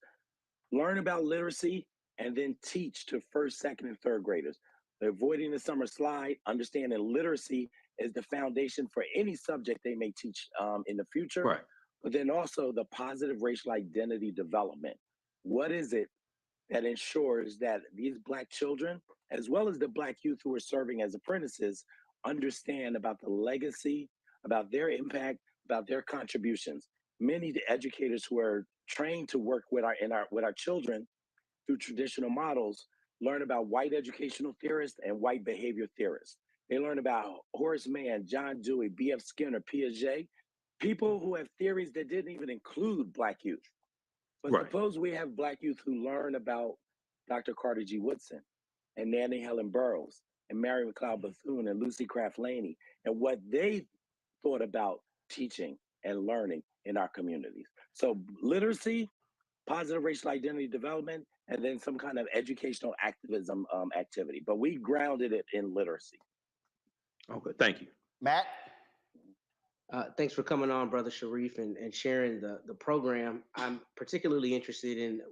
learn about literacy and then teach to first, second, and third graders? Avoiding the summer slide, understanding literacy is the foundation for any subject they may teach in the future. Right. But then also the positive racial identity development. What is it that ensures that these Black children, as well as the Black youth who are serving as apprentices, understand about the legacy, about their impact, about their contributions? Many educators who are trained to work with our children through traditional models learn about white educational theorists and white behavior theorists. They learn about Horace Mann, John Dewey, B.F. Skinner, Piaget, people who have theories that didn't even include Black youth. But Right. suppose we have Black youth who learn about Dr. Carter G. Woodson and Nanny Helen Burroughs and Mary McLeod Bethune and Lucy Craft Laney and what they thought about teaching and learning in our communities. So literacy, positive racial identity development, and then some kind of educational activism activity. But we grounded it in literacy. Okay, thank you. Matt? Thanks for coming on, Brother Sharif, and sharing the program. I'm particularly interested in,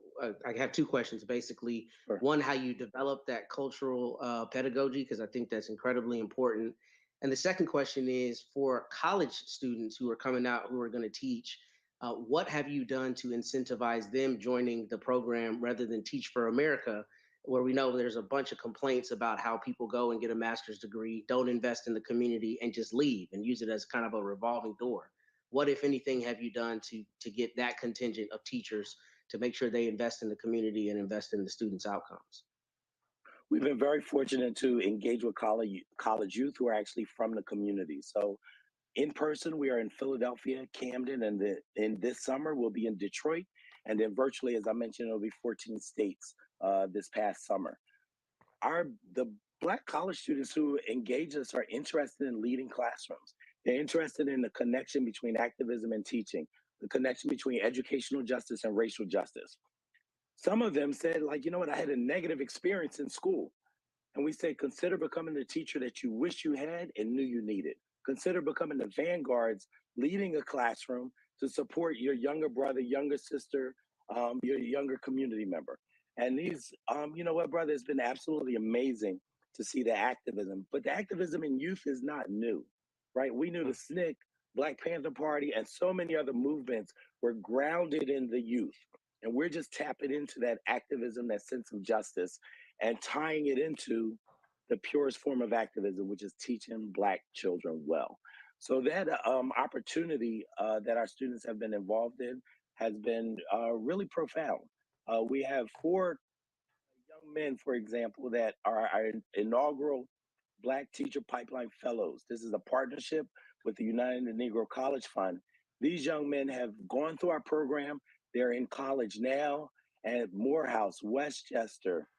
I have two questions, basically. Sure. One, how you develop that cultural pedagogy, because I think that's incredibly important. And the second question is for college students who are coming out, who are going to teach, what have you done to incentivize them joining the program rather than Teach for America, where we know there's a bunch of complaints about how people go and get a master's degree, don't invest in the community, and just leave and use it as kind of a revolving door? What, if anything, have you done to get that contingent of teachers to make sure they invest in the community and invest in the students' outcomes? We've been very fortunate to engage with college youth who are actually from the community. So in person, we are in Philadelphia, Camden, and in this summer, we'll be in Detroit. And then virtually, as I mentioned, it'll be 14 states this past summer. The Black college students who engage us are interested in leading classrooms. They're interested in the connection between activism and teaching, the connection between educational justice and racial justice. Some of them said, like, you know what, I had a negative experience in school. And we say, consider becoming the teacher that you wish you had and knew you needed. Consider becoming the vanguards, leading a classroom to support your younger brother, younger sister, your younger community member. And these, you know what, brother, it's been absolutely amazing to see the activism. But the activism in youth is not new, right? We knew the SNCC, Black Panther Party, and so many other movements were grounded in the youth. And we're just tapping into that activism, that sense of justice, and tying it into the purest form of activism, which is teaching Black children well. So that opportunity that our students have been involved in has been really profound. We have 4 young men, for example, that are our inaugural Black Teacher Pipeline Fellows. This is a partnership with the United Negro College Fund. These young men have gone through our program. They're in college now at Morehouse, Westchester,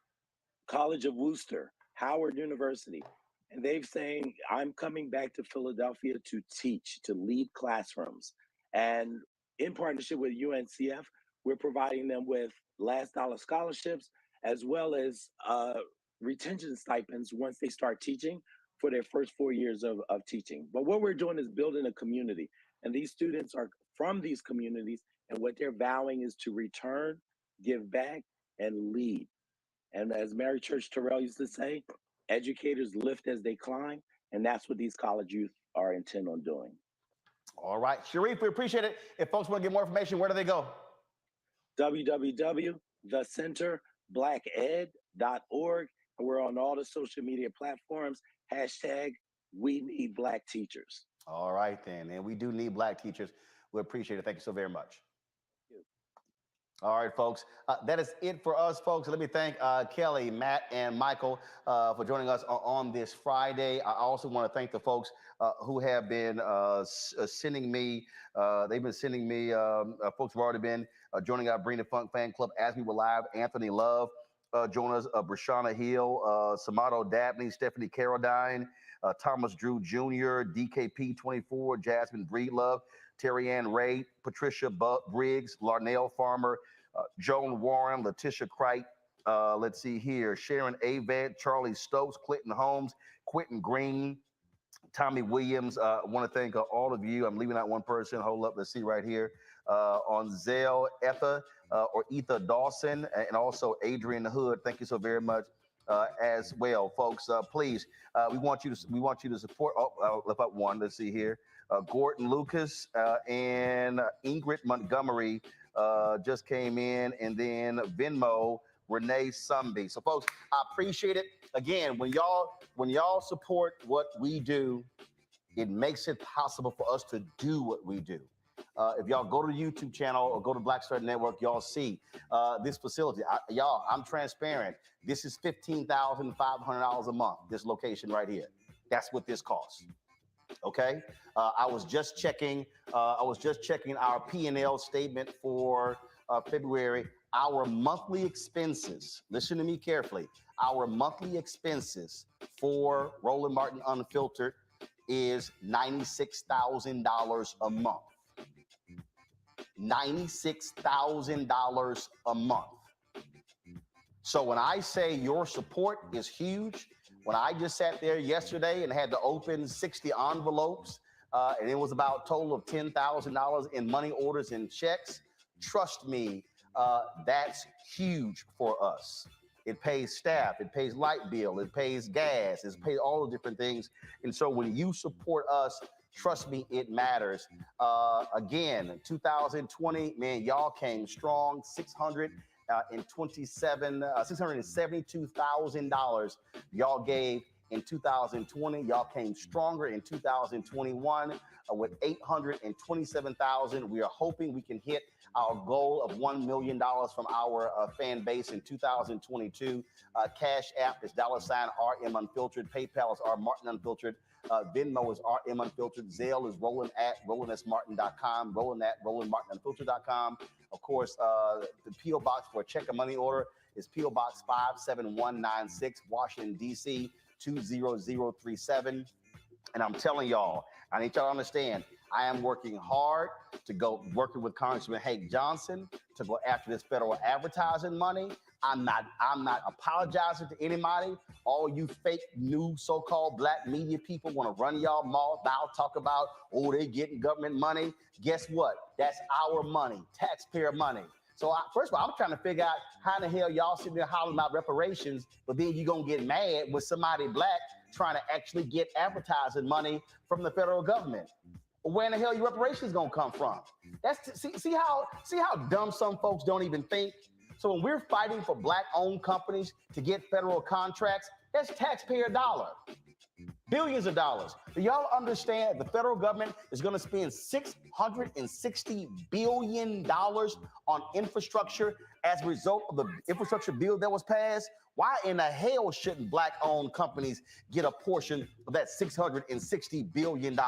College of Worcester, Howard University. And they've saying, I'm coming back to Philadelphia to teach, to lead classrooms. And in partnership with UNCF, we're providing them with last dollar scholarships, as well as retention stipends once they start teaching for their first 4 years of teaching. But what we're doing is building a community. And these students are from these communities, and what they're vowing is to return, give back, and lead. And as Mary Church Terrell used to say, educators lift as they climb, and that's what these college youth are intent on doing. All right, Sharif, we appreciate it. If folks want to get more information, where do they go? www.thecenterblacked.org. And we're on all the social media platforms. #WeNeedBlackTeachers. All right, then. And we do need Black teachers. We appreciate it. Thank you so very much. All right, folks. That is it for us, folks. Let me thank Kelly, Matt, and Michael for joining us on this Friday. I also want to thank the folks who have been sending me. They've been sending me. Folks have already been joining our Bring the Funk fan club as we were live. Anthony Love joined us. Brashana Hill, Samato Dabney, Stephanie Carradine, Thomas Drew Jr., DKP 24, Jasmine Breedlove, Terry Ann Ray, Patricia Briggs, Larnell Farmer, Joan Warren, Letitia Cright, let's see here, Sharon Aved, Charlie Stokes, Clinton Holmes, Quentin Green, Tommy Williams. I want to thank all of you. I'm leaving out one person. Hold up, let's see right here. On Zelle, Etha Dawson, and also Adrian Hood. Thank you so very much. As well, folks. Please, we want you to support. Oh, I'll lift up one. Let's see here. Gordon Lucas and Ingrid Montgomery just came in, and then Venmo Renee Sumby. So, folks, I appreciate it. Again, when y'all support what we do, it makes it possible for us to do what we do. If y'all go to the YouTube channel or go to Black Star Network, y'all see this facility. I'm transparent. This is $15,500 a month, this location right here. That's what this costs. Okay? I was just checking our P&L statement for February. Our monthly expenses, listen to me carefully, our monthly expenses for Roland Martin Unfiltered is $96,000 a month. $96,000 a month. So when I say your support is huge, when I just sat there yesterday and had to open 60 envelopes, and it was about a total of $10,000 in money orders and checks, trust me, that's huge for us. It pays staff, it pays light bill, it pays gas, it pays all the different things. And so when you support us, trust me, it matters. Again, 2020, man, y'all came strong. $672,000 y'all gave in 2020. Y'all came stronger in 2021 with $827,000. We are hoping we can hit our goal of $1 million from our fan base in 2022. Cash App is $RM Unfiltered. PayPal is R Martin Unfiltered. Venmo is RM Unfiltered. Zelle is Roland at RolandSMartin.com. Roland at RolandMartinUnfiltered.com. Of course, the P.O. Box for a check or money order is P.O. Box 57196, Washington, D.C. 20037. And I'm telling y'all, I need y'all to understand, I am working hard to go working with Congressman Hank Johnson to go after this federal advertising money. I'm not apologizing to anybody. All you fake new so-called black media people want to run y'all mouth, talk about, oh, they getting government money. Guess what? That's our money, taxpayer money. So first of all, I'm trying to figure out how in the hell y'all sitting there hollering about reparations, but then you're going to get mad with somebody black trying to actually get advertising money from the federal government. Where in the hell your reparations going to come from? See how dumb some folks don't even think? So when we're fighting for black-owned companies to get federal contracts, that's taxpayer dollar. Billions of dollars. Do y'all understand the federal government is going to spend $660 billion on infrastructure as a result of the infrastructure bill that was passed? Why in the hell shouldn't black-owned companies get a portion of that $660 billion?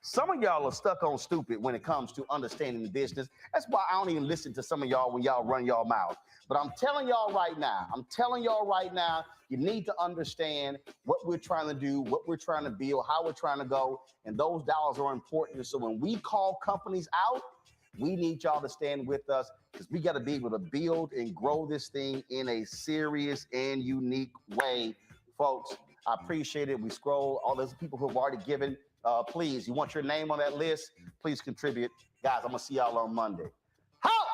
Some of y'all are stuck on stupid when it comes to understanding the business. That's why I don't even listen to some of y'all when y'all run y'all mouth. But I'm telling y'all right now, you need to understand what we're trying to do, what we're trying to build, how we're trying to go, and those dollars are important. So when we call companies out, we need y'all to stand with us because we got to be able to build and grow this thing in a serious and unique way. Folks, I appreciate it. We scroll all those people who have already given. Please, you want your name on that list? Please contribute. Guys, I'm going to see y'all on Monday. Ho!